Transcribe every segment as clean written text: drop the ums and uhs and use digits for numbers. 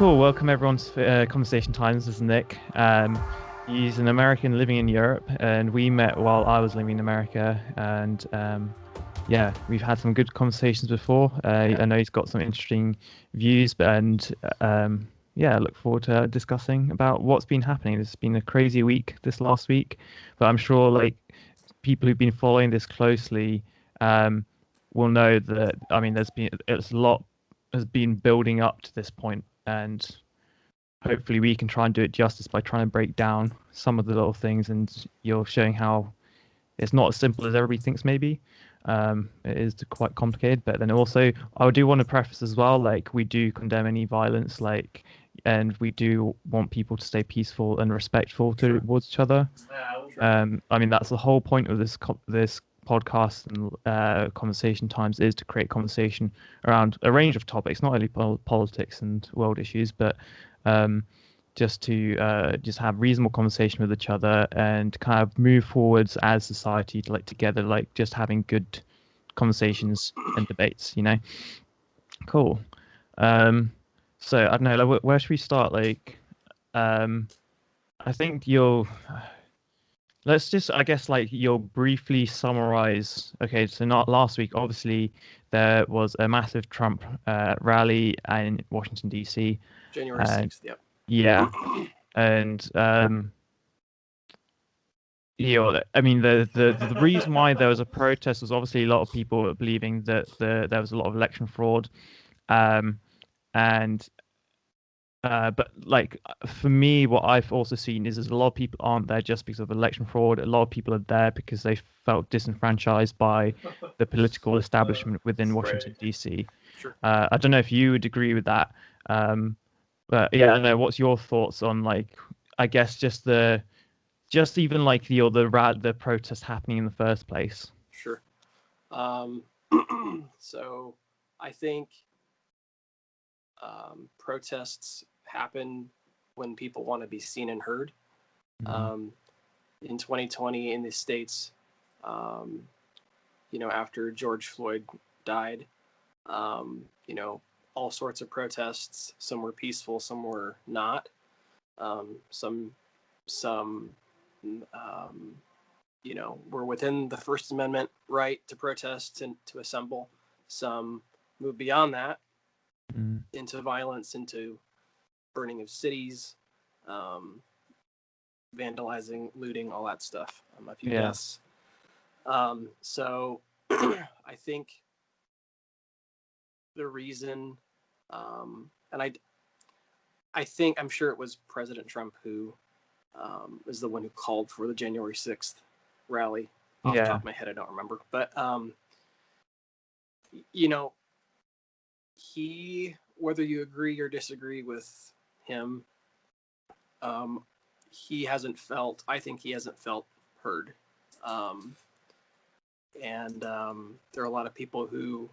Cool. Welcome everyone to Conversation Times. This is Nick. He's an American living in Europe, and we met while I was living in America. And yeah, we've had some good conversations before. I know he's got some interesting views, yeah, I look forward to discussing about what's been happening. It's been a crazy week this last week, but I'm sure like people who've been following this closely will know that. I mean, it's a lot has been building up to this point, and hopefully we can try and do it justice by trying to break down some of the little things, and you're showing how it's not as simple as everybody thinks maybe. It is quite complicated, but then also I do want to preface as well, like we do condemn any violence, and we do want people to stay peaceful and respectful towards each other. I mean, that's the whole point of this podcast and Conversation Times, is to create conversation around a range of topics, not only politics and world issues, but just to just have reasonable conversation with each other and kind of move forwards as society, together, just having good conversations and debates. Cool. So I don't know, where should we start? I think let's just, I guess, you'll briefly summarize. Okay, so not last week, obviously, there was a massive Trump rally in Washington, D.C. January 6th, yep. Yeah. And, I mean, the reason why there was a protest was obviously a lot of people believing that there was a lot of election fraud. And but for me, what I've also seen is a lot of people aren't there just because of election fraud. A lot of people are there because they felt disenfranchised by the political establishment within Washington, D.C. Sure. I don't know if you would agree with that. But yeah, I don't know. What's your thoughts on I guess just even the protest happening in the first place? Sure. So I think protests happen when people want to be seen and heard. Mm-hmm. In 2020 in the States, after George Floyd died, all sorts of protests. Some were peaceful, some were not. Some were within the First Amendment right to protest and to assemble. Some moved beyond that into violence, into burning of cities, vandalizing, looting, all that stuff. If you guess. So I think the reason, and I'm sure it was President Trump who was the one who called for the January 6th rally. Off the top of my head, I don't remember. But, he, whether you agree or disagree with him, I think he hasn't felt heard. And there are a lot of people who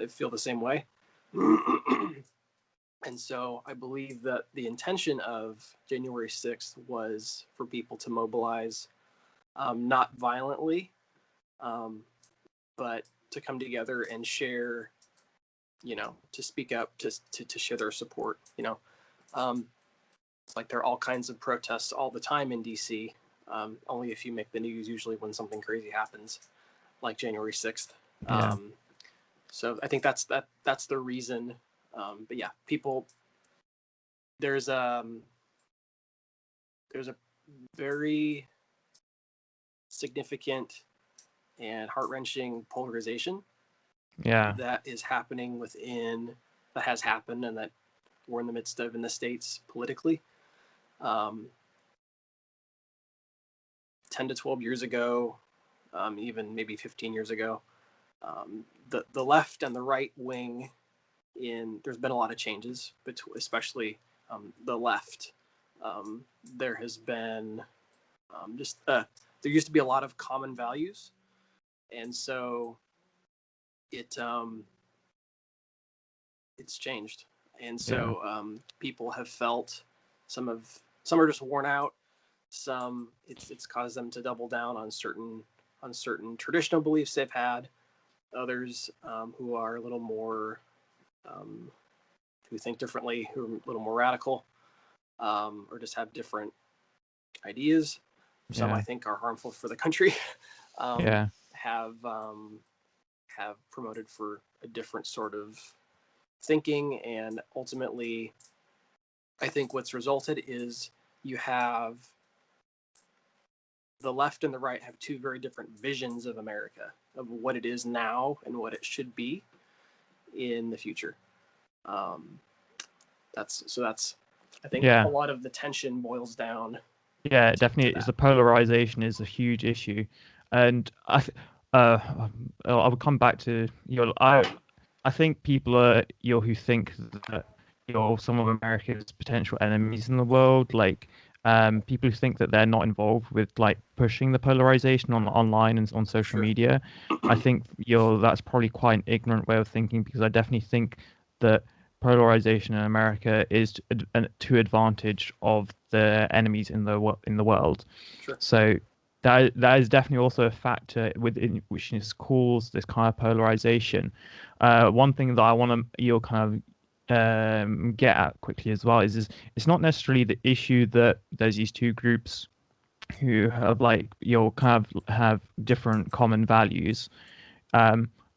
feel the same way. And so I believe that the intention of January 6th was for people to mobilize, not violently, but to come together and share, to speak up, to share their support. It's like there are all kinds of protests all the time in DC. Only if you make the news, usually when something crazy happens, like January 6th. So I think that's the reason. But yeah, people, there's a very significant and heart-wrenching polarization that is happening that has happened and that we're in the midst of in the States politically. 10 to 12 years ago, even maybe 15 years ago, the left and the right wing, there's been a lot of changes, especially the left. There has been there used to be a lot of common values, and so it's changed, and so people have felt some are just worn out. Some it's caused them to double down on certain traditional beliefs they've had. Others who are a little more who think differently, who are a little more radical, or just have different ideas. Some I think are harmful for the country. Yeah. Have promoted for a different sort of thinking, and ultimately, I think what's resulted is you have the left and the right have two very different visions of America, of what it is now and what it should be in the future. That's I think Yeah. a lot of the tension boils down. Yeah, definitely. It's the polarization is a huge issue, and I would come back to I think people are who think that some of America's potential enemies in the world, like people who think that they're not involved with like pushing the polarization online and on social Sure. media. I think that's probably quite an ignorant way of thinking, because I definitely think that polarization in America is to advantage of the enemies in the world. Sure. So that is definitely also a factor within which has caused this kind of polarization. One thing that I want to kind of get at quickly as well is it's not necessarily the issue that there's these two groups who have like kind of have different common values.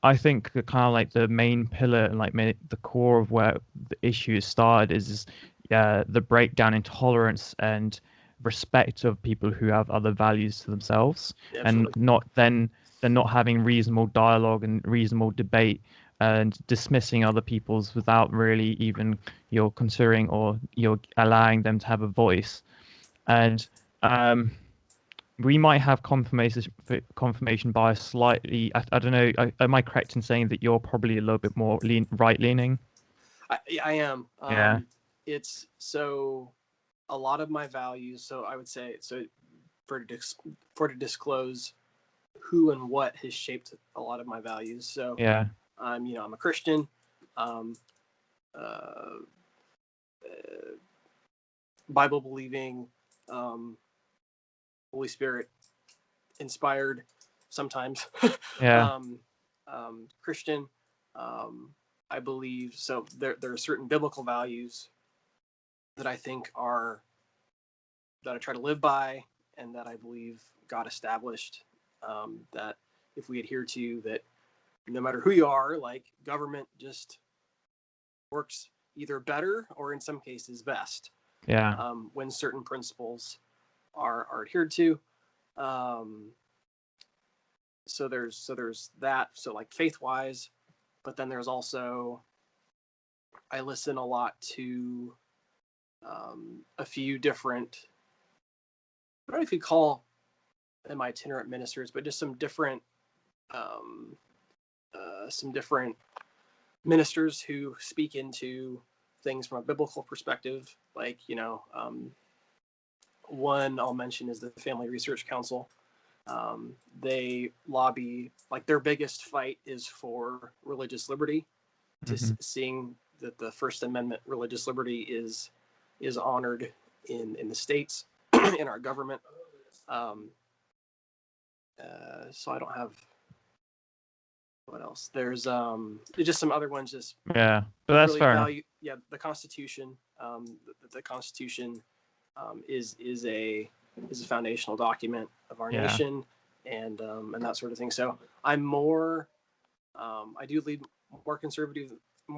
I think the kind of like the main pillar and like the core of where the issue started is the breakdown in tolerance and respect of people who have other values to themselves. Absolutely. And not then they're not having reasonable dialogue and reasonable debate and dismissing other people's without really even considering or allowing them to have a voice. And we might have confirmation bias slightly. I don't know. Am I correct in saying that you're probably a little bit more right leaning? I am. Yeah. It's so a lot of my values. So I would say so for to disclose who and what has shaped a lot of my values. So Yeah. I'm a Christian. Um, uh, Bible believing, um, Holy Spirit inspired, sometimes Yeah. um, Christian. I believe so. There are certain biblical values that I think are that I try to live by, and that I believe God established. That if we adhere to, that no matter who you are, like government just works either better or in some cases best Yeah. when certain principles are adhered to. Um, so there's that. So like faith wise, but then there's also I listen a lot to a few different. I don't know if you call them itinerant ministers, but just um, some different ministers who speak into things from a biblical perspective. Like one I'll mention is the Family Research Council. They lobby, like their biggest fight is for religious liberty, to Mm-hmm. seeing that the First Amendment religious liberty is honored in the states, in our government. Um, so I don't have what else. There's just some other ones just Yeah. But who that's really fair enough. value the Constitution. The Constitution is a foundational document of our Yeah. nation, and that sort of thing. So I'm more I do lead more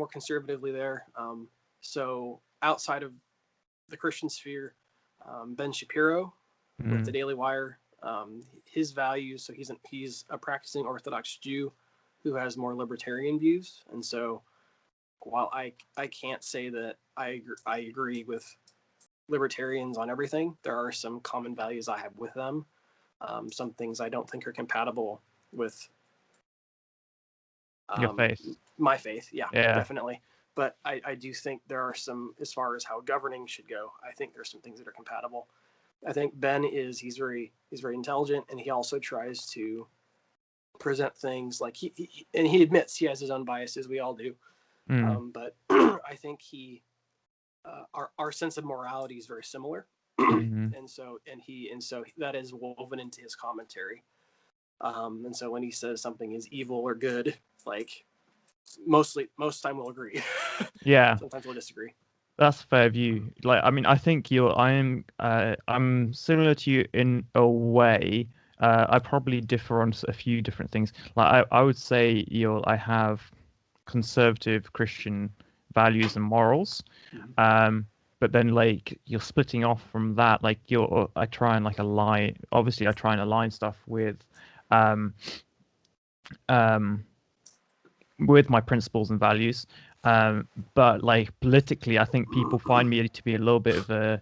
conservatively there. So outside of the Christian sphere, Ben Shapiro with the Mm. Daily Wire, his values. So he's a practicing Orthodox Jew who has more libertarian views, and so while I can't say that I agree with libertarians on everything, there are some common values I have with them. Some things I don't think are compatible with Your face. my faith. Yeah, Yeah. definitely. But I do think there are some, as far as how governing should go, I think there's some things that are compatible. I think Ben he's very intelligent, and he also tries to present things like and he admits he has his own biases. We all do. Mm. But I think our sense of morality is very similar. Mm-hmm. And so that is woven into his commentary. And so when he says something is evil or good, like most time we'll agree. Yeah, Sometimes we'll disagree. that's a fair view. Like, I mean, I think I'm similar to you in a way. I probably differ on a few different things. Like, I would say I have conservative Christian values and morals. Mhm. Um, but then like you're splitting off from that. Like I try and like align. Obviously, I try and align stuff um, um, with my principles and values. But like politically, I think people find me to be a little bit of a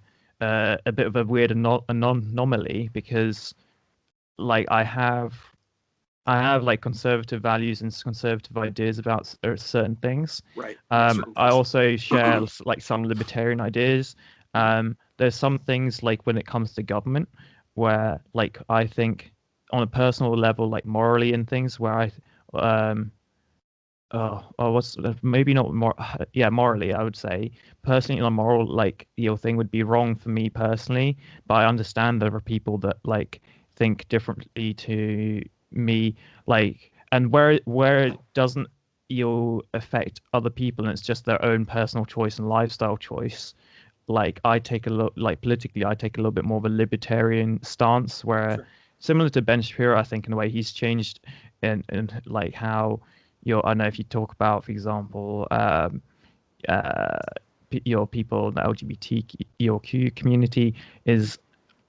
bit of a weird anomaly because like I have like conservative values and conservative ideas about certain things. Right. Yeah. Certain I things. also share like some libertarian ideas. Mhm. There's some things like when it comes to government where like I think on a personal level, like morally and things where um, what's maybe not more, yeah, morally, I would say personally, a moral like thing would be wrong for me personally, but I understand there are people that like think differently to me, like, and where it doesn't affect other people and it's just their own personal choice and lifestyle choice. Like I take a look, like politically, I take a little bit more of a libertarian stance, where Sure. similar to Ben Shapiro, I think in a way he's changed in like how I don't know if you talk about, for example, uh, people in the LGBTQ community is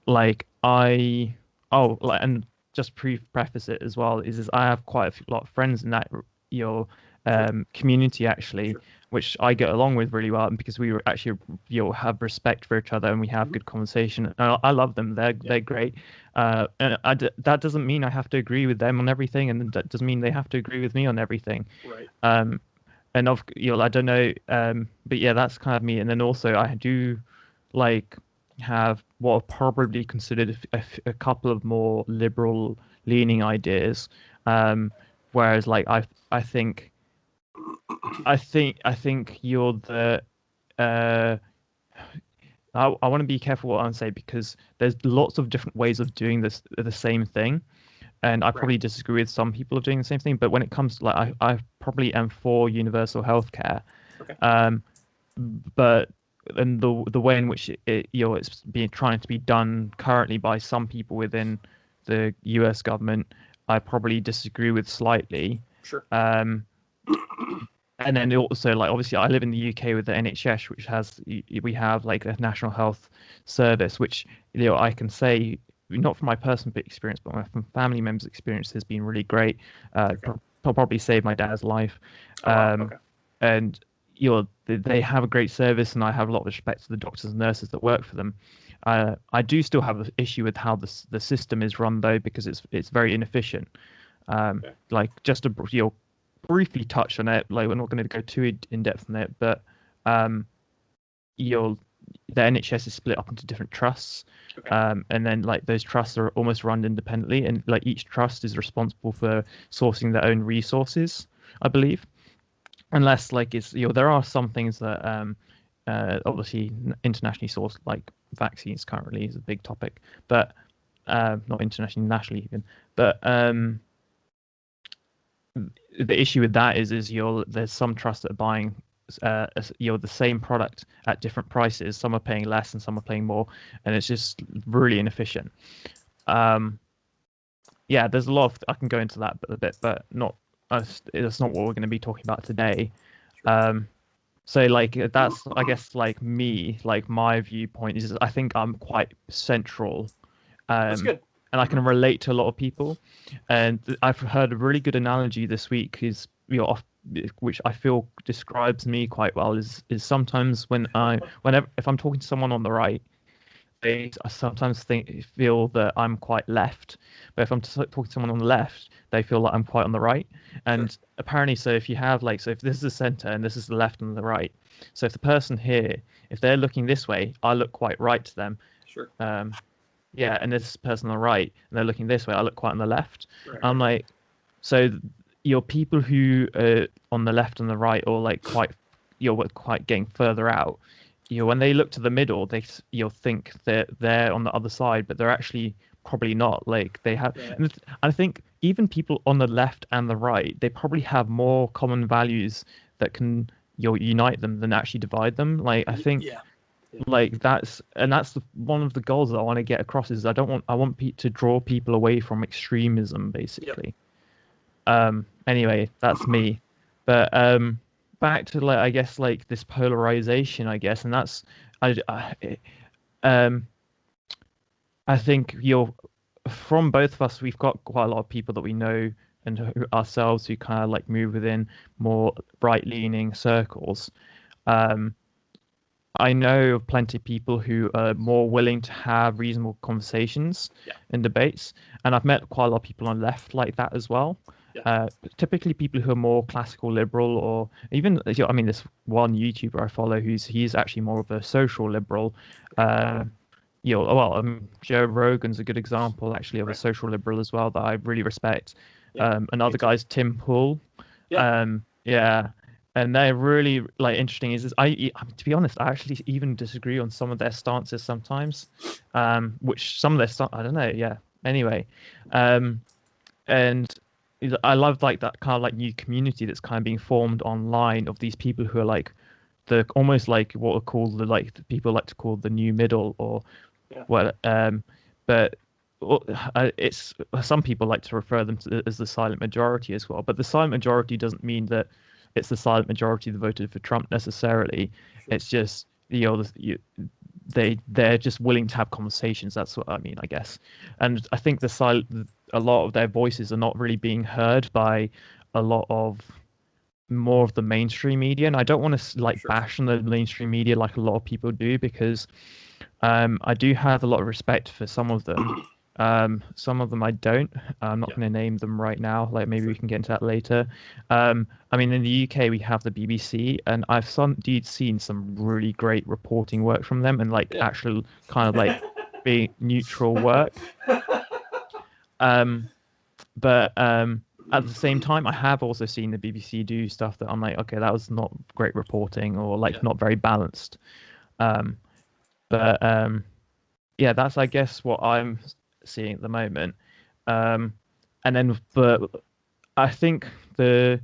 like and just preface it as well is I have quite lot of friends in that your Sure. community actually, Sure. which I get along with really well, and because we were actually have respect for each other and we have Mhm. good conversation. I love them. Yeah. They're great. That doesn't mean I have to agree with them on everything, and that doesn't mean they have to agree with me on everything. Right. Um, and I don't know, but yeah, that's kind of me. And then also I do like have what are probably considered a couple of more liberal leaning ideas, whereas like I think I think you're the uh I want to be careful what I say because there's lots of different ways of doing the same thing, and I Right. probably disagree with some people of doing the same thing. But when it comes to like, I probably am for universal healthcare, Okay. um, but and the way in which it's being trying to be done currently by some people within the U.S. government, I probably disagree with slightly. Sure. Um, and then also like obviously I live in the UK with the NHS, which has we have like a National Health Service, which I can say not from my personal experience, but from family members' experience has been really great. Okay. Probably saved my dad's life, Oh wow. um, Okay. and they have a great service, and I have a lot of respect for the doctors and nurses that work for them. I do still have an issue with how the system is run though, because it's very inefficient. Okay. Like just to briefly touch on it, like we're not going to go too in depth on it, but um, you'll the NHS is split up into different trusts, Okay. and then like those trusts are almost run independently, and like each trust is responsible for sourcing their own resources, I believe, unless like it's there are some things that obviously internationally sourced, like vaccines currently is a big topic, but not internationally, nationally even, but the issue with that is there's some trusts that are buying the same product at different prices. Some are paying less and some are paying more, and it's just really inefficient. Um, yeah, there's a lot of I can go into that a bit, but not that's not what we're going to be talking about today. Sure. Um, so like that's I guess like me, like my viewpoint is I think I'm quite central, That's um, good. and I can relate to a lot of people. And I've heard a really good analogy this week is which I feel describes me quite well is sometimes whenever if I'm talking to someone on the right, I sometimes feel that I'm quite left, but if I'm talking to someone on the left, they feel like I'm quite on the right. Sure. And apparently, so if you have like, so if this is the center and this is the left and the right, so if the person here, if they're looking this way, I look quite right to them. Sure. Um, yeah, and this person on the right, and they're looking this way, I look quite on the left. Right. I'm Right. like, so your people who are on the left and the right, or like quite, you're quite getting further out. When they look to the middle, you'll think that they're on the other side, but they're actually probably not. Like they have, Right. and I think even people on the left and the right, they probably have more common values that can you'll unite them than actually divide them. Like I think Yeah. Yeah. like that's one of the goals that I want to get across is I want to draw people away from extremism Yep. basically. Anyway, that's me. But back to like I guess like this polarization, I guess, and that's um I think you're from both of us, we've got quite a lot of people that we know and ourselves who kind of like move within more right-leaning circles. Um, I know of plenty of people who are more willing to have reasonable conversations Yeah. and debates, and I've met quite a lot of people on the left like that as well. Yeah. Typically, people who are more classical liberal, or even, I mean, this one YouTuber I follow he's actually more of a social liberal. Well, Joe Rogan's a good example actually of a Right. social liberal as well that I really respect. Yeah. Me Another too. guy's Tim Pool. Yeah. Yeah, and they're really like interesting. To be honest, I actually even disagree on some of their stances sometimes. Which some of their I don't know. Yeah. Anyway, um, and I love like that kind of like new community that's kind of being formed online of these people who are like the almost like what are called the people like to call the new middle or Yeah. well, but it's some people like to refer them to as the silent majority as well. But the silent majority doesn't mean that it's the silent majority that voted for Trump necessarily. Sure. It's just they're just willing to have conversations. That's what I mean, I guess. And I think a lot of their voices are not really being heard by a lot of more of the mainstream media. And I don't want to like Sure. bash on the mainstream media like a lot of people do because I do have a lot of respect for some of them. Some of them I don't. I'm not Yeah. going to name them right now. Like maybe we Sure. can get into that later. I mean, in the UK we have the BBC, and I've indeed seen some really great reporting work from them, and like Yeah. actual kind of like being neutral work. Um, but at the same time, I have also seen the BBC do stuff that I'm like, okay, that was not great reporting or Yeah. like not very balanced. Um, but yeah, that's I guess what I'm seeing at the moment. Um, and then, but I think the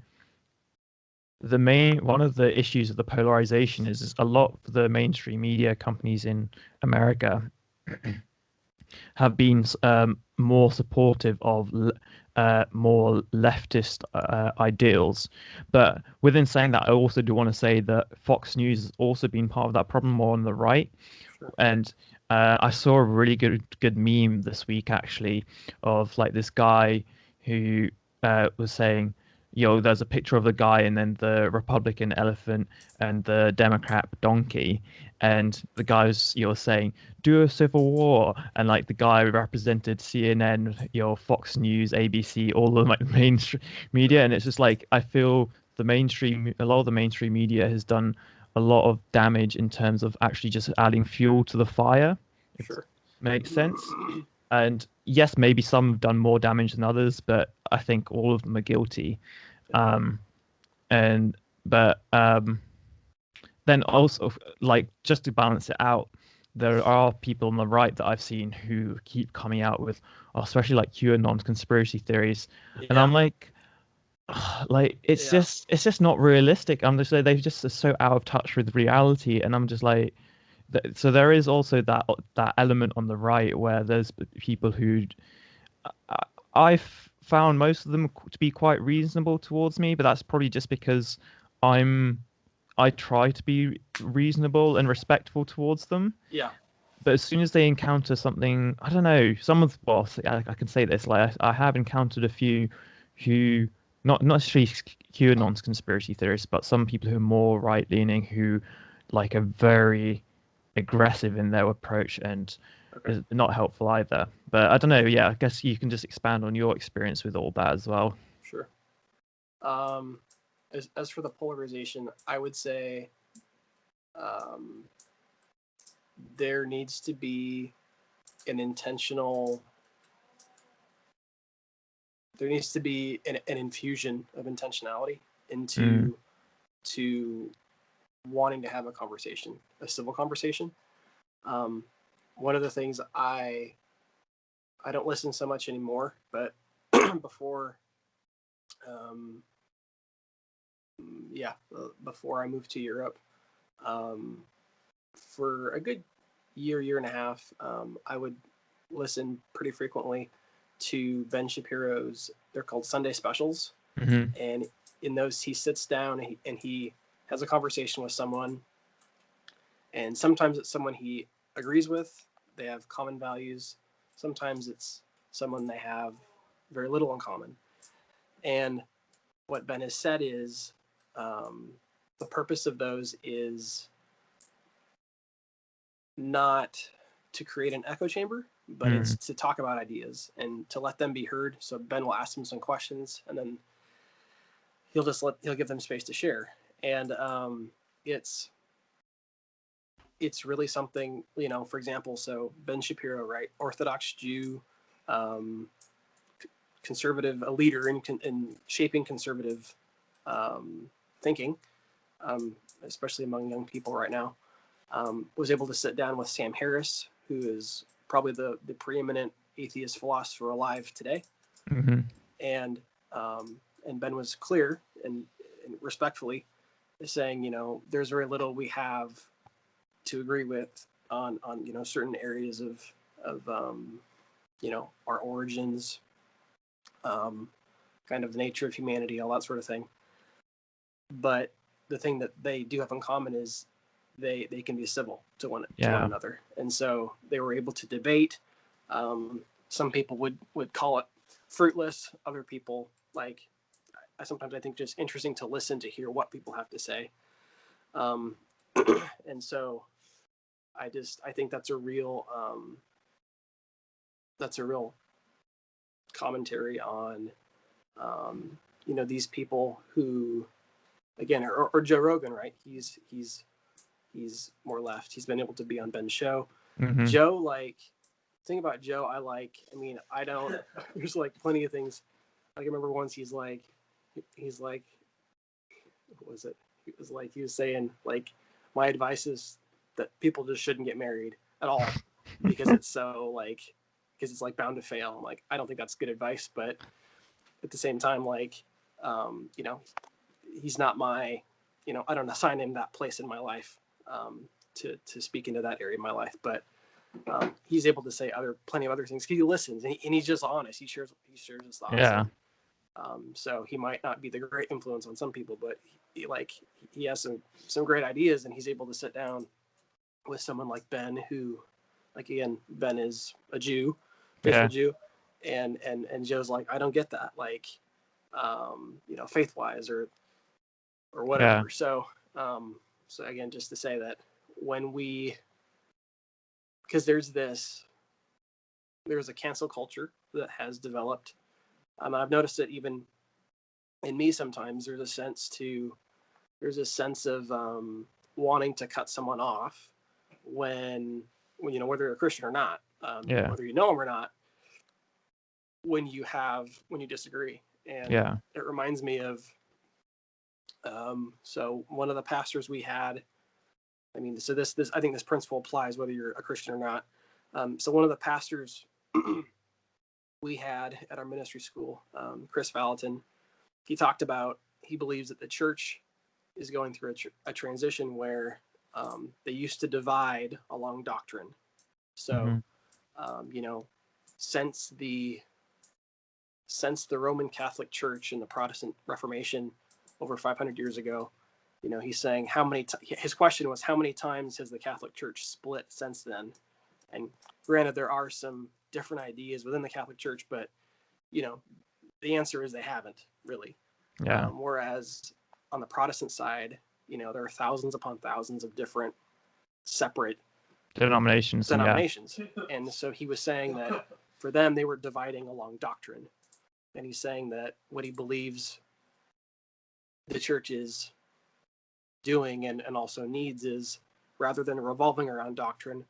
main one of the issues of the polarization is a lot of the mainstream media companies in America have been more supportive of more leftist ideals. But within saying that, I also do want to say that Fox News has also been part of that problem more on the right. Sure. And I saw a really good meme this week actually of like this guy who was saying, there's a picture of the guy and then the Republican elephant and the Democrat donkey, and the guy was saying, do a civil war, and like the guy represented CNN, Fox News, ABC, all the like mainstream Sure. media, and it's just like I feel a lot of the mainstream media has done a lot of damage in terms of actually just adding fuel to the fire, if it Sure. makes sense. And yes, maybe some have done more damage than others, but I think all of them are guilty. Yeah. Um, and but then also like just to balance it out, there are people on the right that I've seen who keep coming out with, especially like QAnon conspiracy theories, and Yeah. I'm like, like Yeah. it's just not realistic. I'm just like they just are so out of touch with reality, and I'm just like, so there is also that element on the right where there's people who I've found most of them to be quite reasonable towards me, but that's probably just because I'm I try to be reasonable and respectful towards them. Yeah. But as soon as they encounter something, I don't know, well, I can say this, like I have encountered a few who not necessarily QAnon's conspiracy theorists, but some people who are more right leaning who like are very aggressive in their approach and Okay. is not helpful either. But I don't know, yeah, I guess you can just expand on your experience with all that as well. Sure. Um, as for the polarization, I would say um, there needs to be an intentional. There needs to be an infusion of intentionality Mm, into to wanting to have a conversation, a civil conversation. Um, One of the things I don't listen so much anymore, but before um, yeah, before I moved to Europe. Um, for a good year and a half, I would listen pretty frequently to Ben Shapiro's. They're called Sunday specials, Hmm. and in those he sits down and he has a conversation with someone, and sometimes it's someone he agrees with. They have common values. Sometimes it's someone they have very little in common. And what Ben has said is um, the purpose of those is not to create an echo chamber, but it's Mm. to talk about ideas and to let them be heard. So Ben will ask them some questions, and then he'll give them space to share. And it's it's really something, you know. For example, so Ben Shapiro, right, Orthodox Jew, um, conservative, a leader in shaping conservative um, thinking, um, especially among young people right now. Was able to sit down with Sam Harris, who is probably the preeminent atheist philosopher alive today, Hmm. and and Ben was clear and respectfully saying, you know, there's very little we have to agree with on you know certain areas of you know our origins, um, kind of the nature of humanity, all that sort of thing. But the thing that they do have in common is they can be civil to one Yeah. another, and so they were able to debate. Some people would call it fruitless. Other people like I sometimes I think just interesting to listen to hear what people have to say. Um, and so I think that's a real commentary on you know these people who again or Joe Rogan, right? He's more left. He's been able to be on Ben's show. Hmm. Joe, like, thing about Joe, I like. I mean, I don't. There's like plenty of things. I can remember once he's like, what was it? He was like, he was saying like, my advice is that people just shouldn't get married at all because it's so like, because it's like bound to fail. I'm like, I don't think that's good advice, but at the same time, like, you know, he's not my, you know, I don't assign him that place in my life to speak into that area of my life, but he's able to say plenty of other things. He listens and he's just honest. He shares his thoughts, Yeah. and so he might not be the great influence on some people, but he has some great ideas, and he's able to sit down with someone like Ben, who, like again, Ben is a Jew, faithful Yeah. Jew, and Joe's like, I don't get that, like, you know, faith wise or Yeah. whatever. So again, just to say that when we, because there's a cancel culture that has developed. I've noticed it even in me sometimes. There's a sense of wanting to cut someone off when you know whether you're a Christian or not, Yeah. whether you know them or not, when you disagree. And Yeah. it reminds me of so one of the pastors we had. I mean, so this I think this principle applies whether you're a Christian or not. So one of the pastors we had at our ministry school, Chris Valentin, he talked about he believes that the church is going through a transition where they used to divide along doctrine. So, Hmm. you know, since the since the Roman Catholic Church and the Protestant Reformation over 500 years ago, you know, he's saying his question was how many times has the Catholic Church split since then? And granted, there are some different ideas within the Catholic Church, but you know, the answer is they haven't really. Yeah. Whereas on the Protestant side, you know, there are thousands upon thousands of different separate Denominations. And yeah. denominations. And so he was saying that for them, they were dividing along doctrine. And he's saying that what he believes the church is doing and also needs is rather than revolving around doctrine,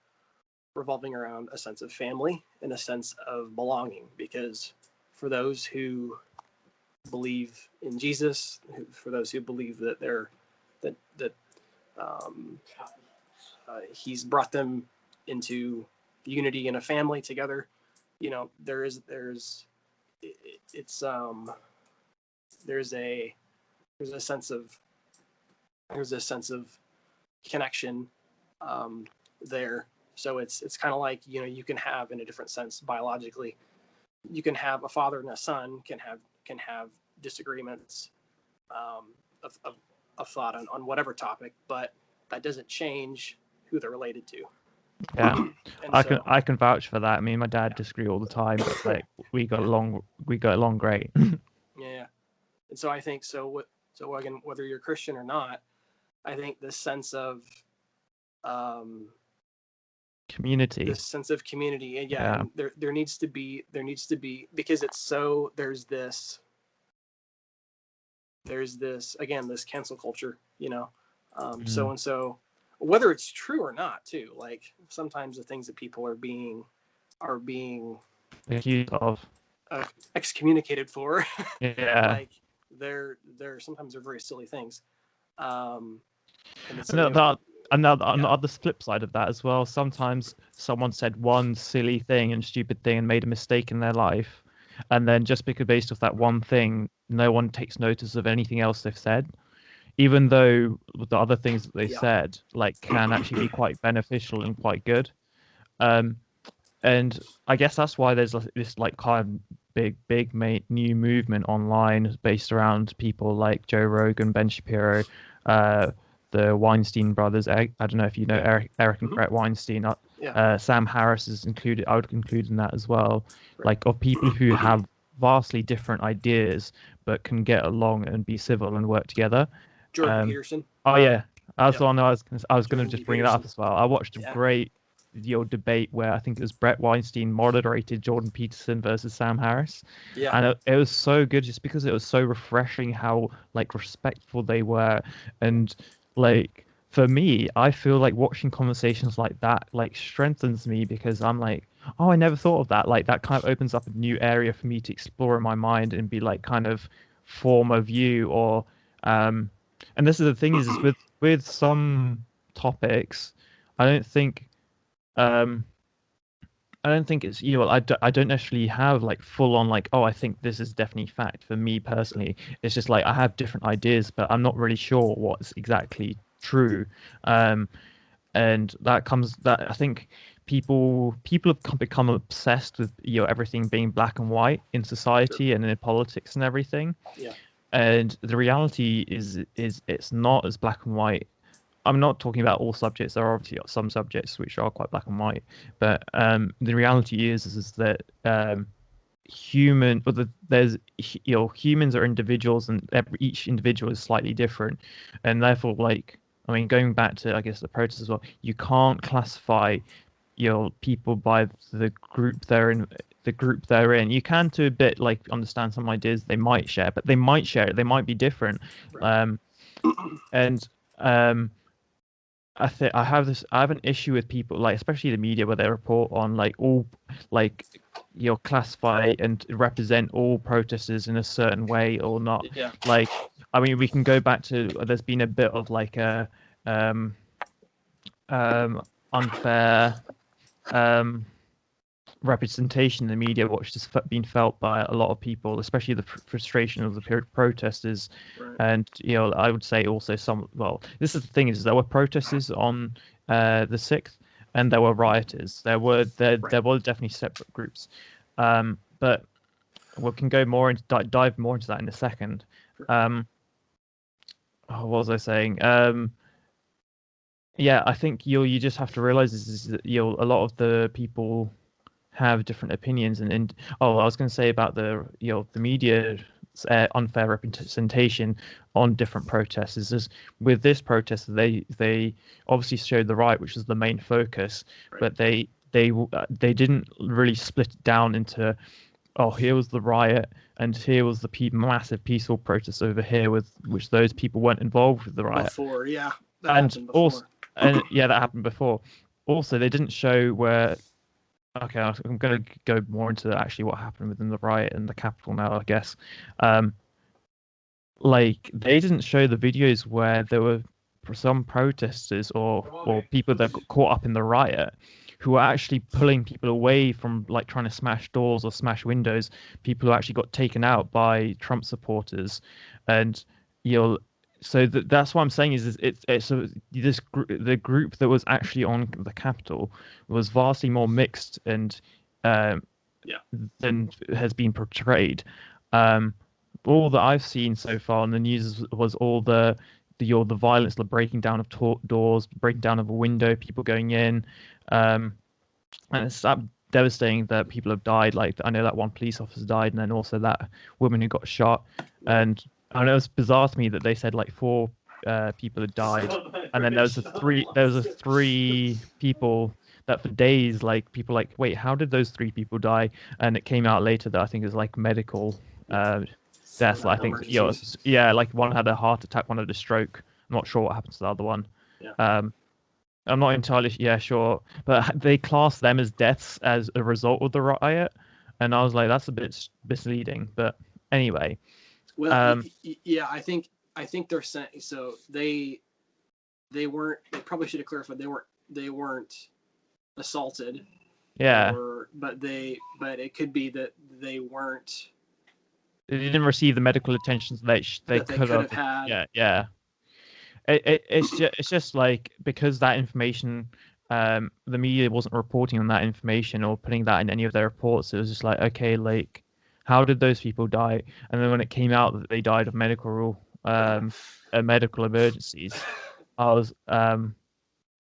revolving around a sense of family and a sense of belonging. Because for those who believe in Jesus, for those who believe that um, he's brought them into unity in a family together. You know, it's there's a there's a sense of connection there. So it's kind of like, you can have, in a different sense biologically, you can have a father and a son can have disagreements of thought on whatever topic, but that doesn't change who they're related to. Yeah, And so I can vouch for that. I mean, my dad disagree all the time, but like we got along great. yeah. And so I think, so again, whether you're Christian or not, I think this sense of Community. this sense of community, and Yeah. and there needs to be, because it's so, there's this again, this cancel culture, so and so, whether it's true or not too, like sometimes the things that people are being Accused of. excommunicated for, Yeah. like they're sometimes they're very silly things. And so And on the other flip side of that as well, sometimes someone said one silly thing and stupid thing and made a mistake in their life, and then just because based off that one thing, no one takes notice of anything else they've said, even though the other things that they said like can actually be quite beneficial and quite good. And I guess that's why there's this like kind of big new movement online based around people like Joe Rogan, Ben Shapiro, the Weinstein brothers. I don't know if you know Eric and Brett Weinstein. Sam Harris is included. I would include in that as well. Right. Like of people who have vastly different ideas but can get along and be civil and work together. Jordan Peterson. Oh yeah, that's the one I was going to just bring it up Peterson. as well. I watched a great debate where I think it was Brett Weinstein moderated Jordan Peterson versus Sam Harris. Yeah. And it was so good just because it was so refreshing how like respectful they were. And like for me, I feel like watching conversations like that like strengthens me because I'm like, oh, I never thought of that. Like that kind of opens up a new area for me to explore in my mind and be like kind of form a view or and this is the thing is with some topics, I don't think it's I don't necessarily have like full on like, oh, I think this is definitely fact for me personally. It's just like I have different ideas, but I'm not really sure what's exactly true. And that I think people have become obsessed with everything being black and white in society and in politics and everything. Yeah. And the reality is it's not as black and white. I'm not talking about all subjects. There are obviously some subjects which are quite black and white, but the reality is that humans are individuals, and each individual is slightly different, and therefore, like, I mean, going back to I guess the protests as well, you can't classify people by the group they're in. You can to a bit like understand some ideas they might share, but they might share it. They might be different, Right. and I have an issue with people like especially the media where they report on like all like classify and represent all protesters in a certain way or not. Yeah. Like I mean we can go back to there's been a bit of like a unfair representation in the media which has been felt by a lot of people, especially the frustration of the protesters. Right. And I would say also this is the thing is there were protesters on the 6th and there were rioters. There were definitely separate groups, but we can go more into dive more into that in a second. What was I saying? Yeah, I think you just have to realize is that a lot of the people have different opinions and I was going to say about the the media unfair representation on different protests is with this protest they obviously showed the riot, which is the main focus, but they didn't really split it down into here was the riot and here was the massive peaceful protest over here with which those people weren't involved with the riot before. That happened before. Also, they didn't show where. Okay, I'm going to go more into actually what happened within the riot in the Capitol now, I guess. Like, they didn't show the videos where there were some protesters or people that got caught up in the riot who were actually pulling people away from, like, trying to smash doors or smash windows, people who actually got taken out by Trump supporters. And you'll so that's what I'm saying is it's so the group that was actually on the Capitol was vastly more mixed and um Yeah. than has been portrayed. Um, all that I've seen so far on the news was all the violence, the breaking down of doors, breaking down of a window, people going in, um, and it's devastating that people have died. Like I know that one police officer died, and then also that woman who got shot. Right. And I know it's bizarre to me that they said like four people had died, Some have and then been shot. there was a three people that for days like people like wait how did those three people die? And it came out later that I think it was like medical Yeah. uh, deaths. I think Emergencies. yeah, like one had a heart attack, one had a stroke. I'm not sure what happened to the other one. Yeah. Um, I'm not entirely yeah sure, but they class them as deaths as a result of the riot, and I was like, that's a bit misleading. But anyway, Well, um, yeah, I think they're saying so they weren't. They probably should have clarified they weren't assaulted yeah, but it could be that they weren't they didn't receive the medical attention they that they could could have. have had. Yeah, yeah. It's just like because that information, the media wasn't reporting on that information or putting that in any of their reports. It was just like, okay, like, how did those people die? And then when it came out that they died of medical emergencies, I was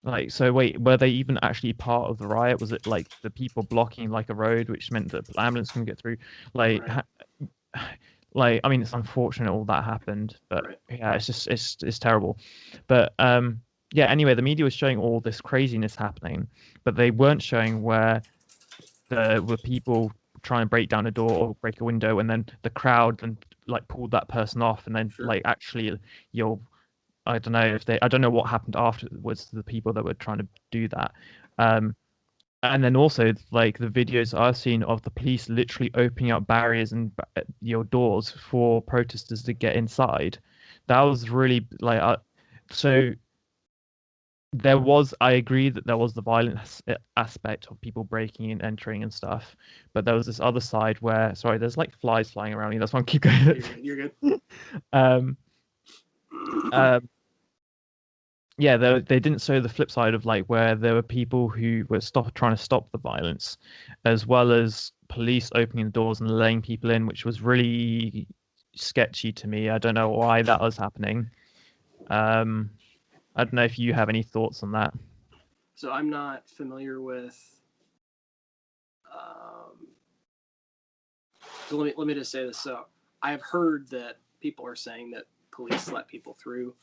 like, so wait, were they even actually part of the riot? Was it like the people blocking like a road, which meant that the ambulance couldn't get through? Like, Right. like I mean, it's unfortunate all that happened, but Right. yeah, it's just it's terrible. But yeah. Anyway, the media was showing all this craziness happening, but they weren't showing where there were people trying to break down a door or break a window, and then the crowd and like pulled that person off, and then Sure. like actually you'll I don't know if they I don't know what happened afterwards to the people that were trying to do that. Um, and then also like the videos I've seen of the police literally opening up barriers and your doors for protesters to get inside. That was really like so there was I agree that there was the violent aspect of people breaking and entering and stuff, but there was this other side where sorry, there's like flies flying around me. That's why I keep You're going. good. You're good. um, um, yeah, they didn't show the flip side of like where there were people who were trying to stop the violence, as well as police opening the doors and letting people in, which was really sketchy to me. I don't know why that was happening. Um, I don't know if you have any thoughts on that. So I'm not familiar with. Um, so let me just say this. So I have heard that people are saying that police let people through.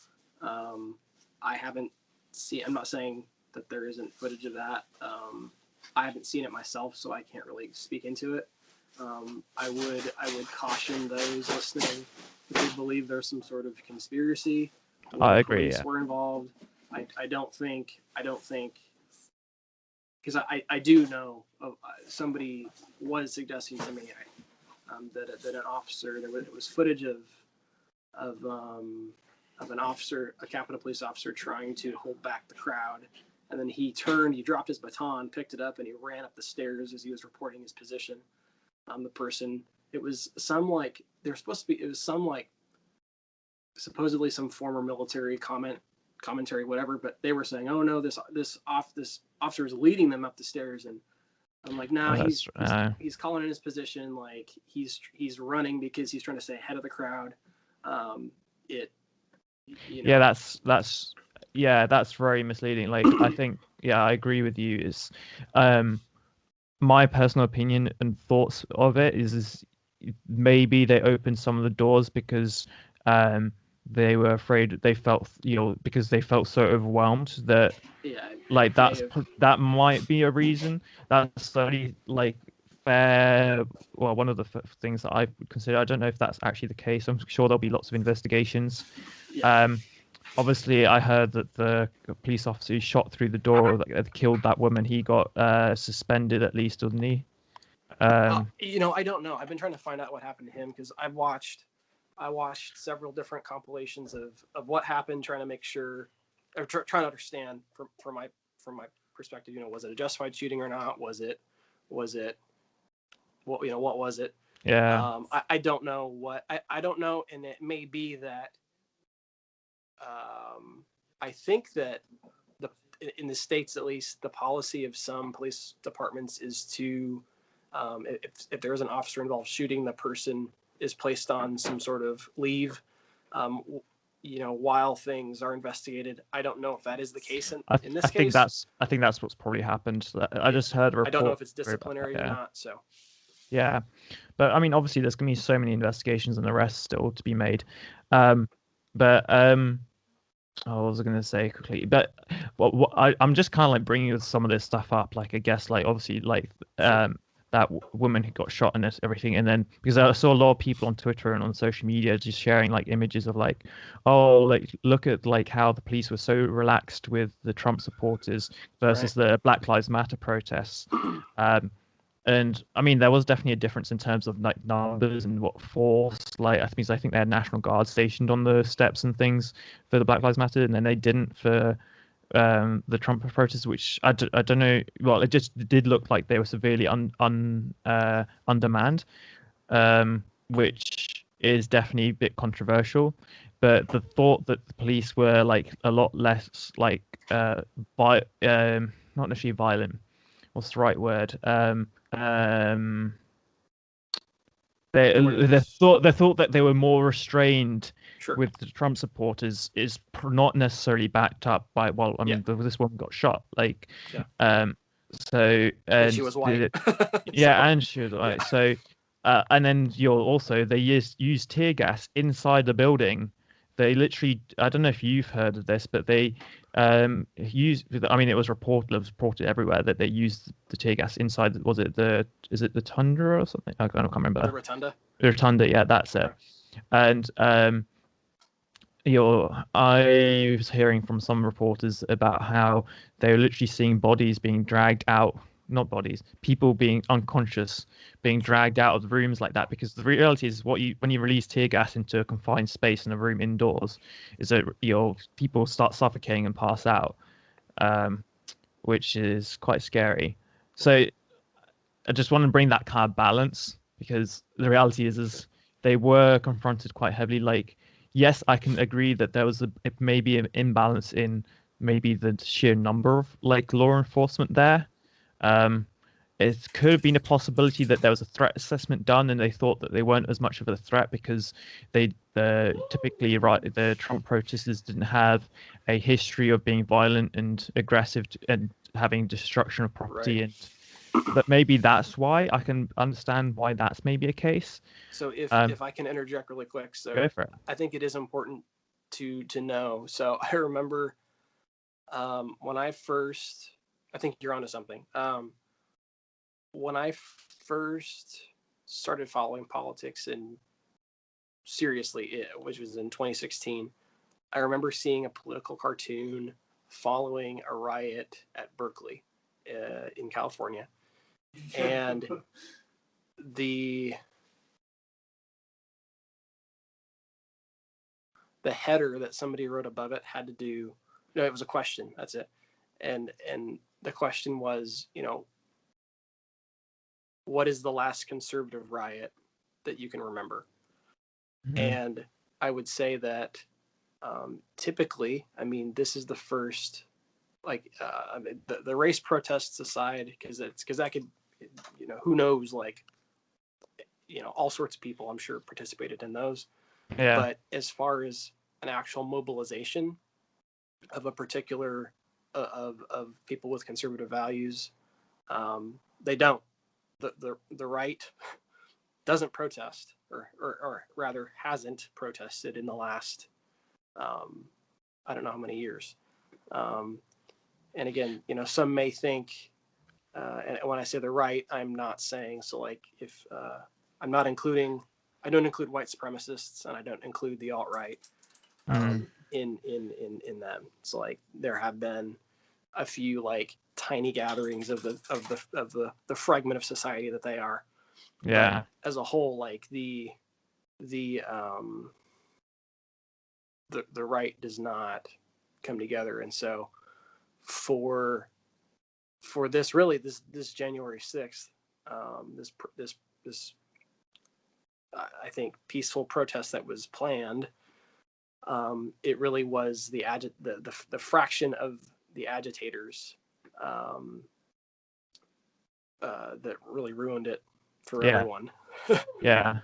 Um, I haven't seen. I'm not saying that there isn't footage of that. I haven't seen it myself, so I can't really speak into it. I would caution those listening if they believe there's some sort of conspiracy or I the agree. police Yeah. were involved. I don't think because I do know of, somebody was suggesting to me that an officer it was footage of um, of an officer, a Capitol Police officer, trying to hold back the crowd, and then he dropped his baton, picked it up, and he ran up the stairs as he was reporting his position. The person, it was some like they're supposed to be, it was some like supposedly some former military commentary, whatever, but they were saying, oh no, this officer is leading them up the stairs, and I'm like, nah, Oh, he's that's he's he's calling in his position, like he's running because he's trying to stay ahead of the crowd. It you yeah. know That's yeah. That's very misleading. Like I think yeah, I agree with you. Is um my personal opinion and thoughts of it is maybe they opened some of the doors because um they were afraid they felt because they felt so overwhelmed that yeah, like it may have. that might be a reason. That's only like fair well one of the things that I would consider. I don't know if that's actually the case. I'm sure there'll be lots of investigations. Yeah. um Obviously, I heard that the police officer who shot through the door that had killed that woman, he got suspended at least, didn't he? Um, I don't know. I've been trying to find out what happened to him because I watched several different compilations of what happened, trying to make sure, or trying to understand from my perspective. Was it a justified shooting or not? Was it what was it? yeah, I don't know what I don't know, and it may be that I think that in the states, at least, the policy of some police departments is to, if there is an officer involved shooting, the person is placed on some sort of leave, um, while things are investigated. I don't know if that is the case in this case. I think that's what's probably happened. I just heard a report. I don't know if it's disciplinary or not. So yeah, but I mean, obviously, there's gonna be so many investigations and arrests still to be made. What was I going to say quickly? But I'm just kind of like bringing some of this stuff up. Like, I guess, like, obviously, like, that woman who got shot and everything. And then, because I saw a lot of people on Twitter and on social media just sharing like images of like, oh, like, look at like how the police were so relaxed with the Trump supporters versus the Black Lives Matter protests. And I mean, there was definitely a difference in terms of like numbers and what force. Like, I think they had National Guard stationed on the steps and things for the Black Lives Matter, and then they didn't for the Trump protests, which I don't know. Well, it just did look like they were severely undermanned, which is definitely a bit controversial. But the thought that the police were like a lot less like not necessarily violent. What's the right word? They thought that they were more restrained with the Trump supporters is not necessarily backed up by, well, I mean, this woman got shot, like, so, and she was white. and she was white. So, and then they used tear gas inside the building. They literally, I don't know if you've heard of this, but they used, I mean, it was reported everywhere that they used the tear gas inside. Is it the Tundra or something? I can't remember. The Rotunda. The Rotunda, yeah, that's it. And I was hearing from some reporters about how they were literally seeing bodies being dragged out, not bodies, people being unconscious, being dragged out of the rooms like that. Because the reality is, when you release tear gas into a confined space in a room indoors, is that people start suffocating and pass out, which is quite scary. So I just want to bring that kind of balance, because the reality is they were confronted quite heavily. Like, yes, I can agree that there was maybe an imbalance in maybe the sheer number of like law enforcement there. It could have been a possibility that there was a threat assessment done and they thought that they weren't as much of a threat because typically the Trump protesters didn't have a history of being violent and aggressive and having destruction of property and. But maybe that's why I can understand why that's maybe a case. So if I can interject really quick, so go for it. I think it is important to know. So I remember when I first, I think you're onto something. When I first started following politics and seriously, which was in 2016, I remember seeing a political cartoon following a riot at Berkeley in California. And the header that somebody wrote above it had to do, no, it was a question, that's it. And the question was, what is the last conservative riot that you can remember? Mm-hmm. And I would say that typically, I mean, this is the first, like, the race protests aside, because that could, who knows, like, all sorts of people, I'm sure, participated in those. Yeah. But as far as an actual mobilization of a particular of people with conservative values, they don't. The right doesn't protest, or rather hasn't protested in the last I don't know how many years. And again, some may think, and when I say the right, I'm not saying, so like, if I don't include white supremacists, and I don't include the alt-right in them. So like, there have been a few like tiny gatherings of the fragment of society that they are. Yeah. But as a whole, like the right does not come together, and so for this January 6th, this I think peaceful protest that was planned, It really was the fraction of the agitators um, that really ruined it for Yeah, everyone. yeah.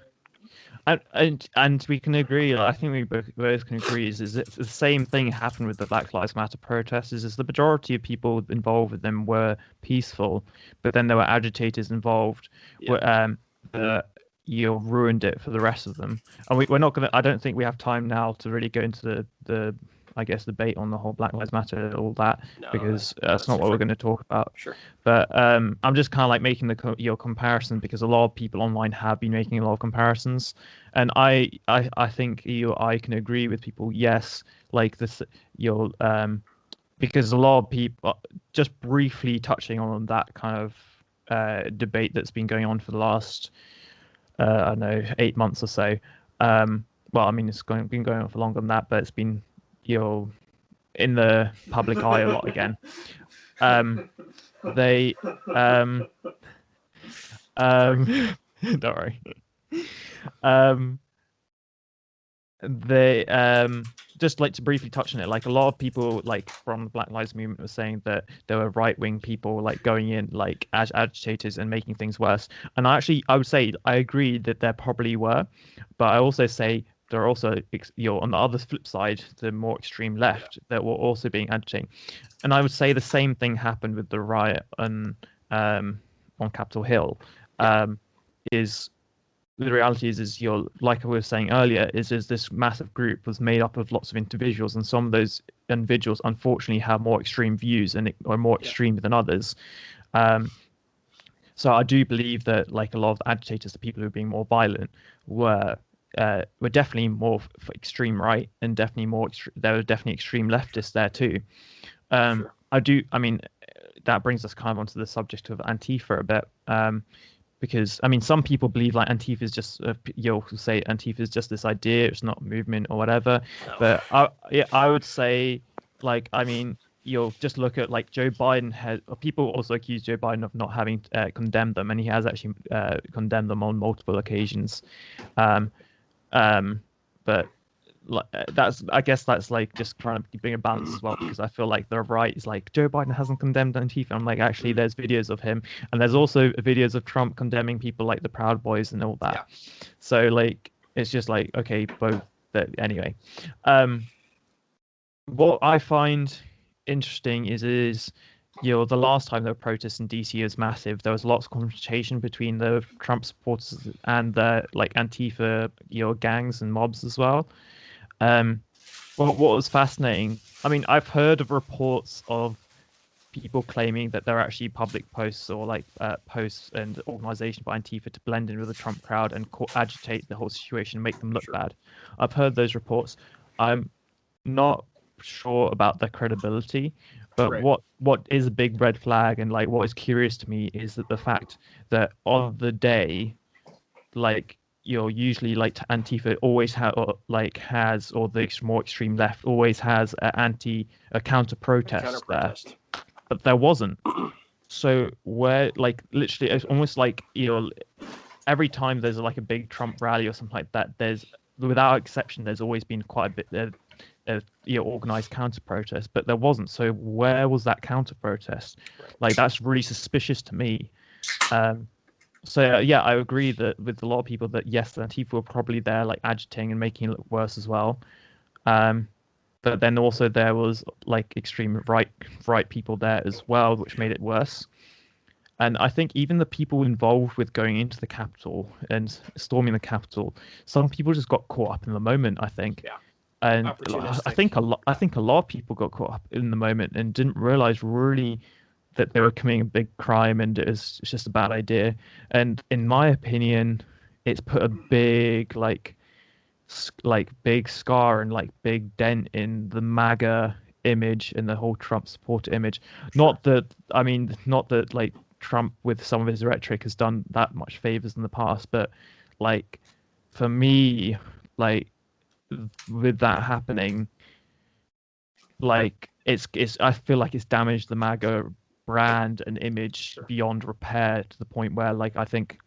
And we can agree. Like, I think we both can agree is that the same thing happened with the Black Lives Matter protests. Is the majority of people involved with them were peaceful, but then there were agitators involved, Yeah, that you ruined it for the rest of them. And we're not gonna. I don't think we have time now to really go into the I guess debate on the whole Black Lives Matter and all that, no, because that's that's not what we're different. going to talk about. Sure. But I'm just kind of like making your comparison because a lot of people online have been making a lot of comparisons, and I think I can agree with people. Yes, like this, you'll because a lot of people, just briefly touching on that kind of debate that's been going on for the last I don't know 8 months or so. Well, I mean been going on for longer than that, but it's been you know in the public eye a lot again. Um, they um don't worry. Um, they just like to briefly touch on it. Like a lot of people like from the Black Lives Movement were saying that there were right wing people like going in like as agitators and making things worse. And I would say I agree that there probably were, but I also say there are also on the other flip side, the more extreme Yeah, left that were also being agitating. And I would say the same thing happened with the riot on Capitol Hill. yeah, Um, is the reality is you're like I was saying earlier, is this massive group was made up of lots of individuals, and some of those individuals unfortunately have more extreme views and are more yeah, extreme than others. Um, so I do believe that like a lot of the agitators, the people who were being more violent, were definitely more extreme right and definitely there were definitely extreme leftists there too. sure. I do. I mean, that brings us kind of onto the subject of Antifa a bit. Because I mean, some people believe like Antifa is just you'll say Antifa is just this idea, it's not a movement or whatever. No, But I would say like I mean, you'll just look at like Joe Biden has people also accuse Joe Biden of not having condemned them, and he has actually condemned them on multiple occasions. Um, um, but like that's I guess that's like just trying to bring a balance as well because I feel like the right is like Joe Biden hasn't condemned Antifa. I'm like actually there's videos of him and there's also videos of Trump condemning people like the Proud Boys and all yeah, that. So like it's just like okay both that anyway. Um, what I find interesting is the last time there were protests in DC was massive. There was lots of confrontation between the Trump supporters and the like Antifa gangs and mobs as well. Um, what was fascinating, I mean, I've heard of reports of people claiming that they're actually public posts or like posts and organization by Antifa to blend in with the Trump crowd and agitate the whole situation and make them look sure. bad. I've heard those reports. I'm not sure about their credibility, but Right. what is a big red flag and like what is curious to me is that the fact that on the day like usually like Antifa always has or the more extreme left always has a counter A counter protest there, protest. but there wasn't. So where like literally it's almost like every time there's like a big Trump rally or something like that, there's without exception there's always been quite a bit of organized counter protest, but there wasn't. So where was that counter protest? Right. Like that's really suspicious to me. Um, so yeah, I agree that with a lot of people that yes, the Antifa were probably there like agitating and making it look worse as well. Um, but then also there was like extreme right people there as well, which made it worse. And I think even the people involved with going into the Capitol and storming the Capitol, some people just got caught up in the moment, I think. Yeah, And opportunistic. I think a lot of people got caught up in the moment and didn't realize really that they were committing a big crime and it's just a bad idea. And in my opinion, it's put a big big scar and like big dent in the MAGA image and the whole Trump supporter image. Sure. Not that like Trump with some of his rhetoric has done that much favors in the past, but like for me, like with that happening, like it's I feel like it's damaged the MAGA brand and image Sure. beyond repair to the point where like I think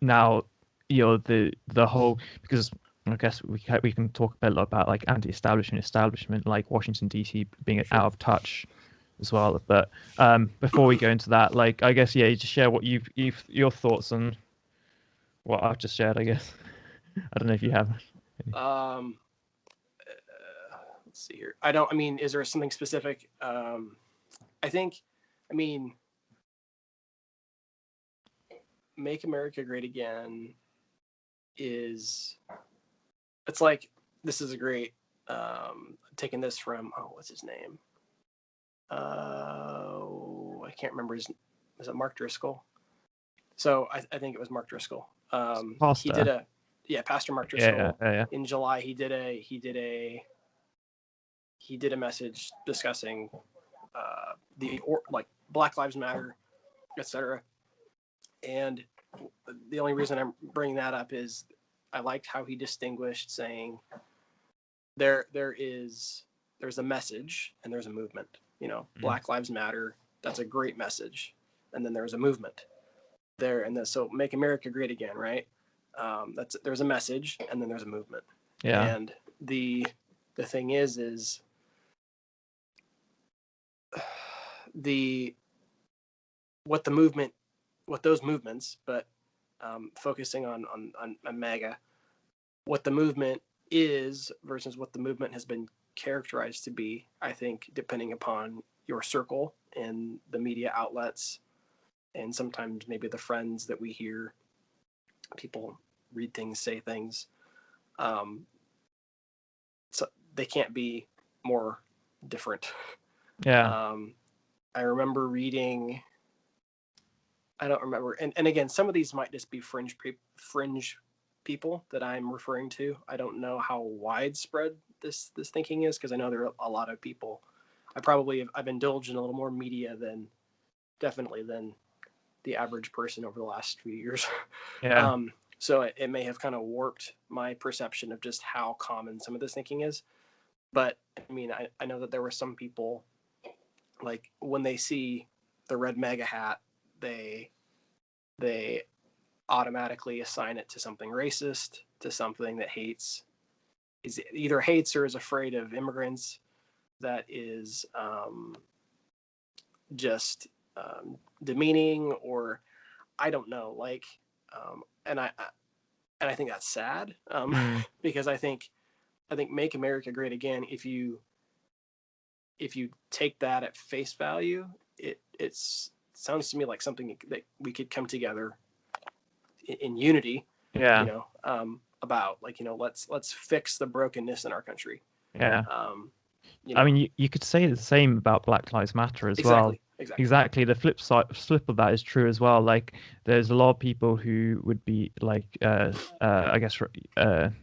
now the whole because I guess we can talk a lot about like establishment, like Washington D.C. being Sure. out of touch as well. But before we go into that, like I guess you just share what you've your thoughts on what I've just shared. I guess I don't know if you have. Um, let's see here. I don't. I mean, is there something specific? I think. I mean, "Make America Great Again" is. It's like this is a great. Taking this from what's his name? I can't remember his. Was it Mark Driscoll? So I think it was Mark Driscoll. He did Pasta. Pastor Mark Yeah, Driscoll. yeah. In July, he did a message discussing like Black Lives Matter, etc. And the only reason I'm bringing that up is I liked how he distinguished, saying there's a message and there's a movement. Black Lives Matter. That's a great message, and then there's a movement there, and so "Make America Great Again," right? There's a message and then there's a movement, Yeah. and the thing is the what the movement, what those movements, but focusing on MAGA, what the movement is versus what the movement has been characterized to be. I think depending upon your circle and the media outlets, and sometimes maybe the friends that we hear, people read things, say things. So they can't be more different. Yeah. I remember reading. I don't remember, and again, some of these might just be fringe people that I'm referring to. I don't know how widespread this thinking is, because I know there are a lot of people. I've indulged in a little more media than definitely than the average person over the last few years. Yeah. So it may have kind of warped my perception of just how common some of this thinking is. But I mean, I know that there were some people, like when they see the red mega hat, they automatically assign it to something racist, to something that either hates or is afraid of immigrants, that is just demeaning, or I don't know, like, and I think that's sad, Mm. because I think "Make America Great Again," if you take that at face value, it sounds to me like something that we could come together in unity, Yeah. about, like, let's fix the brokenness in our country. Yeah. Um, I mean, you could say the same about Black Lives Matter as well. exactly. Exactly. The flip of that is true as well. Like, there's a lot of people who would be like, I guess,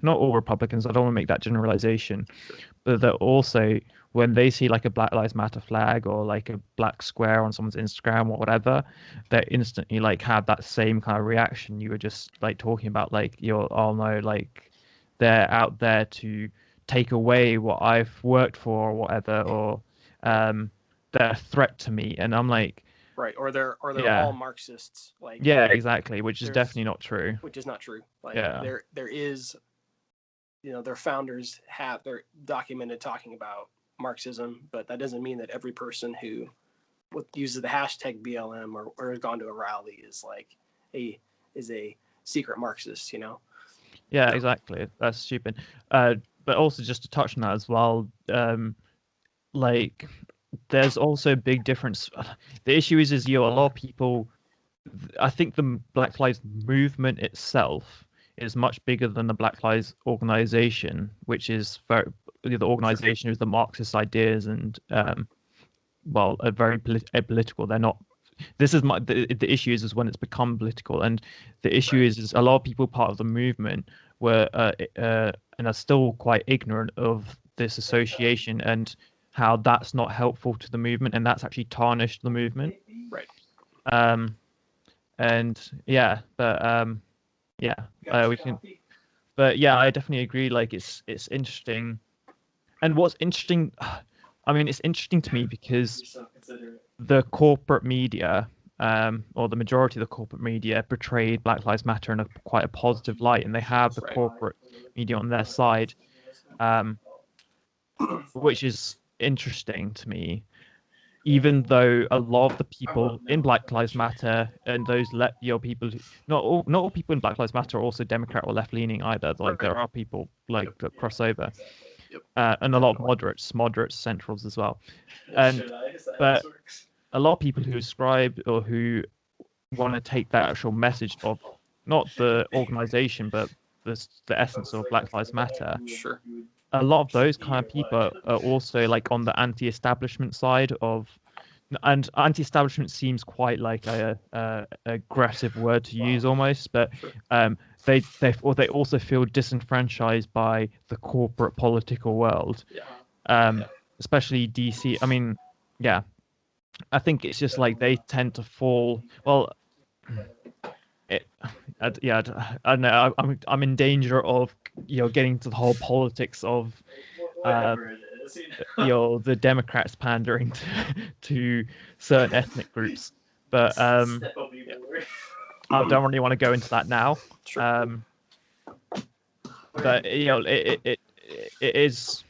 not all Republicans. I don't want to make that generalization, Sure. but that also when they see like a Black Lives Matter flag or like a black square on someone's Instagram or whatever, they instantly like have that same kind of reaction you were just like talking about. Like, you're, oh no, like they're out there to take away what I've worked for or whatever, or they're a threat to me. And I'm like, Right, or they're all yeah, Marxists, like, yeah, exactly, which is there's definitely not true. which is not true. Like, Yeah, there is, their founders they're documented talking about Marxism, but that doesn't mean that every person who uses the hashtag BLM, or has gone to a rally, is like a secret Marxist. yeah, exactly. That's stupid. But also just to touch on that as well, like there's also a big difference. The issue is a lot of people. I think the Black Lives movement itself is much bigger than the Black Lives organization, which is very the organization is the Marxist ideas and well, are very political. They're not. This is the issue is when it's become political, and the issue Right. is a lot of people part of the movement were and are still quite ignorant of this association and how that's not helpful to the movement, and that's actually tarnished the movement. Right. Um, and yeah, but yeah, we can. But yeah, I definitely agree. Like, it's interesting, and what's interesting, I mean, it's interesting to me because the corporate media, or the majority of the corporate media, portrayed Black Lives Matter in quite a positive light, and they have the Right. corporate. media on their side, which is interesting to me. Even though a lot of the people in Black Lives Matter and those people, not all people in Black Lives Matter are also Democrat or left leaning either. Like there are people like that cross over, and a lot of moderates, centrals as well. And but a lot of people who ascribe or who want to take that actual message of not the organization but the essence of Black Lives Matter. Sure. A lot of those kind of people are also like on the anti-establishment side of, and anti-establishment seems quite like a aggressive word to use almost, but they also feel disenfranchised by the corporate political world, especially DC. I mean, yeah, I think it's just like they tend to fall. Well, yeah, I don't know. I'm in danger of getting to the whole politics of the Democrats pandering to certain ethnic groups, but I don't really want to go into that now. Sure. But it is.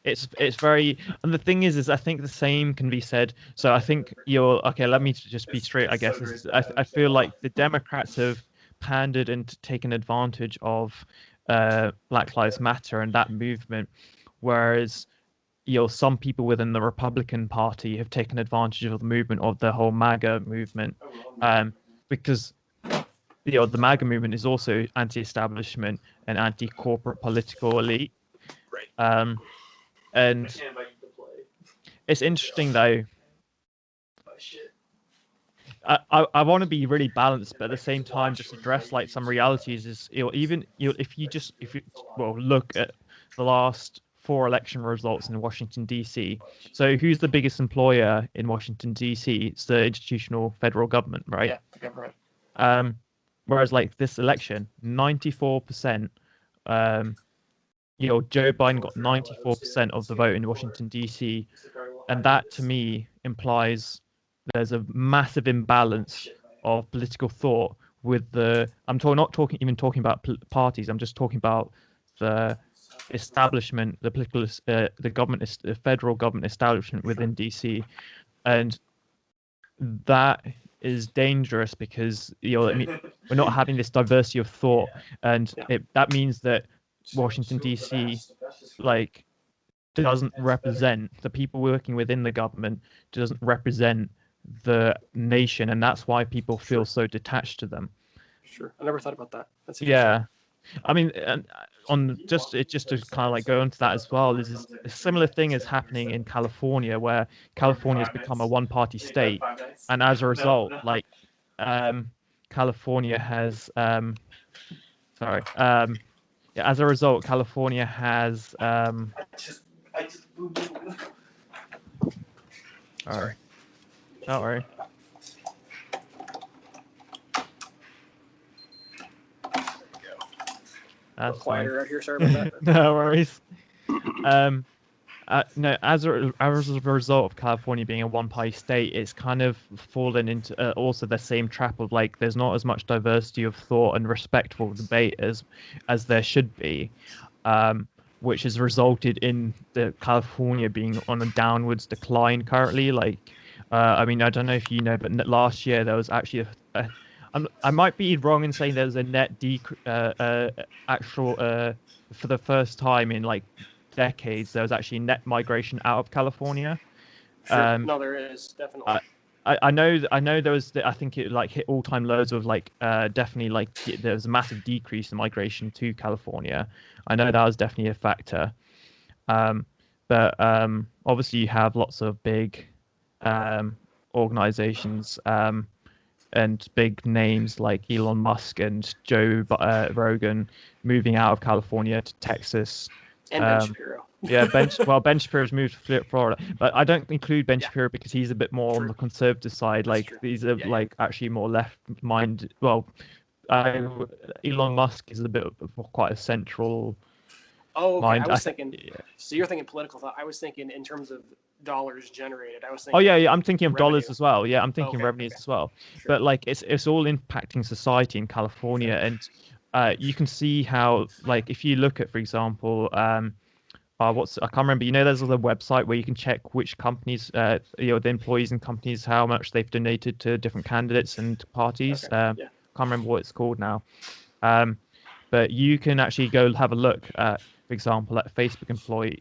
It's very, and the thing is I think the same can be said. So I think okay. Let me just be straight. I guess I feel like the Democrats have pandered and taken advantage of Black Lives Matter and that movement, whereas some people within the Republican Party have taken advantage of the movement of the whole MAGA movement, because the MAGA movement is also anti-establishment and anti-corporate political elite. Right. And it's interesting though. I want to be really balanced, but at the same time, just address like some realities. Is even if you look at the last 4 election results in Washington D.C. So who's the biggest employer in Washington D.C.? It's the institutional federal government, right? Yeah, the government. Whereas like this election, 94%. Joe Biden got 94% of the vote in Washington D.C., and that to me implies there's a massive imbalance of political thought with not talking about parties. I'm just talking about the establishment, the political, the government, the federal government establishment within DC, and that is dangerous because I mean, we're not having this diversity of thought, and that means that Washington DC like doesn't represent the people working within the government, doesn't represent the nation, and that's why people feel so detached to them. Sure, I never thought about that. That's yeah. I mean, and just to kind of like go into that as well, is a similar thing is happening in California, where California has become a one-party state, and as a result, like California has as a result, California has Sorry. Don't worry. That's quieter fine. out here. Sorry about that. No worries. No, as a result of California being a one-party state, it's kind of fallen into also the same trap of like there's not as much diversity of thought and respectful debate as there should be, which has resulted in the California being on a downwards decline currently. Like, I mean, I don't know if you know, but last year there was actually I might be wrong in saying there was a net actual for the first time in like decades there was actually net migration out of California. Sure. No, there is definitely. I know there was I think it like hit all-time lows of like definitely like there was a massive decrease in migration to California. I know that was definitely a factor. But obviously you have lots of big organizations and big names like Elon Musk and Joe Rogan moving out of California to Texas. And Ben Shapiro. Yeah, Ben Shapiro's moved to Florida, but I don't include Ben Shapiro because he's a bit more on the conservative side. Like these are like actually more left-minded. Well, Elon Musk is a bit of quite a central. Oh, okay. Mind. I was thinking. Yeah. So you're thinking political thought. I was thinking in terms of dollars generated. I was thinking. Oh yeah, I'm thinking of dollars as well. Yeah, I'm thinking revenues as well. Sure. But like it's all impacting society in California, and you can see how, like, if you look at, for example, what's I can't remember. There's a website where you can check which companies, the employees and companies, how much they've donated to different candidates and parties. Okay. Yeah. Can't remember what it's called now. Um, but you can actually go have a look at, for example, at Facebook employee,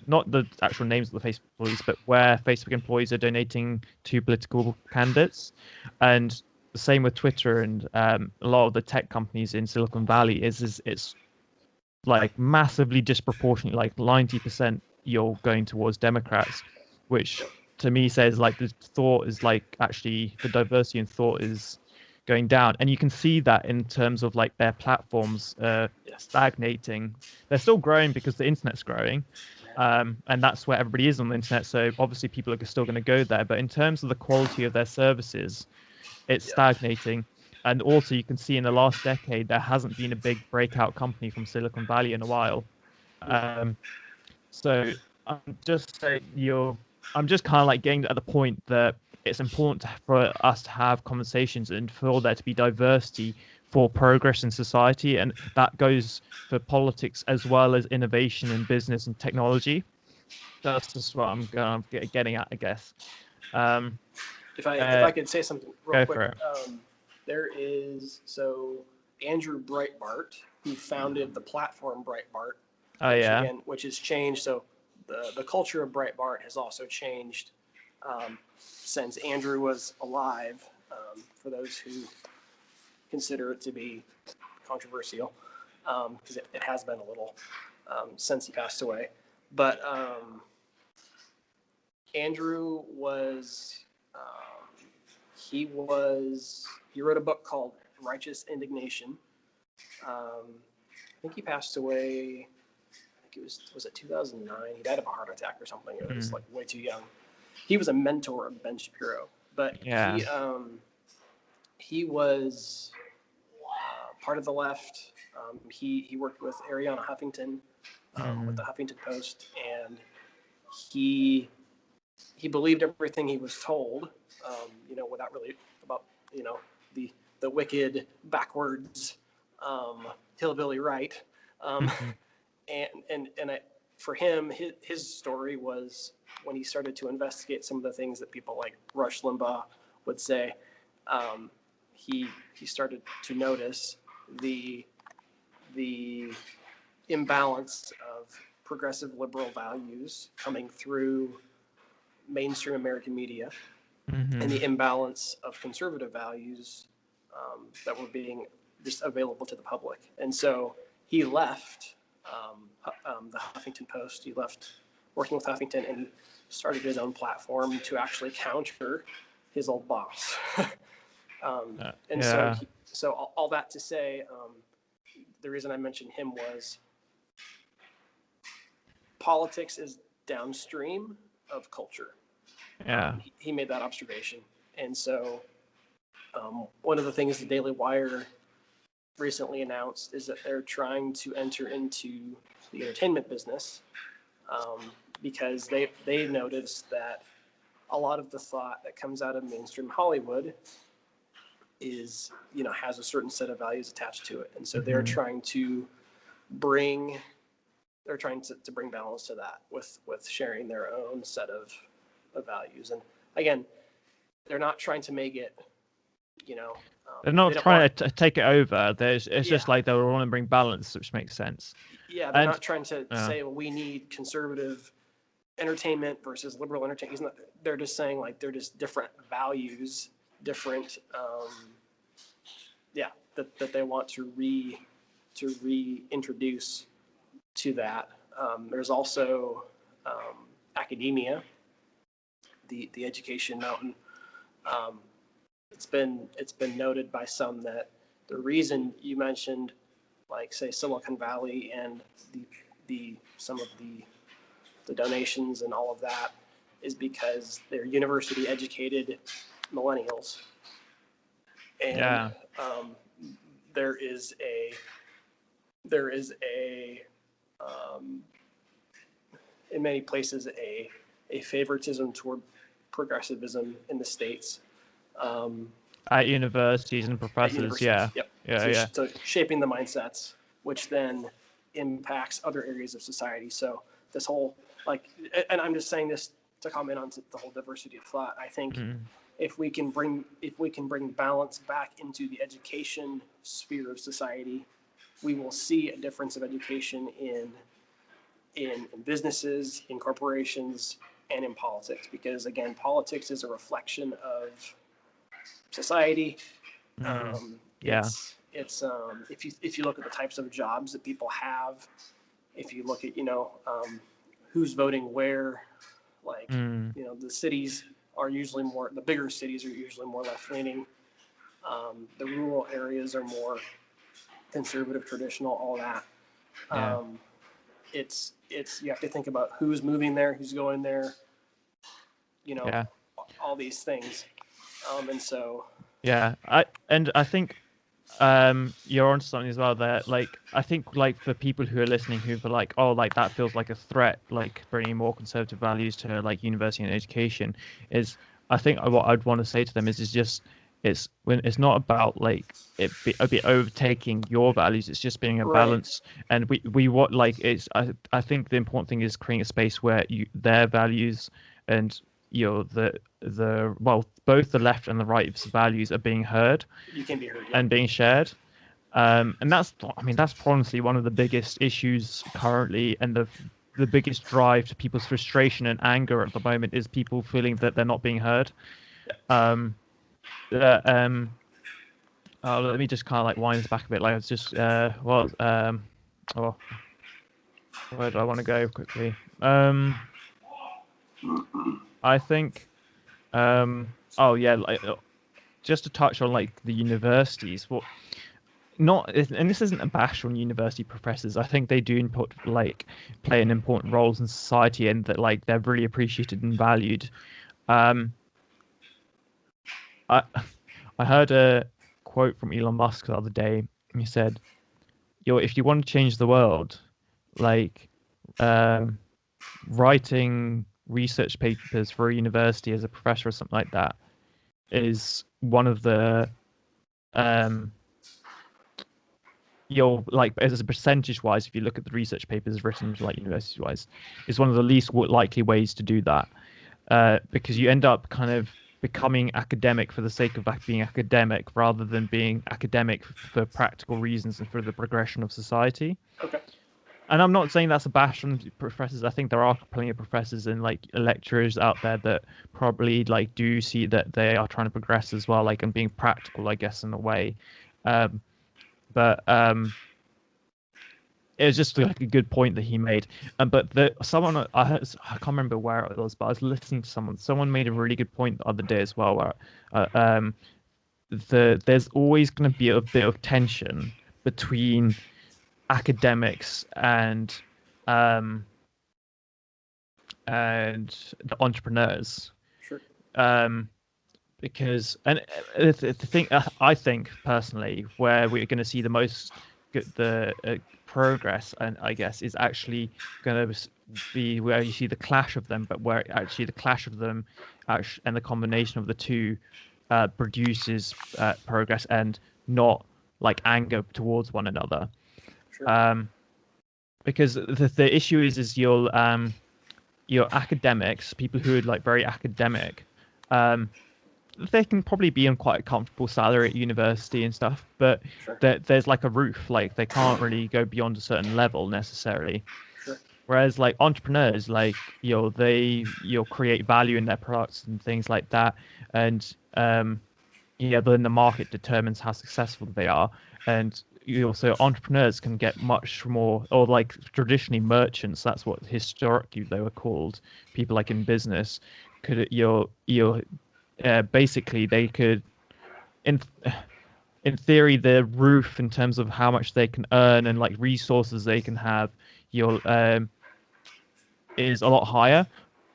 not the actual names of the Facebook employees, but where Facebook employees are donating to political candidates, and the same with Twitter and a lot of the tech companies in Silicon Valley is it's like massively disproportionate, like 90% you're going towards Democrats, which Yep. to me says like the thought is like actually the diversity in thought is going down. And you can see that in terms of like their platforms Yeah. stagnating. They're still growing because the internet's growing. And that's where everybody is on the internet. So obviously people are still going to go there. But in terms of the quality of their services, it's Yeah. stagnating. And also, you can see in the last decade, there hasn't been a big breakout company from Silicon Valley in a while. Hmm. Um, so I'm just saying, I'm just kind of like getting at the point that it's important for us to have conversations and for there to be diversity for progress in society. And that goes for politics as well as innovation in business and technology. That's just what I'm getting at, I guess. Um, If I could say something real Go quick, for it. there is Andrew Breitbart, who founded the platform Breitbart, Oh, yeah. which has changed. So the culture of Breitbart has also changed since Andrew was alive. For those who consider it to be controversial, because it has been a little since he passed away. But Andrew was he wrote a book called Righteous Indignation. I think he passed away. I think it was it 2009. He died of a heart attack or something. It was like way too young. He was a mentor of Ben Shapiro, but Yeah. he was part of the left. He worked with Ariana Huffington with the Huffington Post, and he believed everything he was told, without really about the the wicked backwards hillbilly right, um, Mhm. and for him, his story was when he started to investigate some of the things that people like Rush Limbaugh would say. Um, he started to notice the the imbalance of progressive liberal values coming through mainstream American media and the Mhm. imbalance of conservative values that were being just available to the public. And so he left the Huffington Post. He left working with Huffington and started his own platform to actually counter his old boss. And so, Yeah. all that to say, the reason I mentioned him was politics is downstream of culture. Yeah. He made that observation. And so one of the things the Daily Wire recently announced is that they're trying to enter into the entertainment business um, because they noticed that a lot of the thought that comes out of mainstream Hollywood is has a certain set of values attached to it, and so Mhm. bring they're trying to bring balance to that with sharing their own set of values. And again, they're not trying to make it They're they not don't want trying to take it over. It's yeah just like they want to bring balance, which makes sense. yeah they're And not trying to uh, say, well, we need conservative entertainment versus liberal entertainment. They're just saying like they're just different values, different that they want to reintroduce to that. There's also academia, the education mountain. Um, it's been noted by some that the reason you mentioned, like say Silicon Valley and the some of the donations and all of that, is because they're university educated millennials, and yeah, um, there is a there is a in many places a favoritism toward progressivism in the states. Um, at universities and at professors. universities. Yeah, Yep. yeah, So, yeah. so shaping the mindsets, which then impacts other areas of society. So this whole like, and I'm just saying this to comment on the whole diversity of thought. I think Mm, if we can bring balance back into the education sphere of society, we will see a difference of education in businesses, in corporations, and in politics. Because again, politics is a reflection of society. mm, yeah. If you look at the types of jobs that people have, if you look at who's voting where, like Mm, the cities are usually more the bigger cities are usually more left leaning. The rural areas are more conservative, traditional, all that. yeah. Um, it's you have to think about who's moving there, who's going there, you know, Yeah. all these things. And so, Yeah. I think you're onto something as well there. Like I think like for people who are listening who are like, oh, like that feels like a threat, like bringing more conservative values to like university and education, is I think what I'd want to say to them is just it's not about like it be overtaking your values. It's just being a right, balance. And we what like it's I think the important thing is creating a space where their values and the well both the left and the right's values are being heard you can be heard. Yep. and being shared. And that's, I mean, that's honestly one of the biggest issues currently, and the biggest drive to people's frustration and anger at the moment is people feeling that they're not being heard. Um, uh, um, let me just kind of like wind this back a bit. Like it's just, oh, where do I want to go quickly? I think, oh yeah, like, just to touch on like the universities. What not and this isn't a bash on university professors. I think they do input like play an important roles in society and that like they're really appreciated and valued. um I I heard a quote from Elon Musk the other day. He said, "Yo, if you want to change the world, like um writing research papers for a university as a professor or something like that is one of the um you'll like as a percentage wise, if you look at the research papers written like university wise, is one of the least likely ways to do that, because you end up kind of becoming academic for the sake of being academic rather than being academic for practical reasons and for the progression of society. Okay. And I'm not saying that's a bash on professors. I think there are plenty of professors and like lecturers out there that probably like do see that they are trying to progress as well, like and being practical, I guess, in a way. um, but it was just like a good point that he made. But someone I can't remember where it was, but I was listening to someone. Someone made a really good point the other day as well, where there's always going to be a bit of tension between academics um and the entrepreneurs. Sure. Um, because the thing I think personally where we're going to see the most the progress and I guess is actually going to be where you see the clash of them, but where actually the clash of them and the combination of the two produces progress and not like anger towards one another. Sure. Because the issue is your academics, people who are like very academic, um, they can probably be on quite a comfortable salary at university and stuff, but Sure. there's like a roof, like they can't really go beyond a certain level necessarily. Sure. Whereas like entrepreneurs, like you'll create value in their products and things like that, and yeah, then the market determines how successful they are, and you also entrepreneurs can get much more, or like traditionally merchants, that's what historically they were called, people like in business, could you're basically they could in in theory the roof in terms of how much they can earn and like resources they can have you'll is a lot higher.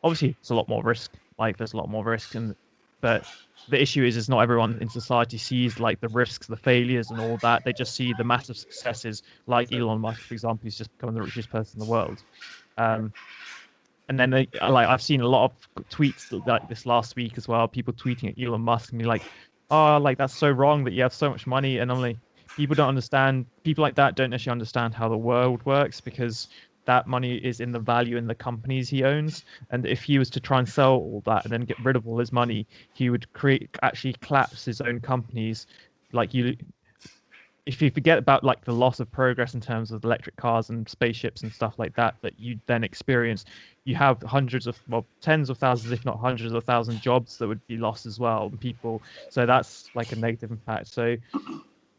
Obviously it's a lot more risk, like there's a lot more risk, and but the issue is not everyone in society sees like the risks, the failures and all that. They just see the massive successes, like Sure. Elon Musk for example, who's just become the richest person in the world. um and then like I've seen a lot of tweets like this last week as well, people tweeting at Elon Musk and be like, oh, like that's so wrong that you have so much money. And I'm like, people don't understand. People like that don't actually understand how the world works, because that money is in the value in the companies he owns. And if he was to try and sell all that and then get rid of all his money, he would actually collapse his own companies. Like you, if you forget about like the loss of progress in terms of electric cars and spaceships and stuff like that you then experience, you have hundreds of, well, tens of thousands, if not hundreds of thousands jobs that would be lost as well, and people. So that's like a negative impact. So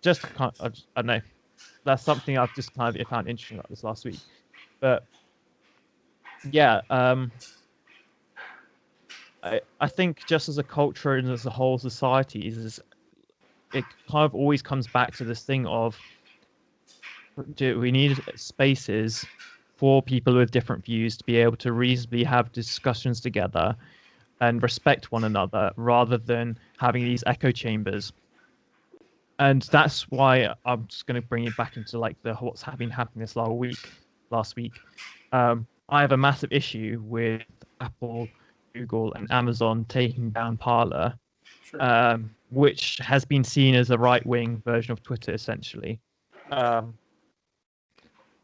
just kind of, I don't know, that's something I've just kind of found interesting about this last week. But yeah, I think just as a culture and as a whole society is it kind of always comes back to this thing of, do we need spaces for people with different views to be able to reasonably have discussions together and respect one another, rather than having these echo chambers. And that's why I'm just going to bring it back into like the what's been happening this last week. I have a massive issue with Apple, Google, and Amazon taking down Parler, Sure. which has been seen as a right-wing version of Twitter, essentially. Okay. Um,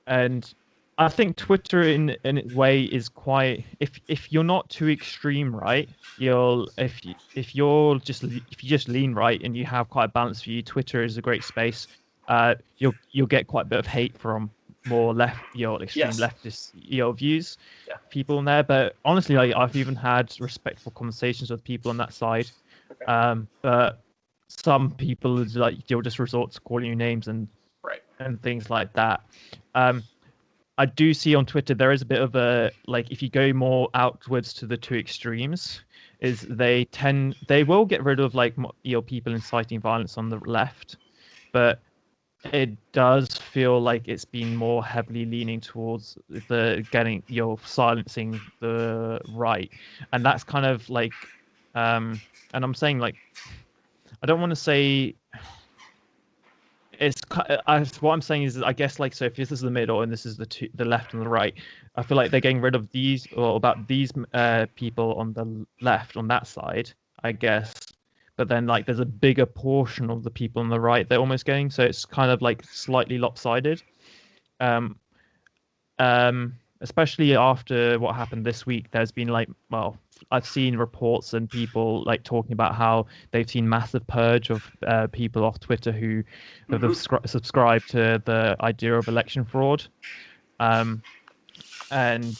and I think Twitter in its way is quite, if you're not too extreme right, if you just lean right and you have quite a balanced view, Twitter is a great space. You'll get quite a bit of hate from more left, your extreme Yes. leftist views, Yeah. people in there. But honestly, like, I've even had respectful conversations with people on that side. Okay. But some people, like, you'll just resort to calling you names Right. and things like that. Um, I do see on Twitter there is a bit of a, like, if you go more outwards to the two extremes, is they will get rid of like people inciting violence on the left, but it does feel like it's been more heavily leaning towards the getting silencing the right, and that's kind of like, and I'm saying, like, I don't want to say what I'm saying is, I guess, like, so if this is the middle and this is the left and the right, I feel like they're getting rid of these, or about these people on the left on that side, I guess. But then, like, there's a bigger portion of the people on the right they're almost getting, so it's kind of like slightly lopsided. Um, Especially after what happened this week, there's been, like, well, I've seen reports and people like talking about how they've seen massive purge of people off Twitter who have subscribed to the idea of election fraud. Um, and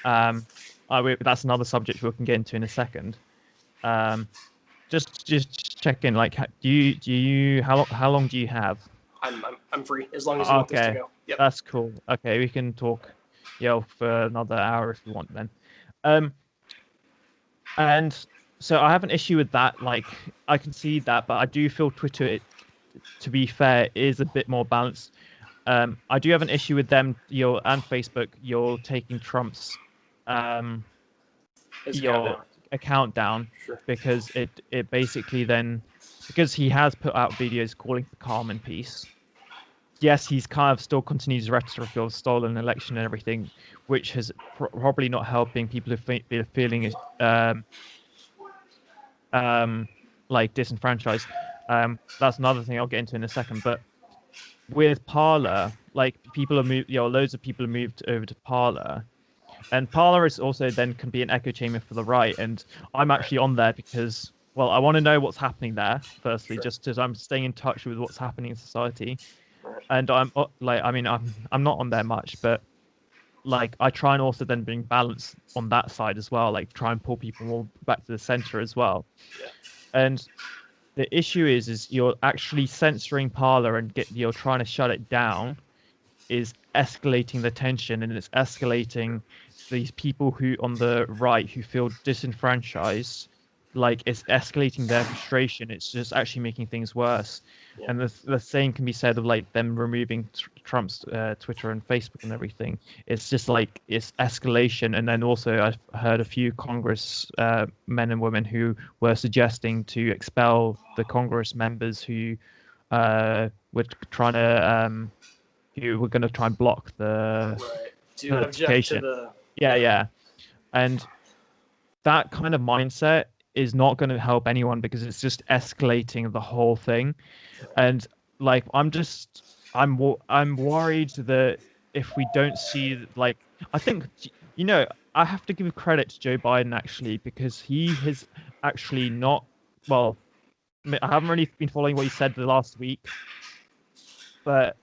that's another subject we can get into in a second. Um, just check in, like, do you how long do you have? I'm free as long as you want this to Okay, go. Yep. that's cool. Okay, we can talk, for another hour if you want then. Um, and so I have an issue with that. Like, I can see that, but I do feel Twitter, to be fair, is a bit more balanced. I do have an issue with them, and Facebook, you're taking Trump's um His account your down. account down, Sure. because it basically then, because he has put out videos calling for calm and peace. Yes, he's kind of still continues rhetoric of stolen election and everything, which has probably not helping people who be feeling um like disenfranchised. That's another thing I'll get into in a second. But with Parler, like, people have moved, loads of people have moved over to Parler, and Parler is also then can be an echo chamber for the right. And I'm Right. actually on there because, well, I want to know what's happening there firstly, Sure. just as I'm staying in touch with what's happening in society. Right. And I'm like, I mean, I'm not on there much, but like, I try and also then bring balance on that side as well, like try and pull people more back to the center as well. Yeah. And the issue is you're actually censoring Parler and you're trying to shut it down, is escalating the tension, and it's Sure. escalating these people who on the right who feel disenfranchised. Like, it's escalating their frustration. It's just actually making things worse. Yeah. And the same can be said of, like, them removing Trump's Twitter and Facebook and everything. It's just like, it's escalation. And then also I've heard a few Congress men and women who were suggesting to expel the Congress members who were trying to who were going to try and block the Right. To object to notification. the. Yeah, Yeah. yeah. And that kind of mindset is not going to help anyone because it's just escalating the whole thing. And like I'm worried that if we don't see like I think you know I have to give credit to Joe Biden actually because he has actually not well I haven't really been following what he said the last week, but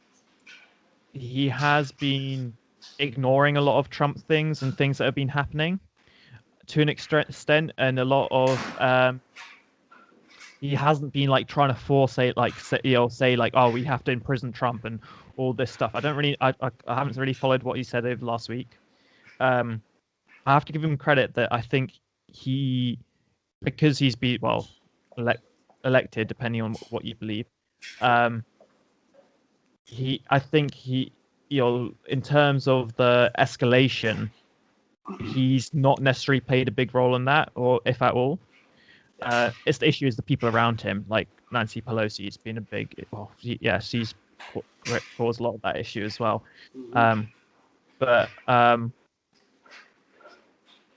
he has been ignoring a lot of Trump things and things that have been happening to an extent, and a lot of he hasn't been like trying to force it, like say like, oh, we have to imprison Trump and all this stuff. I don't really, I haven't really followed what he said over last week. Um, I have to give him credit that I think he, because he's been well elected, depending on what you believe. Um, I think in terms of the escalation, he's not necessarily played a big role in that, or if at all. Yeah. It's the issue is the people around him, like Nancy Pelosi. It's been a big, well, she's caused a lot of that issue as well. Mm-hmm. But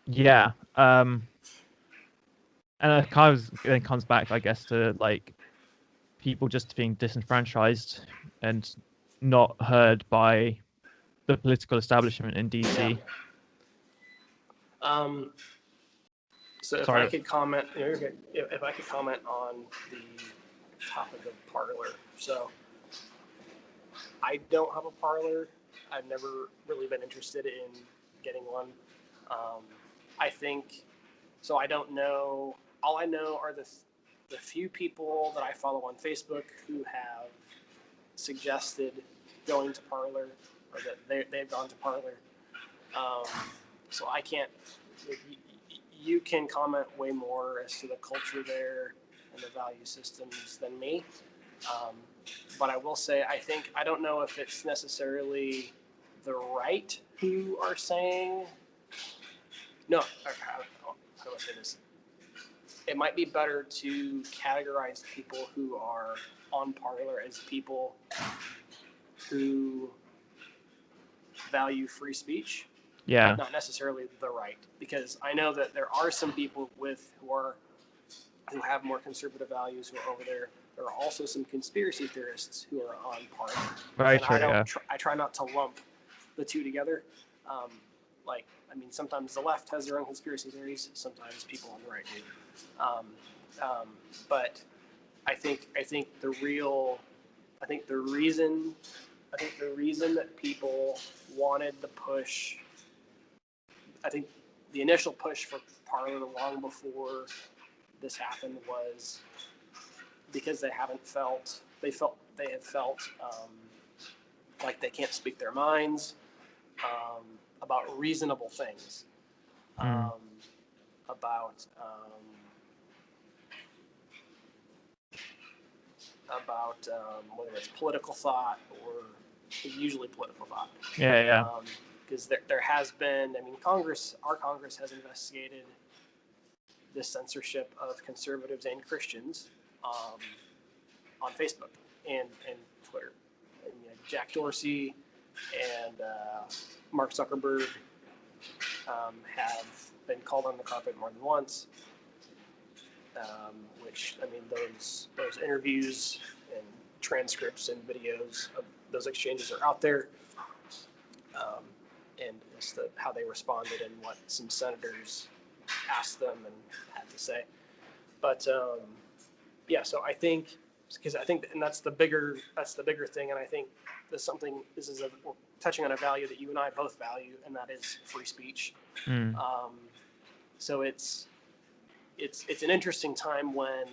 yeah, and it kind of then comes back, I guess, to like people just being disenfranchised and not heard by the political establishment in DC. Yeah. So if I Sorry. could comment, you're good. If I could comment on the topic of Parler. So I don't have a Parler. I've never really been interested in getting one. I think so. I don't know. All I know are the few people that I follow on Facebook who have suggested going to Parler, or that they've gone to Parler. Um, so I can't. You can comment way more as to the culture there and the value systems than me. Um, but I will say, I don't know if it's necessarily the right who are saying no. How do I say this? It might be better to categorize people who are on Parler as people who value free speech, Yeah. not necessarily the right, because I know that there are some people who have more conservative values who are over there. There are also some conspiracy theorists who are on Parler, Very and true. Yeah. I try not to lump the two together. Um, sometimes the left has their own conspiracy theories. Sometimes people on the right do. Um, but I think the reason that people wanted the push, I think the initial push for Parler long before this happened was because they have felt like they can't speak their minds about reasonable things, Mm. about whether it's political thought or usually political thought. Yeah. Yeah. Because there has been, our Congress has investigated the censorship of conservatives and Christians on Facebook and Twitter. And, Jack Dorsey and Mark Zuckerberg have been called on the carpet more than once. Which those interviews and transcripts and videos of those exchanges are out there, and as to how they responded and what some senators asked them and had to say. But yeah, so I think and that's the bigger thing, and I think we're touching on a value that you and I both value, and that is free speech. Mm. So it's an interesting time when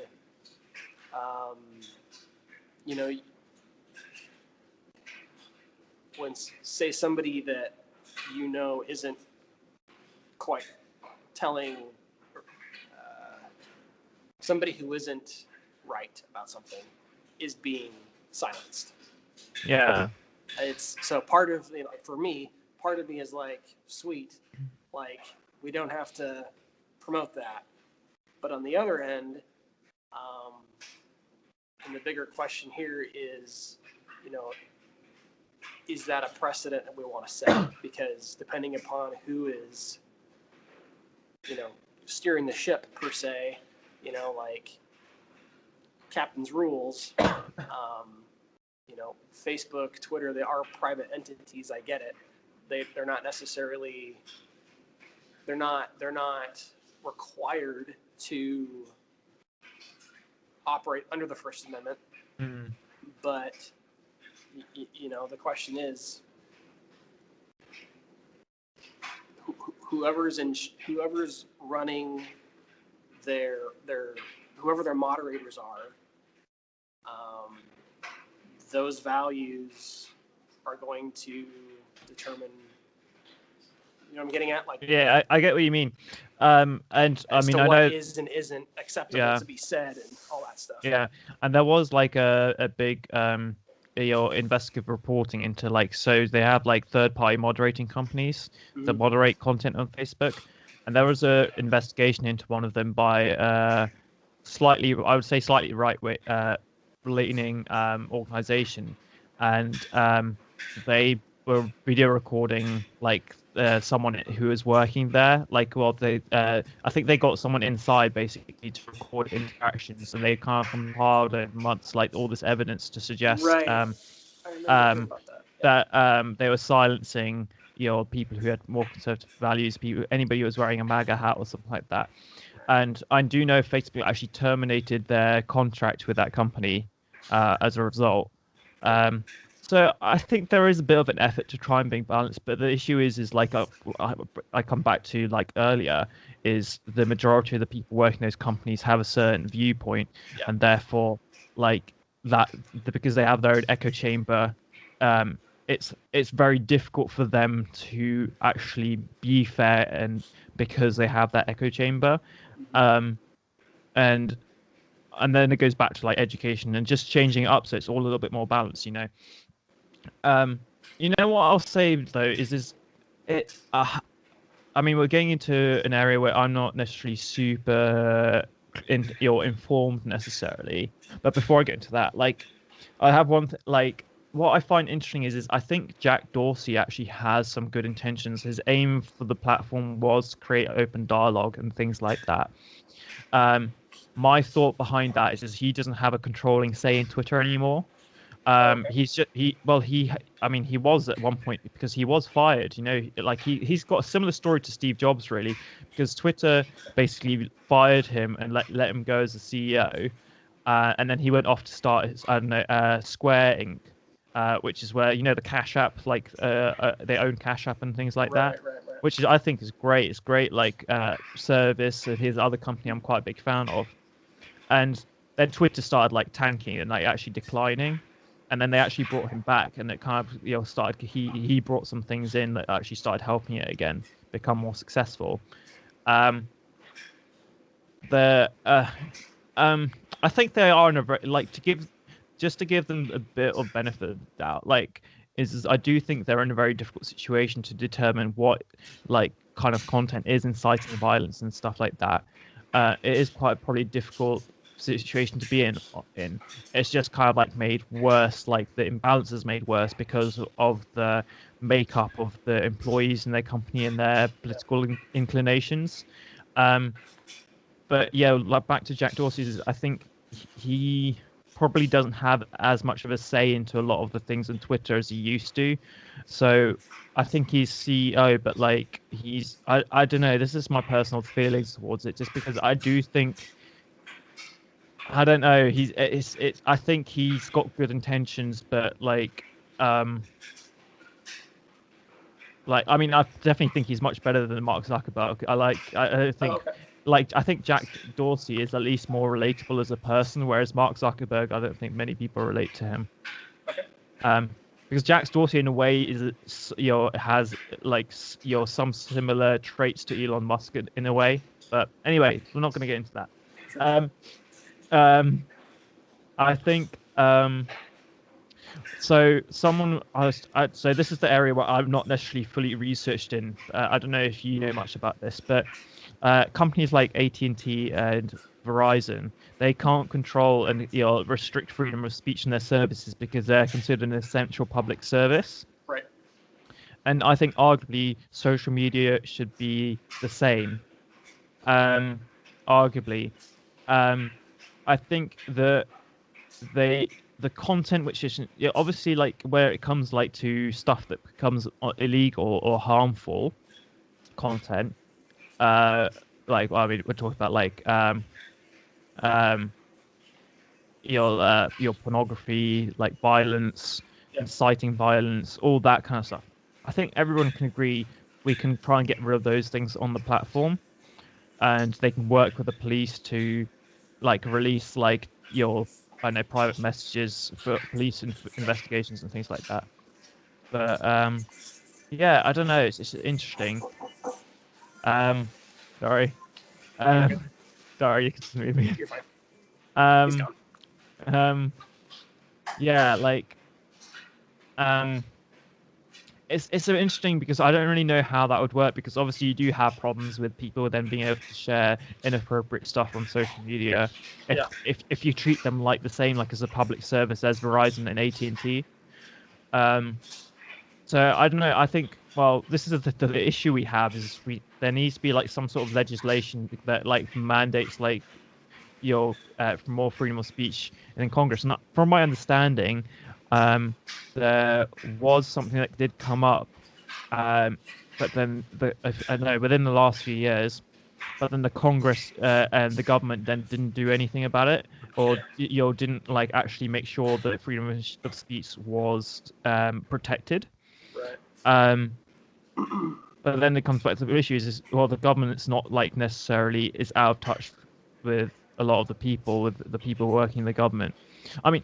you know when say somebody that isn't quite telling somebody who isn't right about something is being silenced. Yeah. It's so part of for me, part of me is like, sweet, like we don't have to promote that. But on the other end, and the bigger question here is, is that a precedent that we want to set? Because depending upon who is, steering the ship per se, like captain's rules. Facebook, Twitter, they are private entities. I get it. They're not necessarily they're not required to operate under the First Amendment. Mm. But the question is, whoever's running their whoever their moderators are, those values are going to determine. What I'm getting at? Like, yeah, I get what you mean. And I mean, I what know is and isn't acceptable to be said and all that stuff. Yeah, and there was like a big investigative reporting into like, so they have like third party moderating companies that moderate content on Facebook, and there was a investigation into one of them by I would say slightly right way leaning organization, and they were video recording like someone who was working there. Like, well, they I think they got someone inside basically to record interactions, and they kind of compiled over months like all this evidence to suggest Right. I remember hearing about that. Yeah. that they were silencing people who had more conservative values, people anybody who was wearing a MAGA hat or something like that. And I do know Facebook actually terminated their contract with that company as a result. So I think there is a bit of an effort to try and bring balance, but the issue is like I come back to like earlier, is the majority of the people working in those companies have a certain viewpoint, and therefore like that because they have their own echo chamber, it's very difficult for them to actually be fair, and because they have that echo chamber, and then it goes back to like education and just changing it up so it's all a little bit more balanced. What I'll say though is it. I mean, we're getting into an area where I'm not necessarily super informed necessarily. But before I get into that, like, I have like what I find interesting is I think Jack Dorsey actually has some good intentions. His aim for the platform was to create open dialogue and things like that. My thought behind that is he doesn't have a controlling say in Twitter anymore. He's just I mean, he was at one point because he was fired. Like he's got a similar story to Steve Jobs really, because Twitter basically fired him and let him go as the CEO, and then he went off to start his Square Inc. Which is where the Cash App, like they own Cash App and things like that, Right. which I think is great. It's great like service. His other company I'm quite a big fan of, and then Twitter started like tanking and like actually declining, and then they actually brought him back, and it kind of started. He brought some things in that actually started helping it again become more successful. The I think they are in a very, like, to give them a bit of benefit of the doubt, like is I do think they're in a very difficult situation to determine what like kind of content is inciting violence and stuff like that. It is quite probably a difficult situation to be in. It's just kind of like made worse, like the imbalance is made worse because of the makeup of the employees in their company and their political inclinations. But yeah, like back to Jack Dorsey's, I think he probably doesn't have as much of a say into a lot of the things on Twitter as he used to. So I think he's CEO, but like I don't know, this is my personal feelings towards it, just because I do think, I don't know, I think he's got good intentions, but I mean, I definitely think he's much better than Mark Zuckerberg. I don't think, I think Jack Dorsey is at least more relatable as a person, whereas Mark Zuckerberg, I don't think many people relate to him. Because Jack Dorsey, in a way, has some similar traits to Elon Musk in a way. But anyway, we're not going to get into that. I think so so this is the area where I'm not necessarily fully researched in. I don't know if you know much about this, but companies like AT&T and Verizon, they can't control and restrict freedom of speech in their services because they're considered an essential public service. Right. And I think arguably social media should be the same. Arguably. I think the content which is, yeah, obviously, like where it comes like to stuff that becomes illegal or harmful content, uh like, well, I mean, we're talking about like um your pornography, like violence, Yeah. inciting violence, all that kind of stuff. I think everyone can agree we can try and get rid of those things on the platform, and they can work with the police to like release like your, I don't know, private messages for police investigations and things like that. But yeah, I don't know. It's interesting. Um, sorry. You're good. Um, sorry, you can just move me. You're fine. He's Um, gone. um, yeah, like um, it's so interesting because I don't really know how that would work, because obviously you do have problems with people then being able to share inappropriate stuff on social media if Yeah. if you treat them like the same, like as a public service as Verizon and AT&T. Um, so I don't know. I think, well, this is the issue we have is there needs to be like some sort of legislation that like mandates like your for more freedom of speech in Congress. And from my understanding, there was something that did come up, um, but then I don't know, within the last few years. But then the Congress and the government then didn't do anything about it, or Yeah. didn't like actually make sure that freedom of speech was protected. Right. Um, but then it comes back to the issues is, well, the government's not like necessarily is out of touch with a lot of the people, with the people working in the government. I mean,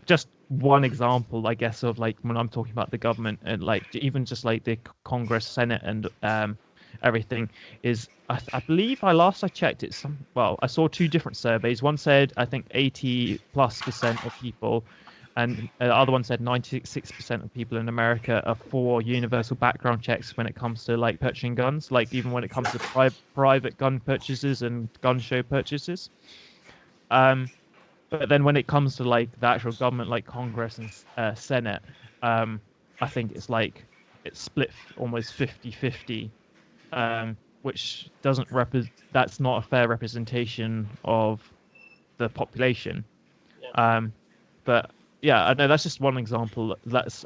just one example, I guess, of like when I'm talking about the government and like even just like the Congress, Senate, and everything is, I believe I checked, it's some, well, I saw two different surveys. One said I think 80+% of people, and the other one said 96% of people in America are for universal background checks when it comes to like purchasing guns, like even when it comes to private gun purchases and gun show purchases. Um, but then when it comes to like the actual government, like Congress and Senate, I think it's like it's split almost 50-50, which doesn't represent, that's not a fair representation of the population. Yeah. Um, but yeah, I know that's just one example. That's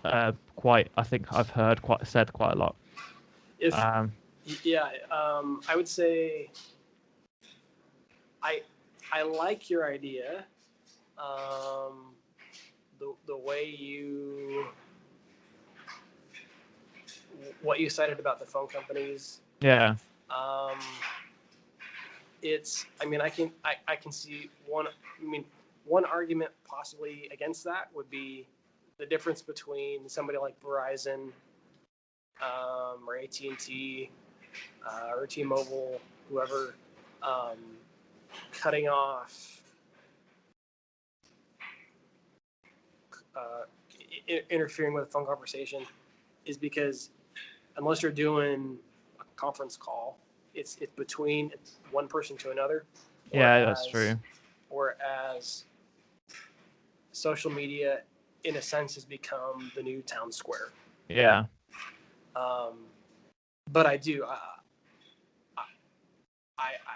quite, I think I've heard quite said quite a lot. If Um, yeah, I would say I I like your idea. Um, the way you what you cited about the phone companies. yeah, Um, it's I mean I can see one. I mean one argument possibly against that would be the difference between somebody like Verizon or AT&T or T-Mobile, whoever, um, cutting off, uh, interfering with a phone conversation, is because unless you're doing a conference call, it's between one person to another, yeah, that's whereas true. whereas social media, in a sense, has become the new town square. Yeah, Um, but I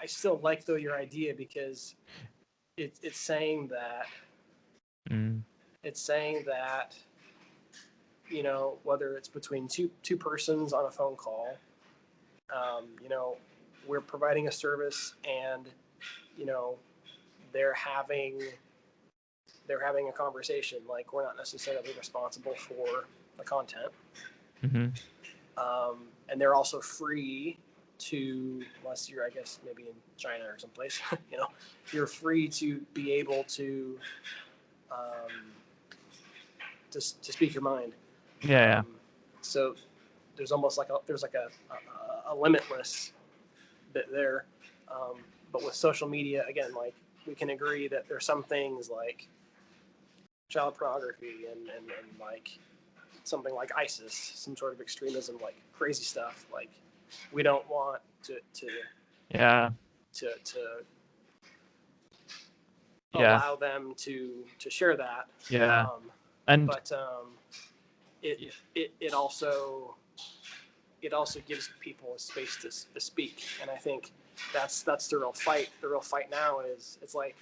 still like though your idea because it's saying that mm, it's saying that whether it's between two persons on a phone call, you know we're providing a service, and you know they're having a conversation. Like, we're not necessarily responsible for the content, hmm and they're also free to, unless you're, I guess, maybe in China or someplace, you're free to be able to um, to speak your mind. yeah, So there's almost like a limitless bit there. Um, but with social media, again, like, we can agree that there's some things like child pornography and like something like ISIS, some sort of extremism, like crazy stuff. Like, we don't want yeah, to yeah, allow them to share that. yeah, Um, and but it also it also gives people a space to speak. And I think that's the real fight. The real fight now is, it's like,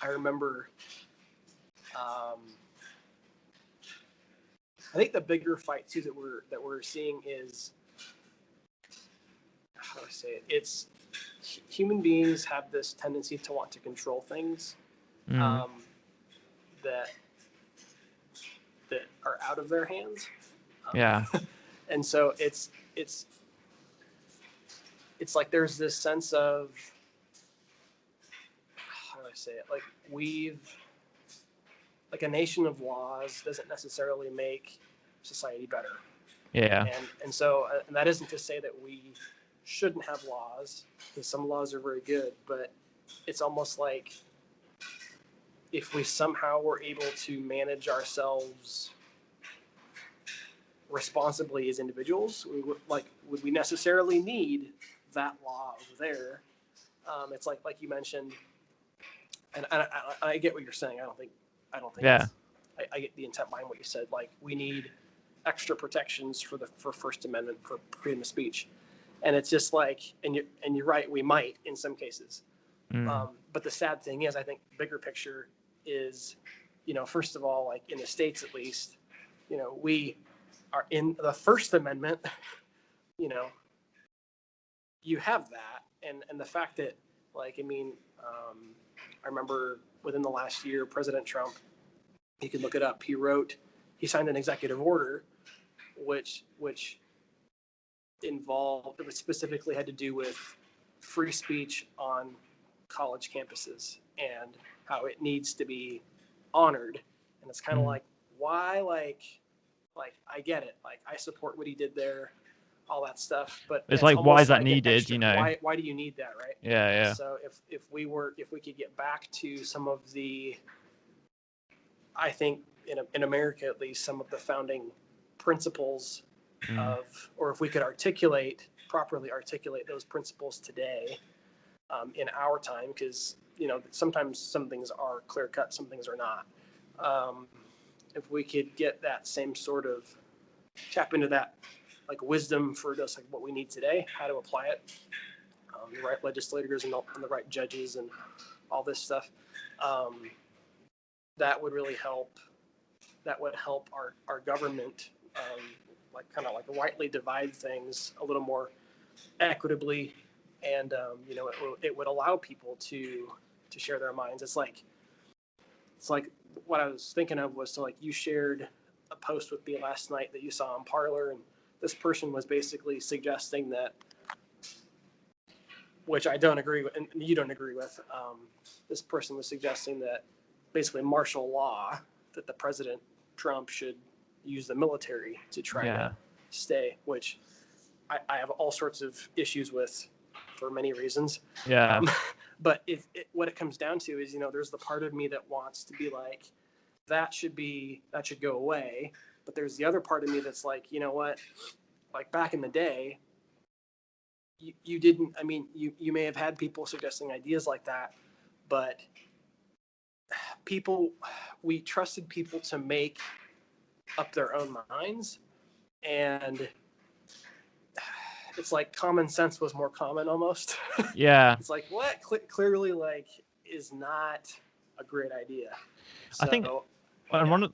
I remember, I think the bigger fight too that we're seeing is, how do I say it? It's human beings have this tendency to want to control things that are out of their hands. Yeah. And so it's like there's this sense of, how do I say it? Like, like a nation of laws doesn't necessarily make society better. Yeah. And so, and that isn't to say that we shouldn't have laws, because some laws are very good, but it's almost like if we somehow were able to manage ourselves responsibly as individuals, would we necessarily need that law over there? It's like you mentioned, and I get what you're saying. I don't think Yeah. I get the intent behind what you said. Like, we need extra protections for First Amendment, for freedom of speech, and it's just like, and you're right, we might in some cases. But the sad thing is, I think bigger picture is, first of all, like in the States at least, we are in the First Amendment. You have that, and the fact that, like, I remember within the last year, President Trump, you can look it up, he signed an executive order which involved, it specifically had to do with free speech on college campuses and how it needs to be honored. And it's kind of like, why? Like I get it, like I support what he did there, all that stuff, but It's like, why is that like needed? Why do you need that, right? Yeah. So if we could get back to some of the, I think in America at least, some of the founding principles of, or if we could properly articulate those principles today, in our time, because sometimes some things are clear cut, some things are not. If we could get that same sort of, tap into that, like, wisdom for just like what we need today, how to apply it, the right legislators and the right judges and all this stuff, that would really help. That would help our government, like kind of like rightly divide things a little more equitably, and it would allow people to share their minds. It's like what I was thinking of was, so like, you shared a post with me last night that you saw on Parler, and this person was basically suggesting that, which I don't agree with, and you don't agree with. This person was suggesting that basically martial law, that the President Trump should use the military to try to stay, which I have all sorts of issues with for many reasons. Yeah. But what it comes down to is, there's the part of me that wants to be like, that should go away. But there's the other part of me that's like, you know what? Like, back in the day, you didn't, you may have had people suggesting ideas like that, but we trusted people to make up their own minds, and it's like common sense was more common almost. Yeah. It's like, what clearly, like, is not a great idea. So, I think, and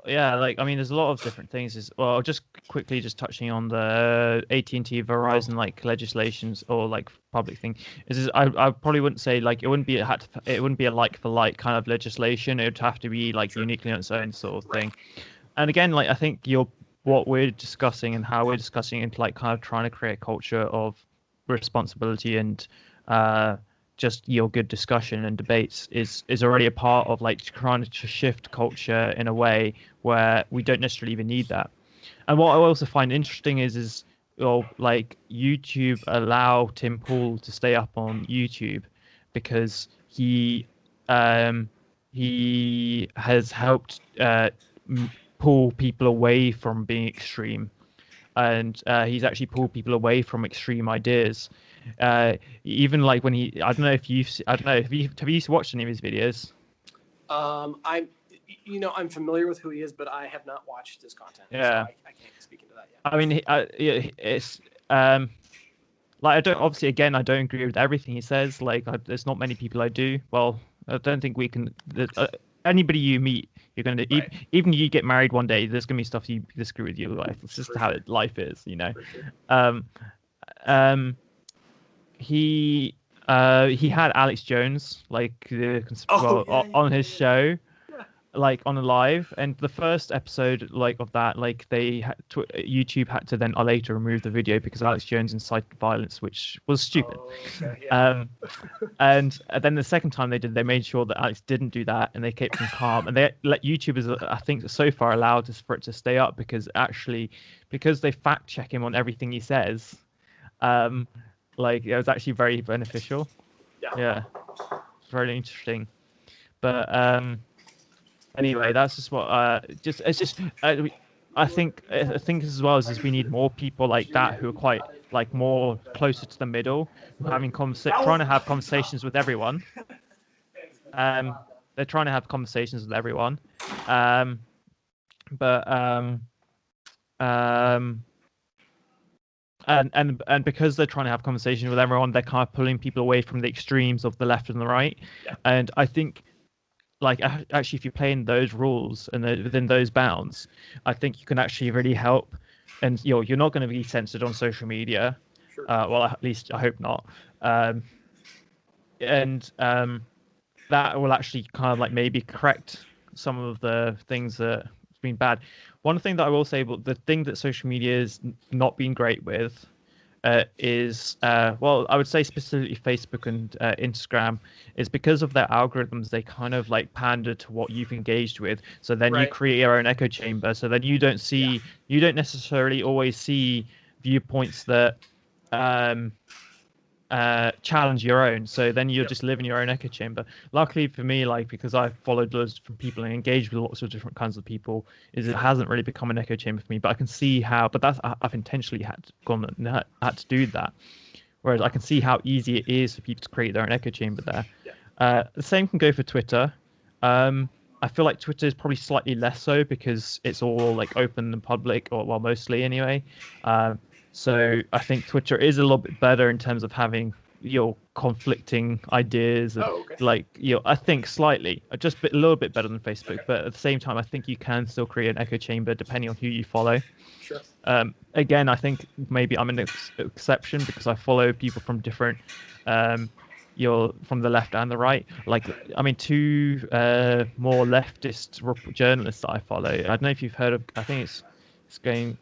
there's a lot of different things. Just quickly, just touching on the AT&T Verizon like legislations or like public thing. I probably wouldn't say, like, it wouldn't be a like for like kind of legislation. It would have to be like uniquely on its own sort of thing. And again, like, I think what we're discussing and how we're discussing it, like, kind of trying to create a culture of responsibility and just your good discussion and debates is already a part of, like, trying to shift culture in a way where we don't necessarily even need that. And what I also find interesting is like, YouTube allow Tim Pool to stay up on YouTube because he has helped pull people away from being extreme, and he's actually pulled people away from extreme ideas. Even like when I don't know if have you watched any of his videos? You know, I'm familiar with who he is, but I have not watched his content. Yeah. So I can't speak into that yet. I mean, it's like I don't obviously again I don't agree with everything he says. Like there's not many people I do. Well, I don't think we can. Anybody you meet, you're gonna Right. even you get married one day. There's gonna be stuff you disagree with your life. It's just For how sure. life is, you know. For sure. Um, um, he had Alex Jones Oh, yeah, on yeah, his yeah, show, yeah. like on a live, and the first episode like of that, like YouTube had to then later remove the video because Alex Jones incited violence, which was stupid. Oh, okay, yeah. And then the second time they made sure that Alex didn't do that, and they kept him calm, and they let YouTubers, I think, so far allowed for it to stay up because they fact check him on everything he says. Like it was actually very beneficial. Yeah. Yeah, it's very interesting. But anyway, that's just what just it's just I think as well as we need more people like that who are quite like more closer to the middle, trying to have conversations with everyone. They're trying to have conversations with everyone, um, but um, and because they're trying to have conversations with everyone, they're kind of pulling people away from the extremes of the left and the right. Yeah. And I think like actually if you play in those rules and within those bounds, I think you can actually really help. And you're not going to be censored on social media. Sure. Well, at least I hope not. And that will actually kind of like maybe correct some of the things that have been bad. One thing that I will say, but the thing that social media is not been great with is well, I would say specifically Facebook and Instagram is because of their algorithms. They kind of like pander to what you've engaged with, so then you Right. create your own echo chamber. So then you don't necessarily always see viewpoints that um, challenge your own. So then you're Yep. just living your own echo chamber. Luckily for me, like because I've followed loads of different people and engaged with lots of different kinds of people, it hasn't really become an echo chamber for me. But I can see how. But I've intentionally had to do that. Whereas I can see how easy it is for people to create their own echo chamber there. Yeah. The same can go for Twitter. I feel like Twitter is probably slightly less so because it's all like open and public, or well, mostly anyway. So I think Twitter is a little bit better in terms of having your conflicting ideas and Oh, okay. like I think slightly just a little bit better than Facebook, Okay. but at the same time I think you can still create an echo chamber depending on who you follow. Sure. Again, I think maybe I'm an exception because I follow people from different you're from the left and the right. Like, I mean, two more leftist journalists that I follow. I don't know if you've heard of. I think it's going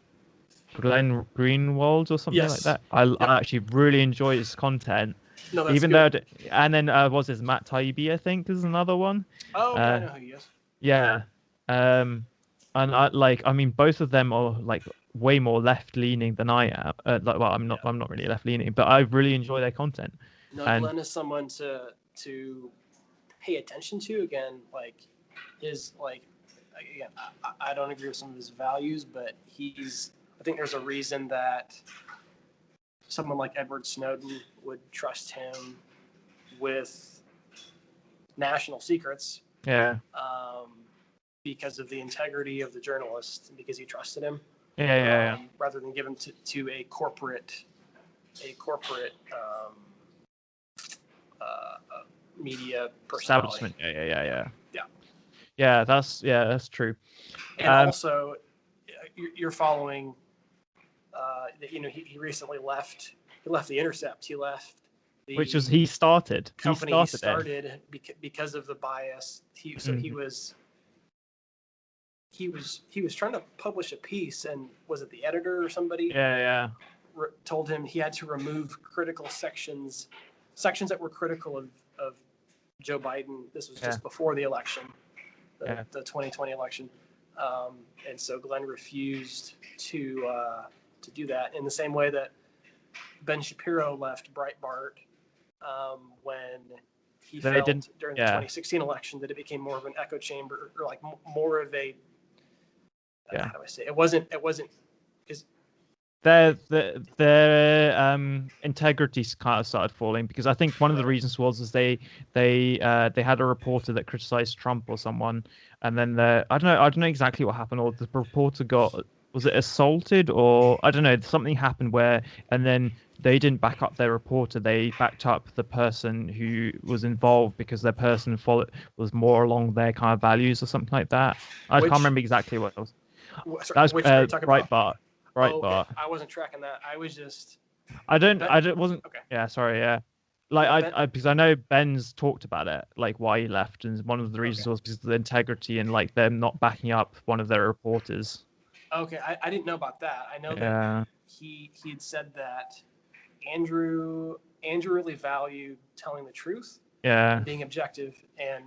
Glenn Greenwald or something like Yes. that. I actually really enjoy his content. No, that's Even good. though, and then was his Matt Taibbi, I think, is another one. Oh, okay, I know who he is. Yeah. And I mean, both of them are like way more left leaning than I am. Like, well, I'm not really left leaning, but I really enjoy their content. No, And Glenn is someone to pay attention to. Again, like his like again, I don't agree with some of his values, but I think there's a reason that someone like Edward Snowden would trust him with national secrets. yeah. Because of the integrity of the journalist, and because he trusted him. Yeah. Rather than give him to a corporate media personality. Establishment. Yeah. Yeah. Yeah, that's true. And also, you're following. He recently left. He left the Intercept. He left the Which was he started. company He he started started because of the bias. He was trying to publish a piece, and was it the editor or somebody? Yeah. Told him he had to remove critical sections that were critical of Joe Biden. This was just before the election, the 2020 election, and so Glenn refused to do that. In the same way that Ben Shapiro left Breitbart when he felt during the 2016 election that it became more of an echo chamber, or like more of a how do I say it wasn't because their integrity kind of started falling because I think one of the reasons was they had a reporter that criticized Trump or someone, and then I don't know exactly what happened, or the reporter was it assaulted, or I don't know, something happened where, and then they didn't back up their reporter, they backed up the person who was involved because their person was more along their kind of values or something like that. I can't Which remember exactly what it was. sorry, That was which are you talking about? Breitbart. Oh, okay. Breitbart. I wasn't tracking that. I was just Ben. I don't wasn't. Okay. Yeah, sorry. Yeah, like Yeah, Ben. because I know Ben's talked about it, like why he left, and one of the Okay. reasons was because of the integrity and like them not backing up one of their reporters. Okay. I didn't know about that. I know that Yeah, he had said that Andrew really valued telling the truth yeah. and being objective, and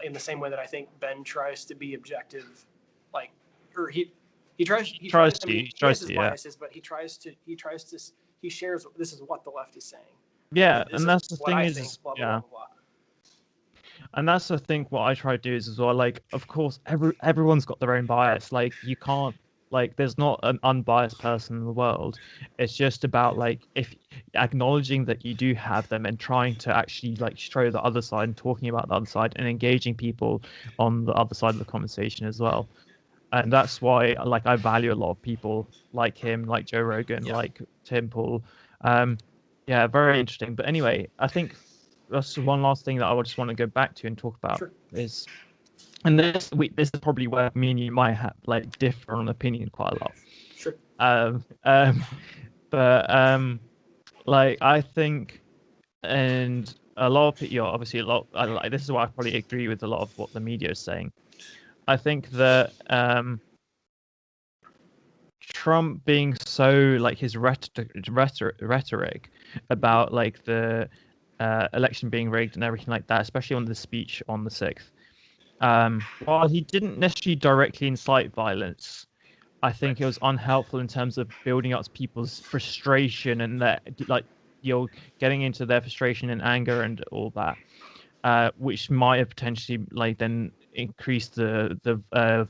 in the same way that I think Ben tries to be objective, like or he tries. I mean, He he has tries his to, yeah, biases, but he shares this is what the left is saying. yeah. This And is that's the what thing I is think. Blah blah blah yeah, blah blah. and that's the thing. What I try to do is as well. Like, of course, everyone's got their own bias. Like, you can't. Like, there's not an unbiased person in the world. It's just about like if acknowledging that you do have them and trying to actually like show the other side and talking about the other side and engaging people on the other side of the conversation as well. And that's why like I value a lot of people like him, like Joe Rogan, Yeah. like Tim Pool. Um, yeah, very interesting. But anyway, I think that's one last thing that I would just want to go back to and talk about Sure. is, and this is probably where me and you might have like differ on opinion quite a lot. Sure. Um, um, but like I think, and a lot of you know, obviously a lot. Like this is why I probably agree with a lot of what the media is saying. I think that Trump being so like his rhetoric about like the election being rigged and everything like that, especially on the speech on the 6th. While he didn't necessarily directly incite violence, I think Right. it was unhelpful in terms of building up people's frustration and that like you're getting into their frustration and anger and all that, which might have potentially like then increased the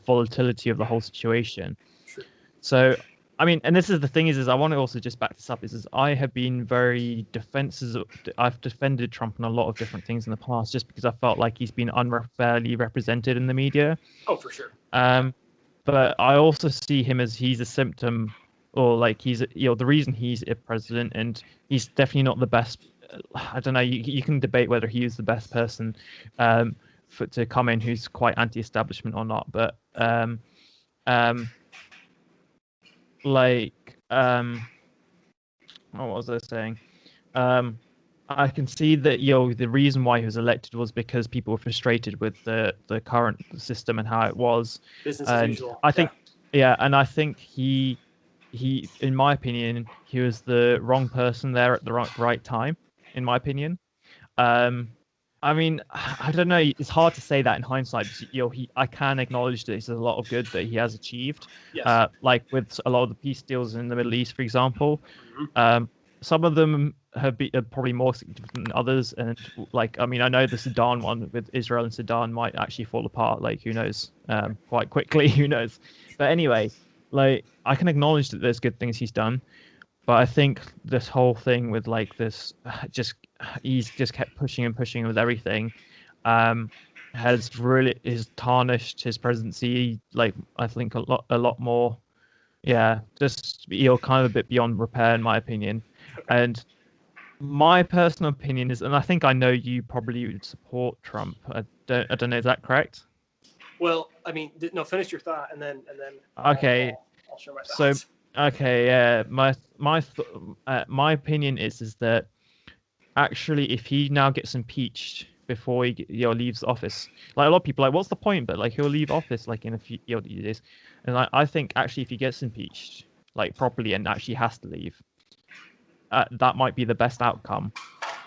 volatility of the whole situation. Sure. So, I mean, and this is the thing is I want to also just back this up is I have been very defenses. I've defended Trump on a lot of different things in the past just because I felt like he's been unfairly represented in the media. Oh, for sure. Um, but I also see him as he's a symptom, or like he's the reason he's a president, and he's definitely not the best. I don't know. You can debate whether he is the best person to come in who's quite anti-establishment or not, but um, like what was I saying? Um, I can see that the reason why he was elected was because people were frustrated with the current system and how it was, Business as and usual. I Yeah. think and I think he in my opinion he was the wrong person there at the right time, in my opinion. Um, I mean, I don't know. It's hard to say that in hindsight. Because, I can acknowledge that there's a lot of good that he has achieved. Yes. Like with a lot of the peace deals in the Middle East, for example. Mm-hmm. Some of them have been probably more significant than others, and like I mean, I know the Sudan one with Israel and Sudan might actually fall apart. Like who knows? Quite quickly, who knows? But anyway, like I can acknowledge that there's good things he's done. But I think this whole thing with like this, just he's just kept pushing and pushing with everything, um, has tarnished his presidency. Like I think a lot more. Yeah, just kind of a bit beyond repair in my opinion. Okay. And my personal opinion is, and I think I know you probably would support Trump. I don't know. Is that correct? Well, I mean, no. Finish your thought, and then Okay, I'll share my so thoughts. okay, yeah, my opinion is that actually, if he now gets impeached before leaves office, like a lot of people are like, what's the point? But like he'll leave office like in a few years, and I think actually if he gets impeached like properly and actually has to leave, that might be the best outcome,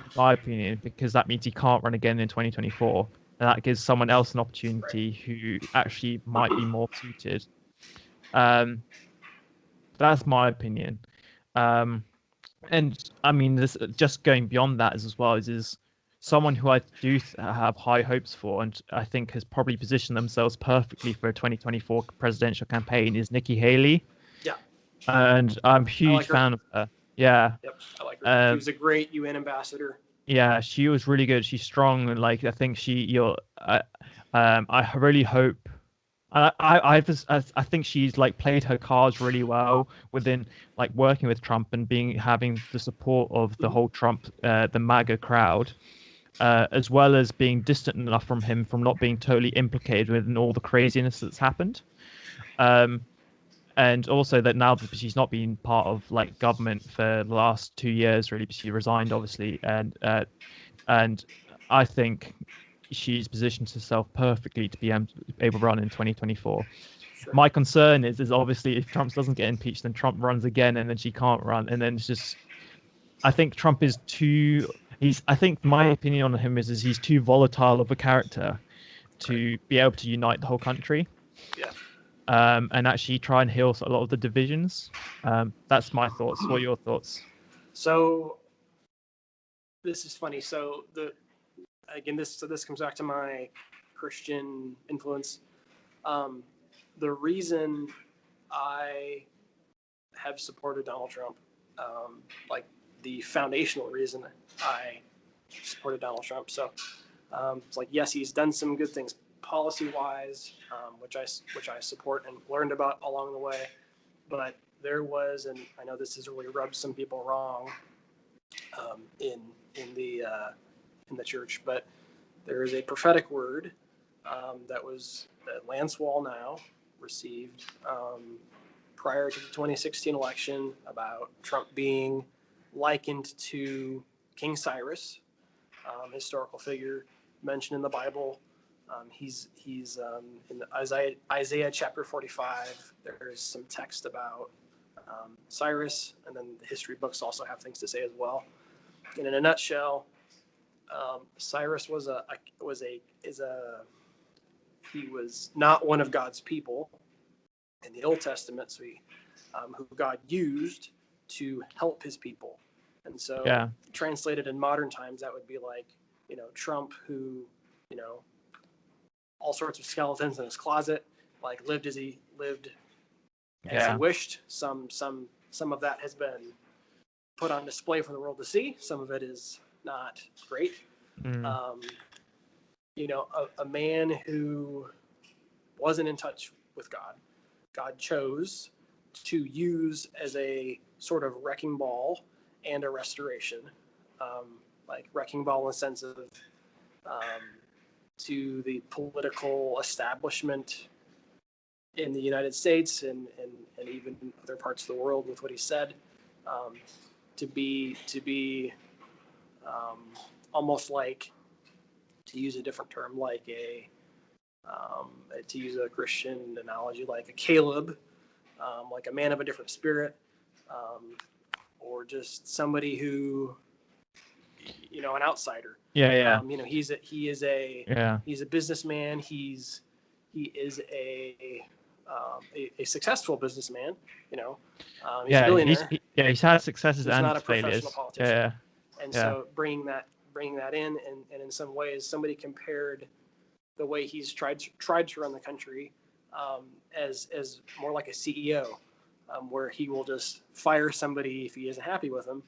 in my opinion, because that means he can't run again in 2024, and that gives someone else an Right. opportunity who actually might be more suited. Um, that's my opinion. Um, and I mean, this just going beyond that as well is someone who I do have high hopes for, and I think has probably positioned themselves perfectly for a 2024 presidential campaign is Nikki Haley, Yeah. and I'm a I huge like her. fan of her. Yeah, Yep. I like her. She um, was a great UN ambassador. Yeah, she was really good. She's strong, and like I think I really hope. I think she's like played her cards really well within like working with Trump and having the support of the Mhm. whole the MAGA crowd, as well as being distant enough from him from not being totally implicated in all the craziness that's happened. Um, and also that now that she's not been part of like government for the last 2 years, really, she resigned obviously, and I think she's positioned herself perfectly to be able to run in 2024. Sure. My concern is obviously if Trump doesn't get impeached, then Trump runs again, and then she can't run, and then it's just I think Trump is too. I think my opinion on him is he's too volatile of a character Right. to be able to unite the whole country, Yeah. and actually try and heal a lot of the divisions. That's my thoughts. What are your thoughts? So this is funny. So the again this comes back to my Christian influence. Um, the reason I have supported Donald Trump, like the foundational reason I supported Donald Trump. So it's like yes, he's done some good things policy wise, which I support and learned about along the way. But there was, and I know this has really rubbed some people wrong um, in in the uh, in the church, but there is a prophetic word that Lance Wallnau received prior to the 2016 election about Trump being likened to King Cyrus, historical figure mentioned in the Bible. He's in Isaiah chapter 45. There's some text about Cyrus, and then the history books also have things to say as well. And in a nutshell, Cyrus he was not one of God's people in the Old Testament, so who God used to help his people. And so, Yeah, translated in modern times, that would be like, Trump, who, you know, all sorts of skeletons in his closet, like lived as he yeah, wished. Some of that has been put on display for the world to see. Some of it is not great. mm, Um, a man who wasn't in touch with God. God chose to use as a sort of wrecking ball and a restoration, like wrecking ball in the sense of um, to the political establishment in the United States and even other parts of the world with what he said, um, to be um, almost like, to use a different term, like to use a Christian analogy, like a Caleb, like a man of a different spirit, um, or just somebody who, an outsider. yeah, yeah, He's a businessman. He is a successful businessman. He's a yeah. billionaire. He's had successes He's and not a professional failures. politician. Yeah, And yeah, so bringing that in, and in some ways, somebody compared the way he's tried to run the country as more like a CEO, where he will just fire somebody if he isn't happy with them.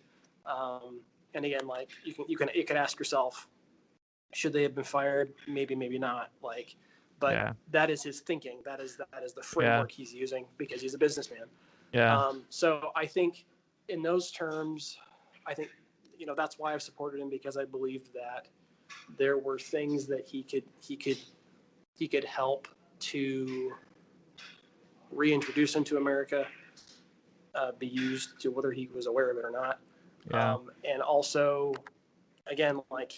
And again, like you can ask yourself, should they have been fired? Maybe, maybe not. Like, but yeah, that is his thinking. That is the yeah, framework he's using because he's a businessman. yeah, So I think in those terms, I think that's why I've supported him, because I believed that there were things that he could help to reintroduce into America, be used to whether he was aware of it or not. yeah, And also, again, like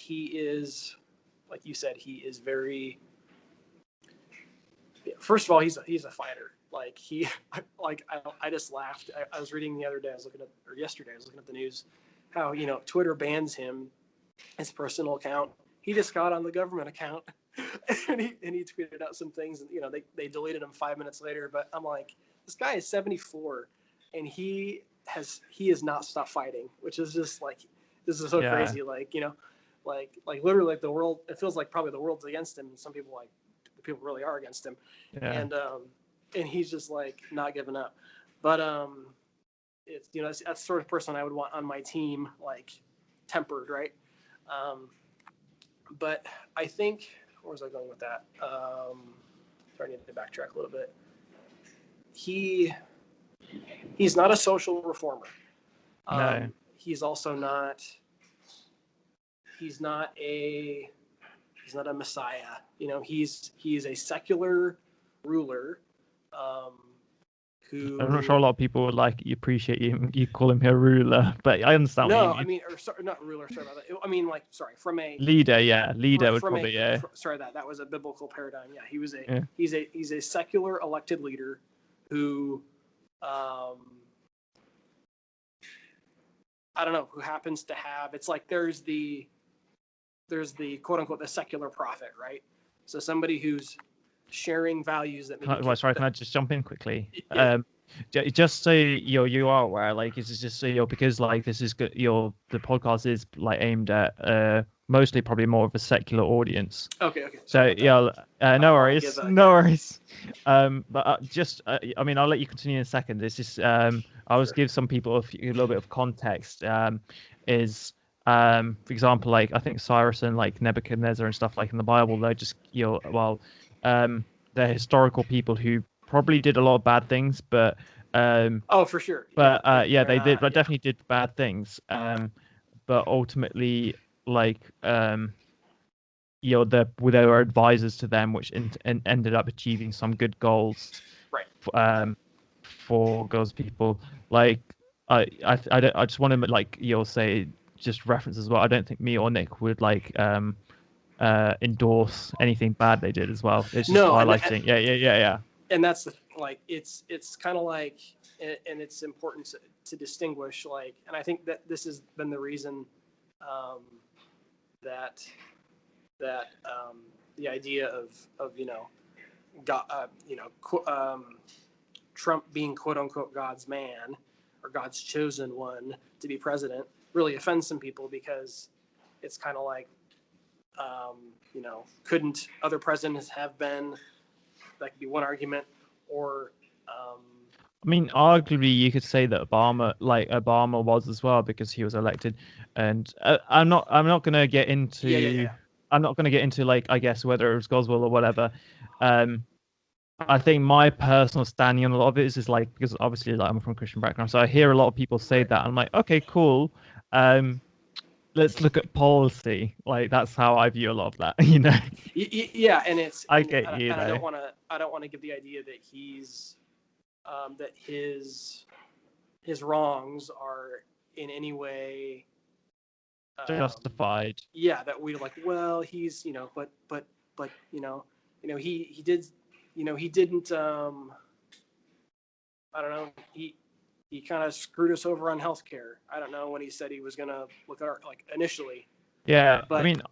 like you said, he is very. First of all, he's a fighter. Like like I just laughed. I was reading the other day. Or yesterday. I was looking at the news, how Twitter bans him, his personal account. He just got on the government account, and he tweeted out some things, and they deleted him 5 minutes later. But I'm like, this guy is 74, and he has not stopped fighting, which is just like, this is so yeah, crazy. Like literally, like the world. It feels like probably the world's against him. And some people, like, the people really are against him, yeah, and he's just like not giving up. But it's that's the sort of person I would want on my team, like tempered, right? But I think, where was I going with that? Sorry, I need to backtrack a little bit. He's not a social reformer. No. He's also not. He's not a. He's not a messiah. He's a secular ruler, um, I'm not sure a who. lot of people would appreciate you call him a ruler, but I understand what you No, I mean. mean, or sorry, not ruler. Sorry about that. I mean, like, sorry, from a Leader, yeah. Leader would from probably, yeah. sorry, that was a biblical paradigm. Yeah, Yeah. he's a secular elected leader who, um, I don't know, who happens to have. It's like there's the quote unquote the secular prophet, right? So somebody who's sharing values that maybe. Can I just jump in quickly? Yeah. Just so you are aware, this is just so because this is good. The podcast is aimed at mostly probably more of a secular audience. Okay. So no worries, no worries. But I mean, I'll let you continue in a second. It's just I'll just give some people a little bit of context. Is for example, I think Cyrus and Nebuchadnezzar and stuff in the Bible, they're just they're historical people who probably did a lot of bad things, but oh, for sure. But they did, but definitely did bad things. But ultimately, there were advisors to them, which ended up achieving some good goals. Right. For God's people, I just want to say just reference as well. I don't think me or Nick would endorse anything bad they did as well. It's just highlighting. Yeah. And that's it's kind of and it's important to distinguish and I think that this has been the reason that the idea of God, Trump being quote unquote God's man or God's chosen one to be president really offends some people, because it's kind of couldn't other presidents have been? That could be one argument. Or I mean, arguably, you could say that Obama was as well, because he was elected. And I'm not going to get into. Yeah. I'm not going to get into I guess whether it was Goswell or whatever. I think my personal standing on a lot of it is because obviously I'm from a Christian background, so I hear a lot of people say that. I'm like, okay, cool. Let's look at policy. That's how I view a lot of that, Yeah, and it's. I get you. I don't want to give the idea that he's that his wrongs are in any way justified. Yeah, that we well, he's but he did he didn't I don't know, he kind of screwed us over on healthcare. I don't know when he said he was gonna look at our initially. Yeah, but I mean,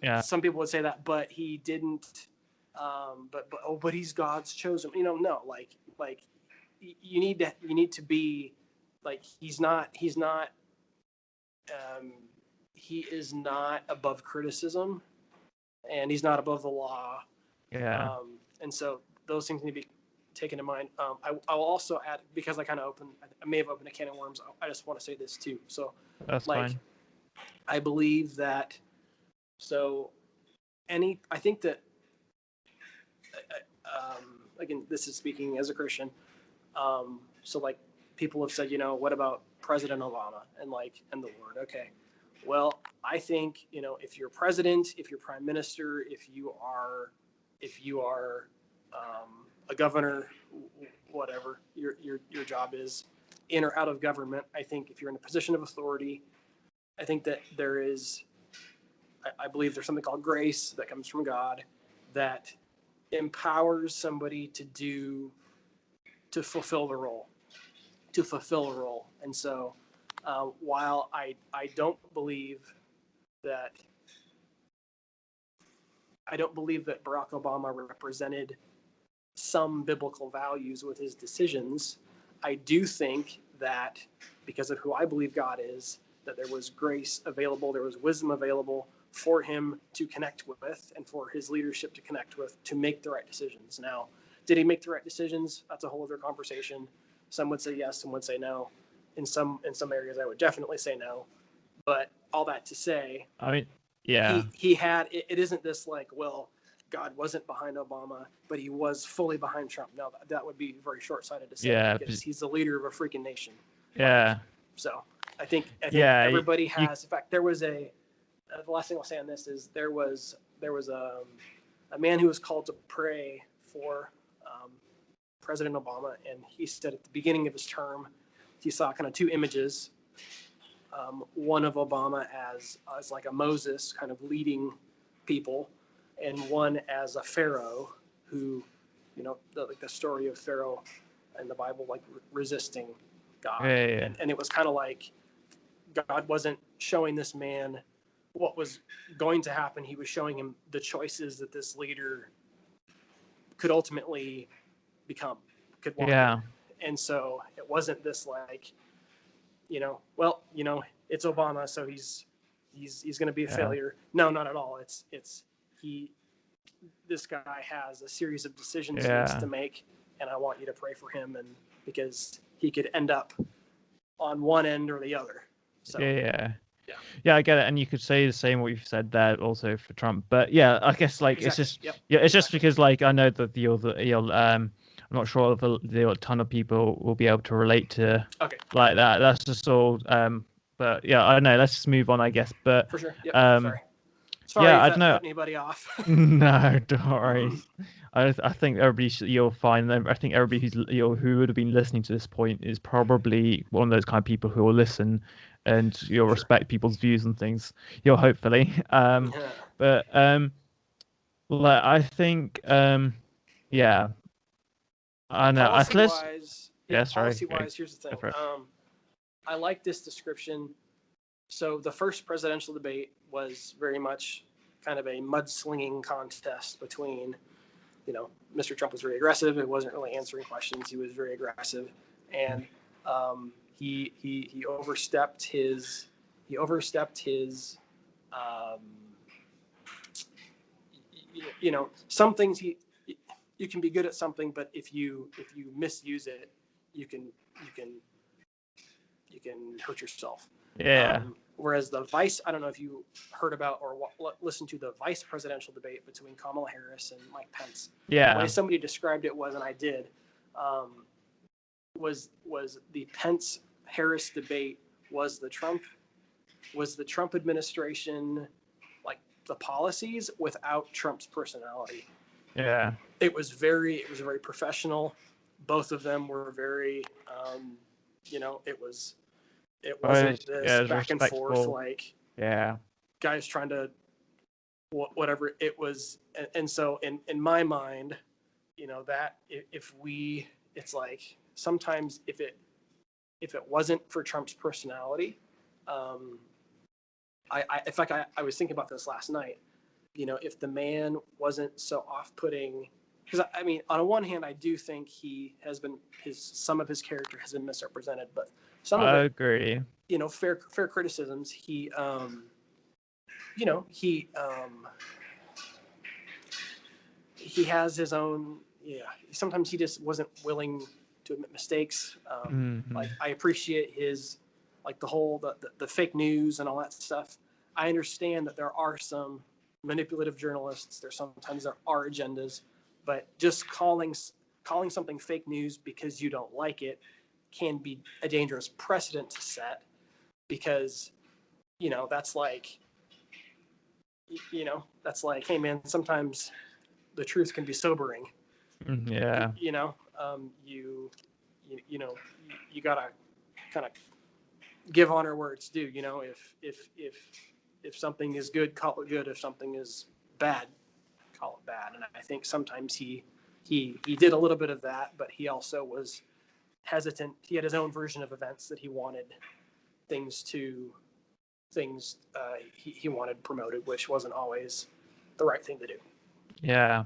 yeah. Some people would say that, but he didn't. But he's God's chosen. No, you need to be he's not. He is not above criticism, and he's not above the law. Yeah. And so those things need to be taken in mind. I will also add, because I may have opened a can of worms. I just want to say this too. So that's fine. I believe that. I think that. Again, this is speaking as a Christian. People have said, what about President Obama and the Lord? Okay. Well, I think, if you're president, if you're prime minister, if you are a governor, whatever your job is, in or out of government, I think if you're in a position of authority, I think that I believe there's something called grace that comes from God that empowers somebody to fulfill the role, a role. And so, while I don't believe that Barack Obama represented some biblical values with his decisions, I do think that, because of who I believe God is, that there was grace available, there was wisdom available for him to connect with, and for his leadership to connect with, to make the right decisions. Now, did he make the right decisions? That's a whole other conversation. Some would say yes, some would say no. In some areas, I would definitely say no. But all that to say, I mean, Yeah. he had it isn't this like, well, God wasn't behind Obama, but he was fully behind Trump. No, that would be very short-sighted to say, Yeah. because he's the leader of a freaking nation. Yeah. So I think Yeah. everybody You. has. In fact, there was the last thing I'll say on this is there was a man who was called to pray for President Obama, and he said at the beginning of his term, he saw kind of two images. One of Obama as like a Moses kind of leading people, and one as a Pharaoh who, like the story of Pharaoh in the Bible, like resisting God. Yeah. Yeah. And it was kind of like God wasn't showing this man what was going to happen. He was showing him the choices that this leader could ultimately become, could walk Yeah. in. And so it wasn't this like, well, it's Obama, so he's going to be a Yeah. failure. No, not at all. It's he. This guy has a series of decisions he needs Yeah. to make, and I want you to pray for him, and because he could end up on one end or the other. So Yeah. yeah. Yeah, I get it, and you could say the same what you've said there also for Trump. But yeah, I guess like Exactly. it's just Yep. it's just because like I know that you'll I'm not sure if the ton of people will be able to relate to Okay. like that. That's just all. But yeah, I don't know. Let's just move on, I guess. But For sure. Yep. um, Sorry yeah, if I don't that know. put anybody off. No, don't worry. I think everybody you'll find them. I think everybody who would have been listening to this point is probably one of those kind of people who will listen and you'll Sure. respect people's views and things. You'll hopefully. Yeah. But like I think yeah, I know. Policy Let's wise, yeah, sorry. policy wise, here's the Go thing. for it. I like this description. So the first presidential debate was very much kind of a mudslinging contest between, Mr. Trump was very aggressive. It wasn't really answering questions. He was very aggressive, and he overstepped his um, some things you can be good at something, but if you misuse it, you can you can you can hurt yourself. Yeah. Whereas the vice, I don't know if you heard about or listened to the vice presidential debate between Kamala Harris and Mike Pence. Yeah. The way somebody described it was, and I did, was the Pence Harris debate was the Trump administration, like the policies without Trump's personality. Yeah. It was very professional. Both of them were very, it wasn't this Yeah, it's back and forth respectful. like Yeah. guys trying to whatever it was. And so in my mind, that if we, it's like sometimes if it wasn't for Trump's personality, in fact, I was thinking about this last night. If the man wasn't so off-putting, because I mean, on one hand, I do think he has been some of his character has been misrepresented, but some of I it, agree. fair criticisms. He has his own. Yeah, sometimes he just wasn't willing to admit mistakes. Like I appreciate his, like the whole the fake news and all that stuff. I understand that there are some manipulative journalists. Sometimes there are agendas, but just calling something fake news because you don't like it can be a dangerous precedent to set, because that's like hey man, sometimes the truth can be sobering. Yeah. You gotta kind of give honor where it's due. If something is good, call it good. If something is bad, call it bad. And I think sometimes he did a little bit of that, but he also was hesitant. He had his own version of events that he wanted he wanted promoted, which wasn't always the right thing to do. Yeah.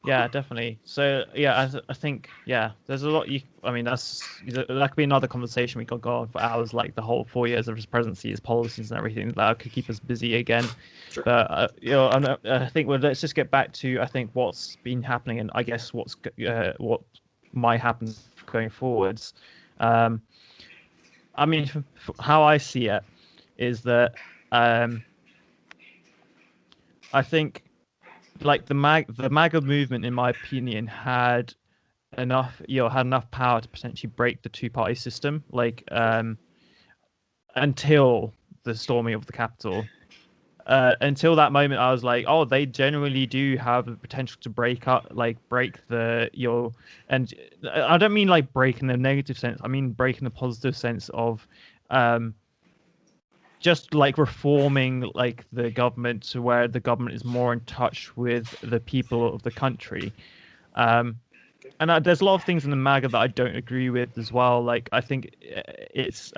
Yeah, definitely. So yeah, I think there's a lot. I mean, that could be another conversation we could go on for hours. Like the whole 4 years of his presidency, his policies and everything that could keep us busy again. Sure. But I think let's just get back to what's been happening and I guess what might happen going forwards. I mean, how I see it is that I think like the MAGA movement, in my opinion, had had enough power to potentially break the two-party system, like until the storming of the Capitol. Until that moment, I was like, oh, they generally do have the potential to break and I don't mean like break in the negative sense. I mean break in the positive sense of, um, just like reforming like the government to where the government is more in touch with the people of the country. Um, and there's a lot of things in the MAGA that I don't agree with as well. Like I think it's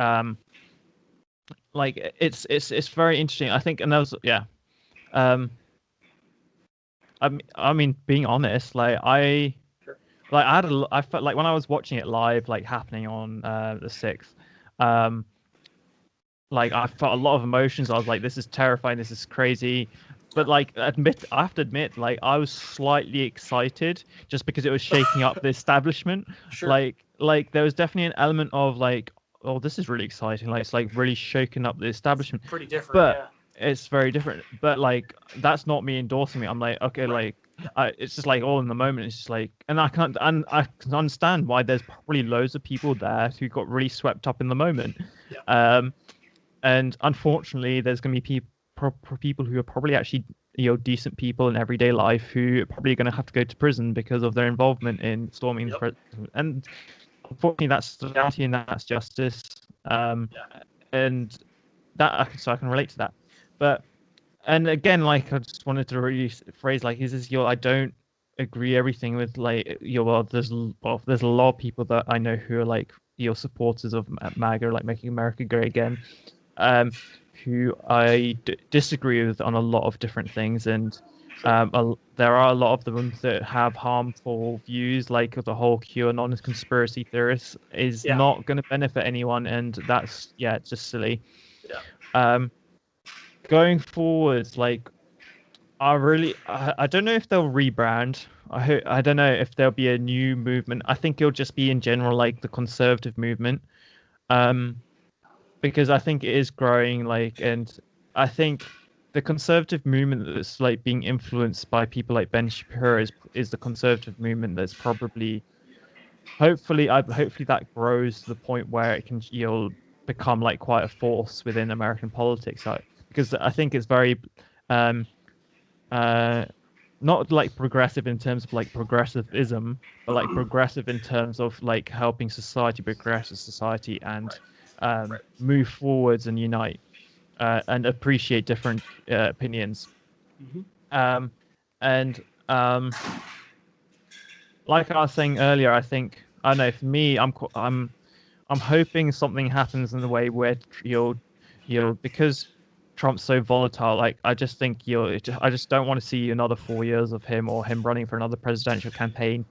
it's very interesting. I think, and that was yeah. Um, I mean, being honest, Sure. I felt like when I was watching it live, like happening on the 6th, um, like I felt a lot of emotions. I was like, this is terrifying, this is crazy. Yeah. But I have to admit, like I was slightly excited just because it was shaking up the establishment. Sure. Like there was definitely an element of like, oh, this is really exciting. Like it's like really shaking up the establishment. Pretty different. But Yeah. it's very different. But like that's not me endorsing it. I'm like, okay, Right. like it's just like all in the moment. It's just like, and I can understand why there's probably loads of people there who got really swept up in the moment. Yeah. Um, and unfortunately, there's going to be people who are probably actually decent people in everyday life who are probably going to have to go to prison because of their involvement in storming the Yep. president. And unfortunately, that's the reality and that's justice. Yeah. And so I can relate to that. But and again, like I just wanted to really phrase like, is this your? I don't agree everything with like your. There's a lot of people that I know who are like your supporters of MAGA, like making America great again, who I disagree with on a lot of different things, and Sure. there are a lot of them that have harmful views, like the whole QAnon conspiracy theorists is Yeah. not going to benefit anyone, and that's it's just silly. Yeah. Um, Going forwards, like I don't know if they'll rebrand. I don't know if there'll be a new movement. I think it'll just be in general like the conservative movement. Um, because I think it is growing, like, and I think the conservative movement that's like being influenced by people like Ben Shapiro is the conservative movement that's probably hopefully that grows to the point where it can you'll become like quite a force within American politics. Because I think it's very um uh not like progressive in terms of like progressivism, but like progressive in terms of like helping society progress as society and Right. move forwards and unite and appreciate different opinions. Mm-hmm. Um, and like I was saying earlier, I think I don't know. For me, I'm hoping something happens in the way where you'll because Trump's so volatile. Like I just think I just don't want to see another 4 years of him or him running for another presidential campaign.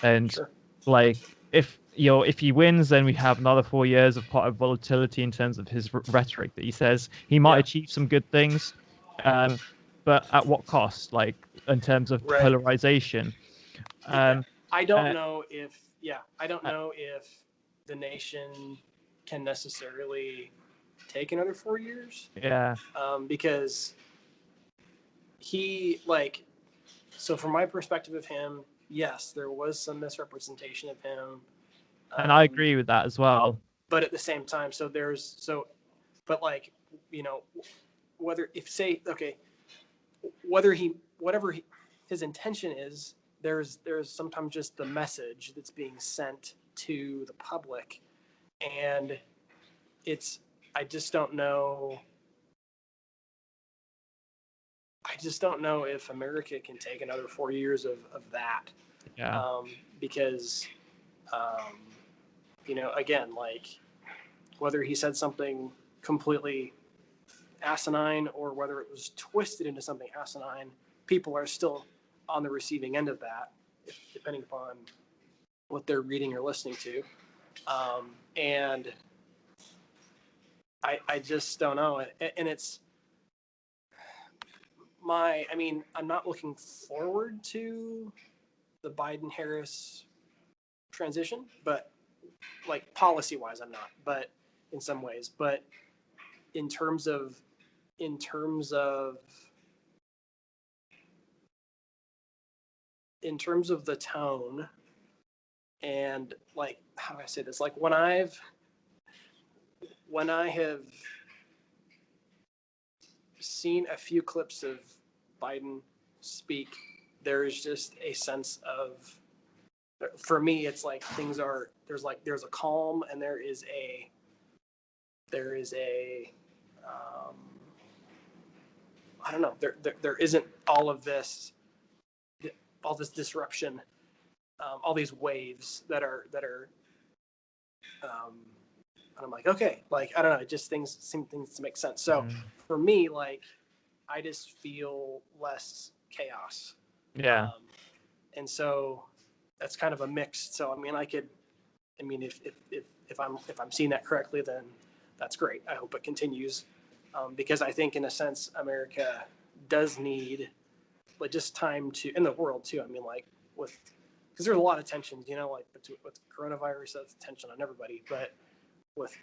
And Sure. like if he wins, then we have another 4 years of quite a volatility in terms of his rhetoric that he says he might Yeah. achieve some good things, um, but at what cost? Like in terms of Right. polarization. Yeah. Um, I don't uh, know if. Yeah. I don't uh, know if the nation can necessarily take another 4 years, yeah, because he like. So from my perspective of him, yes, there was some misrepresentation of him. and I Um, agree with that as well. but at the same time, but like, you know, whether if say okay, whether he whatever his intention is, there's sometimes just the message that's being sent to the public, and it's I just don't know. I just don't know if America can take another 4 years of that, Yeah. because um, again, like whether he said something completely asinine or whether it was twisted into something asinine, people are still on the receiving end of that, depending upon what they're reading or listening to. And I just don't know. And it's I mean, I'm not looking forward to the Biden Harris transition, but like policy wise, I'm not, but in some ways, but in terms of, in terms of in terms of the tone and like, how do I say this? Like when I have seen a few clips of Biden speak, there is just a sense of, for me, it's like there's a calm and there is a um, I don't know, there isn't all this disruption, all these waves that are and I'm like, okay, like I don't know, it just things to make sense. So for me, like I just feel less chaos. Yeah. And so that's kind of a mix. So I mean, if I'm seeing that correctly, then that's great. I hope it continues, because I think in a sense America does need like just time to, in the world too. I mean, like with, because there's a lot of tensions, like with coronavirus, that's tension on everybody. But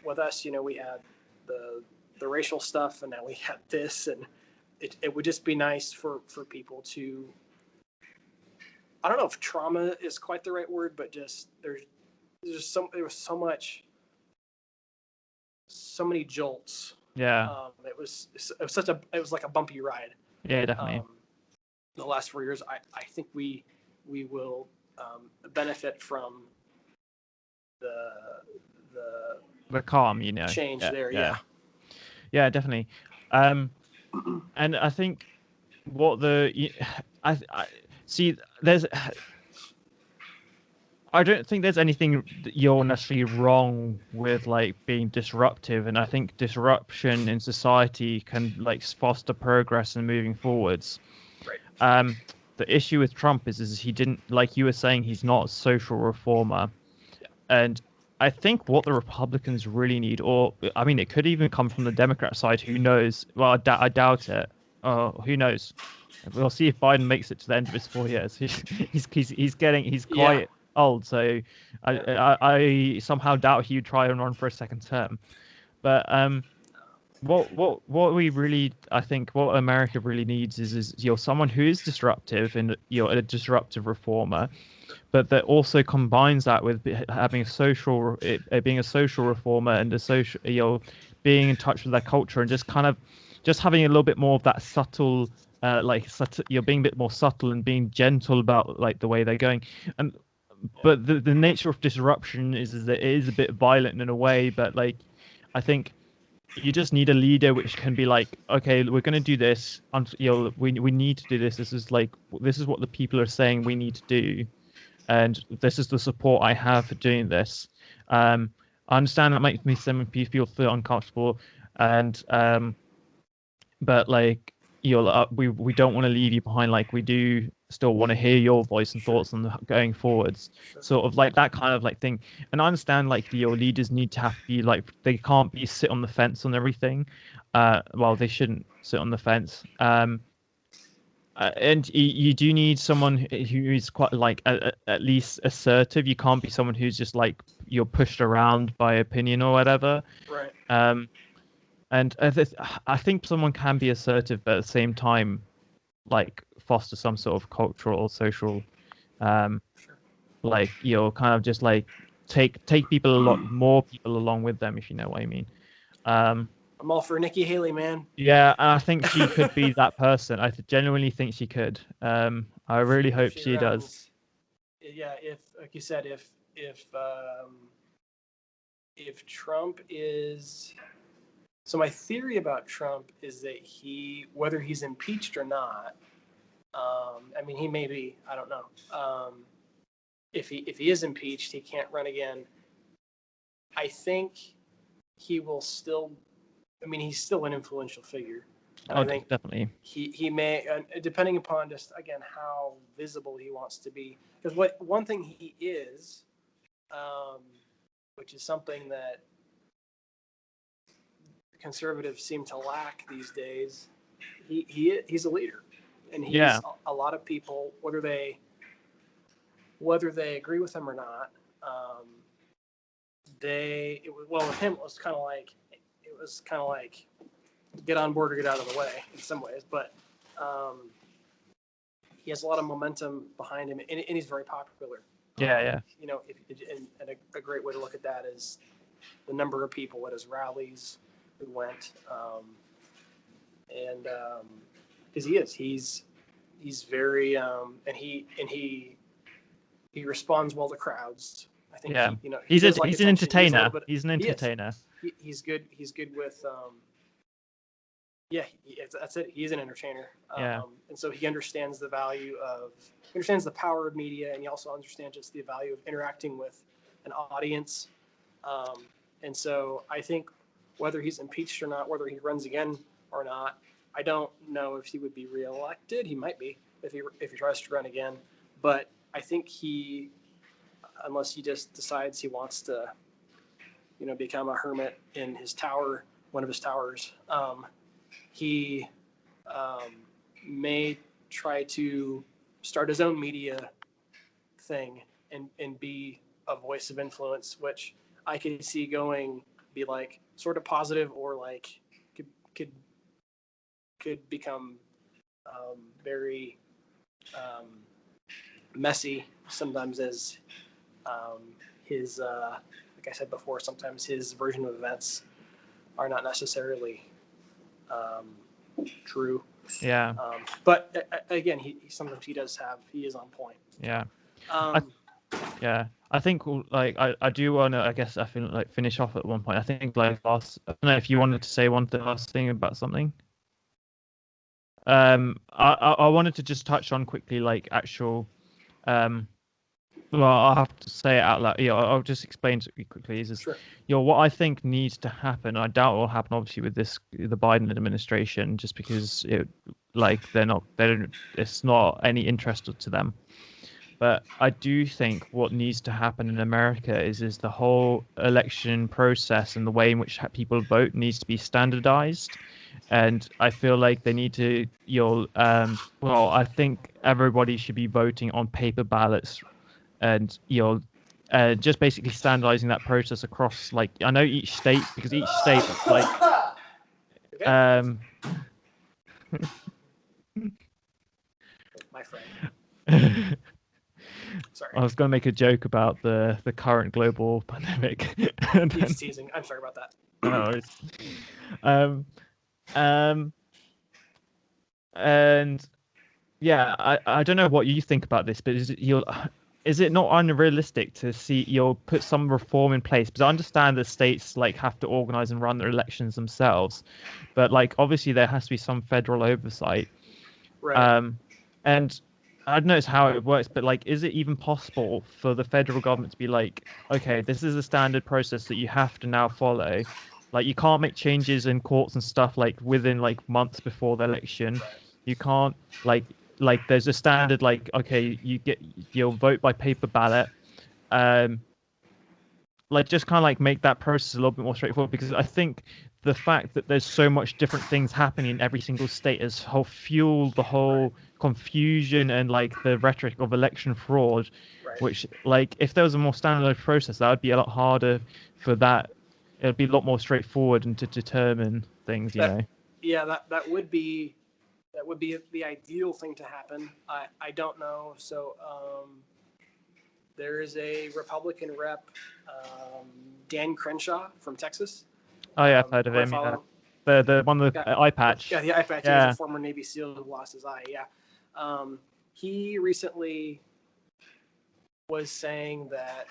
with us, we had the racial stuff, and now we have this, and it would just be nice for people to, I don't know if trauma is quite the right word, but just there was so many jolts. Yeah. It was like a bumpy ride. Yeah, definitely. The last 4 years, I think we will benefit from the The calm, change Yeah, there. yeah. Yeah. Yeah, definitely. And I think what I see, I don't think there's anything that you're necessarily wrong with like being disruptive, and I think disruption in society can like foster progress and moving forwards. Right. The issue with Trump is he didn't, like you were saying, he's not a social reformer. Yeah. And I think what the Republicans really need, or I mean, it could even come from the Democrat side. Who knows? Well, I doubt it. Who knows? We'll see if Biden makes it to the end of his 4 years. He's Yeah. quite old, so I somehow doubt he'd try and run for a second term. But what we really, I think what America really needs is you're someone who is disruptive and you're a disruptive reformer, but that also combines that with having a social, being a social reformer and a social, being in touch with their culture and just kind of just having a little bit more of that subtle, you're being a bit more subtle and being gentle about like the way they're going. And but the nature of disruption is that it is a bit violent in a way, but like I think you just need a leader which can be like, okay, we're going to do this, we need to do this, this is what the people are saying we need to do, and this is the support I have for doing this. I understand that makes me some people feel uncomfortable, and but like we don't want to leave you behind. Like we do still want to hear your voice and thoughts on going forwards, sort of like that kind of like thing. And I understand like your leaders need to have to be like, they can't be sit on the fence on everything. Well, they shouldn't sit on the fence. And you do need someone who is quite like at least assertive. You can't be someone who's just like you're pushed around by opinion or whatever. Right. And I think someone can be assertive, but at the same time, like foster some sort of cultural, social, like kind of just like take people more people along with them, if you know what I mean. I'm all for Nikki Haley, man. Yeah, and I think she could be that person. I genuinely think she could. I really hope she does. Yeah, if like you said, if Trump is, so my theory about Trump is that whether he's impeached or not, I mean, he may be, I don't know. If he is impeached, he can't run again. I think he will still. I mean, he's still an influential figure. And I think definitely. He may, depending upon just again how visible he wants to be, because one thing he is, which is something that conservatives seem to lack these days, he's a leader, and a lot of people, whether they agree with him or not, with him it was kind of like get on board or get out of the way in some ways, but he has a lot of momentum behind him, and he's very popular. Yeah. You know, and a great way to look at that is the number of people at his rallies who went, and because he's very and he responds well to crowds. I think Yeah. he does like He's an attention. He's a little entertainer. bit. He's an He is. entertainer. He's good. He's good with yeah, that's it. He's an entertainer, Yeah. and so he understands the understands the power of media, and he also understands just the value of interacting with an audience. And so I think whether he's impeached or not, whether he runs again or not, I don't know if he would be reelected. He might be if he tries to run again, but I think unless he just decides he wants to, become a hermit in his tower, one of his towers. He may try to start his own media thing and be a voice of influence, which I could see be like sort of positive or like could could become very messy sometimes as his like I said before, sometimes his version of events are not necessarily true. Yeah. But again, he sometimes he is on point. Yeah. Um, Yeah, I think like I do want to. I guess I feel like finish off at one point. I think like last. I don't know if you wanted to say one last thing about something. I wanted to just touch on quickly like actual. Well, I'll have to say it out loud. Yeah, I'll just explain to you quickly. Sure. What I think needs to happen. I doubt it will happen, obviously, with the Biden administration, just because it's not any interest to them. But I do think what needs to happen in America is the whole election process and the way in which people vote needs to be standardized. And I feel like they need to, I think everybody should be voting on paper ballots and, just basically standardizing that process across, like, I know each state, because each state, like, okay. My friend. Sorry. I was going to make a joke about the current global pandemic. He's teasing. I'm sorry about that. No worries. Um, and yeah, I don't know what you think about this, but is it not unrealistic to see you'll put some reform in place? Because I understand that states like have to organize and run their elections themselves, but like obviously there has to be some federal oversight. Right. And I don't know how it works, but like, is it even possible for the federal government to be like, okay, this is a standard process that you have to now follow? Like, you can't make changes in courts and stuff like within like months before the election. Right. You can't like there's a standard like, okay, you'll vote by paper ballot. Like just kind of like make that process a little bit more straightforward, because I think the fact that there's so much different things happening in every single state has fueled the whole confusion and like the rhetoric of election fraud. Right. Which, like, if there was a more standardized process, that would be a lot harder for that. It would be a lot more straightforward and to determine things, Yeah, that would be the ideal thing to happen. I don't know. So there is a Republican rep, Dan Crenshaw from Texas. Oh yeah, I've heard of him. Yeah. The one with the eye patch. Yeah, the eye patch. Yeah. He's a former Navy SEAL who lost his eye. Yeah. He recently was saying that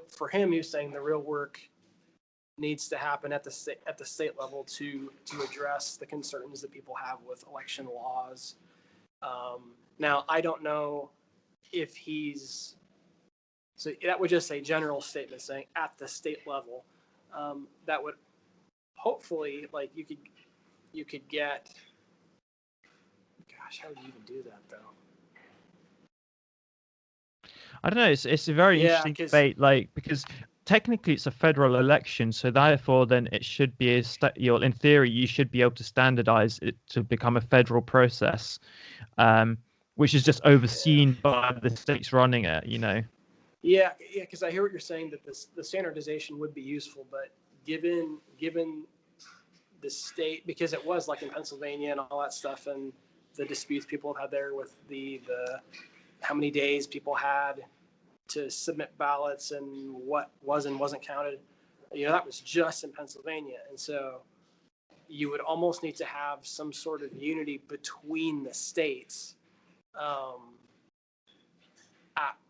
for him, he was saying the real work needs to happen at the state level to address the concerns that people have with election laws. Now, I don't know if so that would just say general statement saying at the state level. That would hopefully, like, you could get. Gosh, how would you even do that though? I don't know. It's a very interesting debate, like, because technically it's a federal election, so therefore then it should be in theory you should be able to standardize it to become a federal process, which is just overseen by the states running it. Yeah, because I hear what you're saying, that the standardization would be useful, but given the state, because it was like in Pennsylvania and all that stuff, and the disputes people have had there with the how many days people had to submit ballots and what was and wasn't counted. That was just in Pennsylvania, and so you would almost need to have some sort of unity between the states.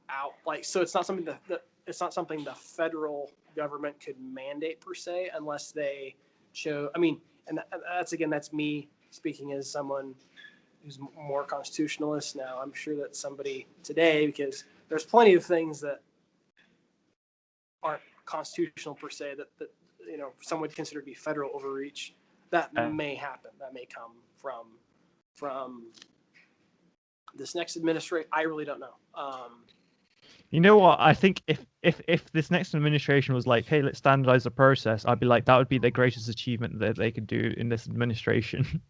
Out like, so it's not something that it's not something the federal government could mandate per se, unless they show. I mean, and that's me speaking as someone who's more constitutionalist now. I'm sure that somebody today, because there's plenty of things that aren't constitutional per se that some would consider to be federal overreach. That may happen. That may come from this next administration. I really don't know. You know what? I think if this next administration was like, hey, let's standardize the process, I'd be like, that would be the greatest achievement that they could do in this administration.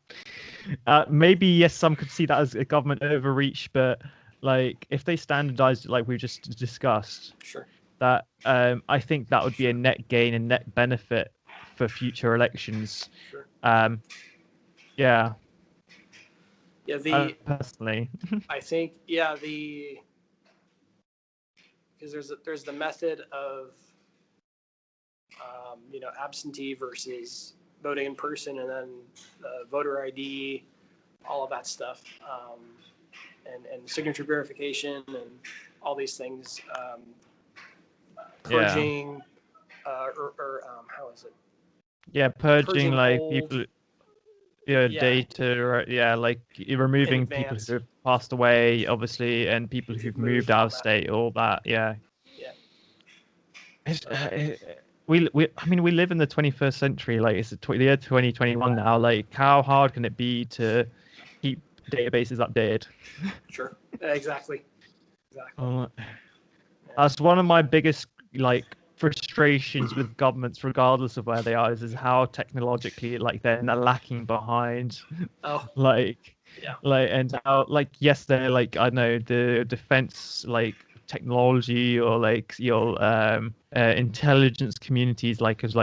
Maybe yes, some could see that as a government overreach, but like if they standardized it like we just discussed, Sure. that I think that would be a net gain and net benefit for future elections. Sure. Yeah. Yeah. Personally. I think because there's the method of absentee versus voting in person, and then voter ID, all of that stuff, and signature verification and all these things, purging, or how is it? Yeah, purging like old, people. Data, yeah, like removing people who have passed away, obviously, and people who've moved out of state, all that, yeah. We live in the 21st century, like it's the year 2021 now. Like, how hard can it be to keep databases updated? Sure, exactly. That's one of my biggest frustrations with governments, regardless of where they are, is how technologically they're lacking behind. And how yes, they're I know the defense technology or your intelligence communities is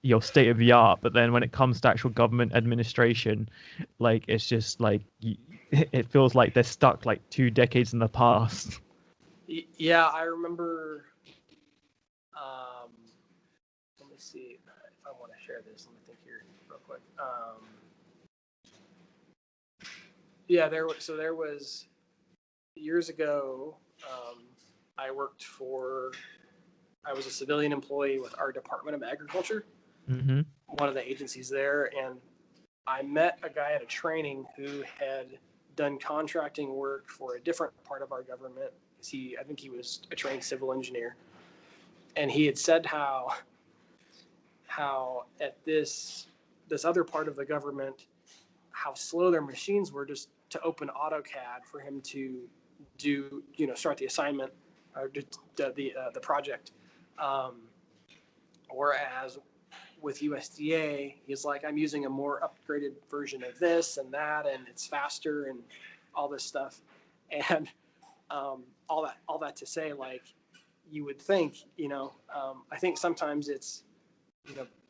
your state of the art, but then when it comes to actual government administration, it's just it feels like they're stuck 2 decades in the past. Yeah, I remember. Let me see if I want to share this. Let me think here real quick. Yeah, there was years ago. I was a civilian employee with our Department of Agriculture, one of the agencies there, and I met a guy at a training who had done contracting work for a different part of our government. I think he was a trained civil engineer, and he had said how at this other part of the government, how slow their machines were just to open AutoCAD for him to do, start the assignment or the project. Whereas with USDA, he's like, I'm using a more upgraded version of this and that, and it's faster and all this stuff. And all that to say, you would think, I think sometimes it's,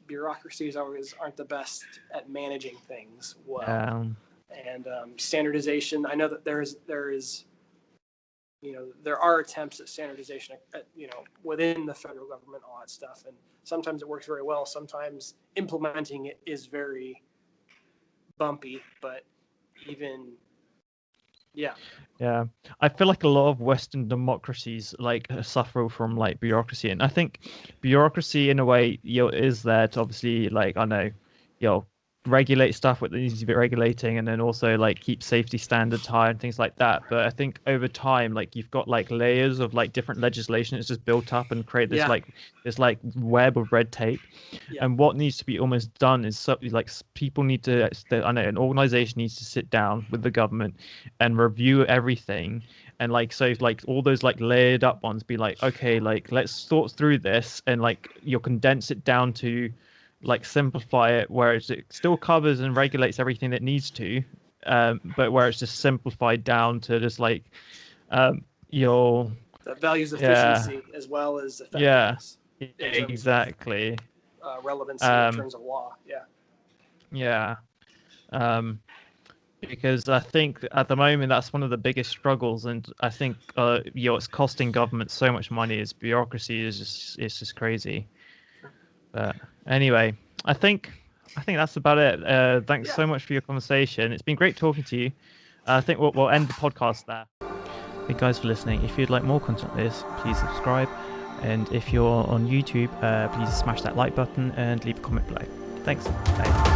bureaucracies aren't the best at managing things well. And standardization, I know that there is there are attempts at standardization within the federal government, all that stuff, and sometimes it works very well, sometimes implementing it is very bumpy, but even I feel like a lot of Western democracies suffer from bureaucracy, and I think bureaucracy in a way is there to obviously I know regulate stuff what needs to be regulating, and then also keep safety standards high and things like that. But I think over time you've got layers of different legislation that's just built up and create this this web of red tape. And what needs to be almost done is people need to, I know an organization needs to sit down with the government and review everything, and all those layered up ones be okay, let's sort through this, and you'll condense it down to simplify it where it still covers and regulates everything that needs to, but where it's just simplified down to just your that values efficiency as well as effectiveness. Exactly. Relevancy in terms of law. because I think at the moment that's one of the biggest struggles, and I think it's costing government so much money. Is bureaucracy is just it's just crazy. Sure. But anyway, I think that's about it. Thanks Yeah. so much for your conversation. It's been great talking to you. I think we'll end the podcast there. Thank you guys for listening. If you'd like more content like this, please subscribe. And if you're on YouTube, please smash that like button and leave a comment below. Thanks. Bye.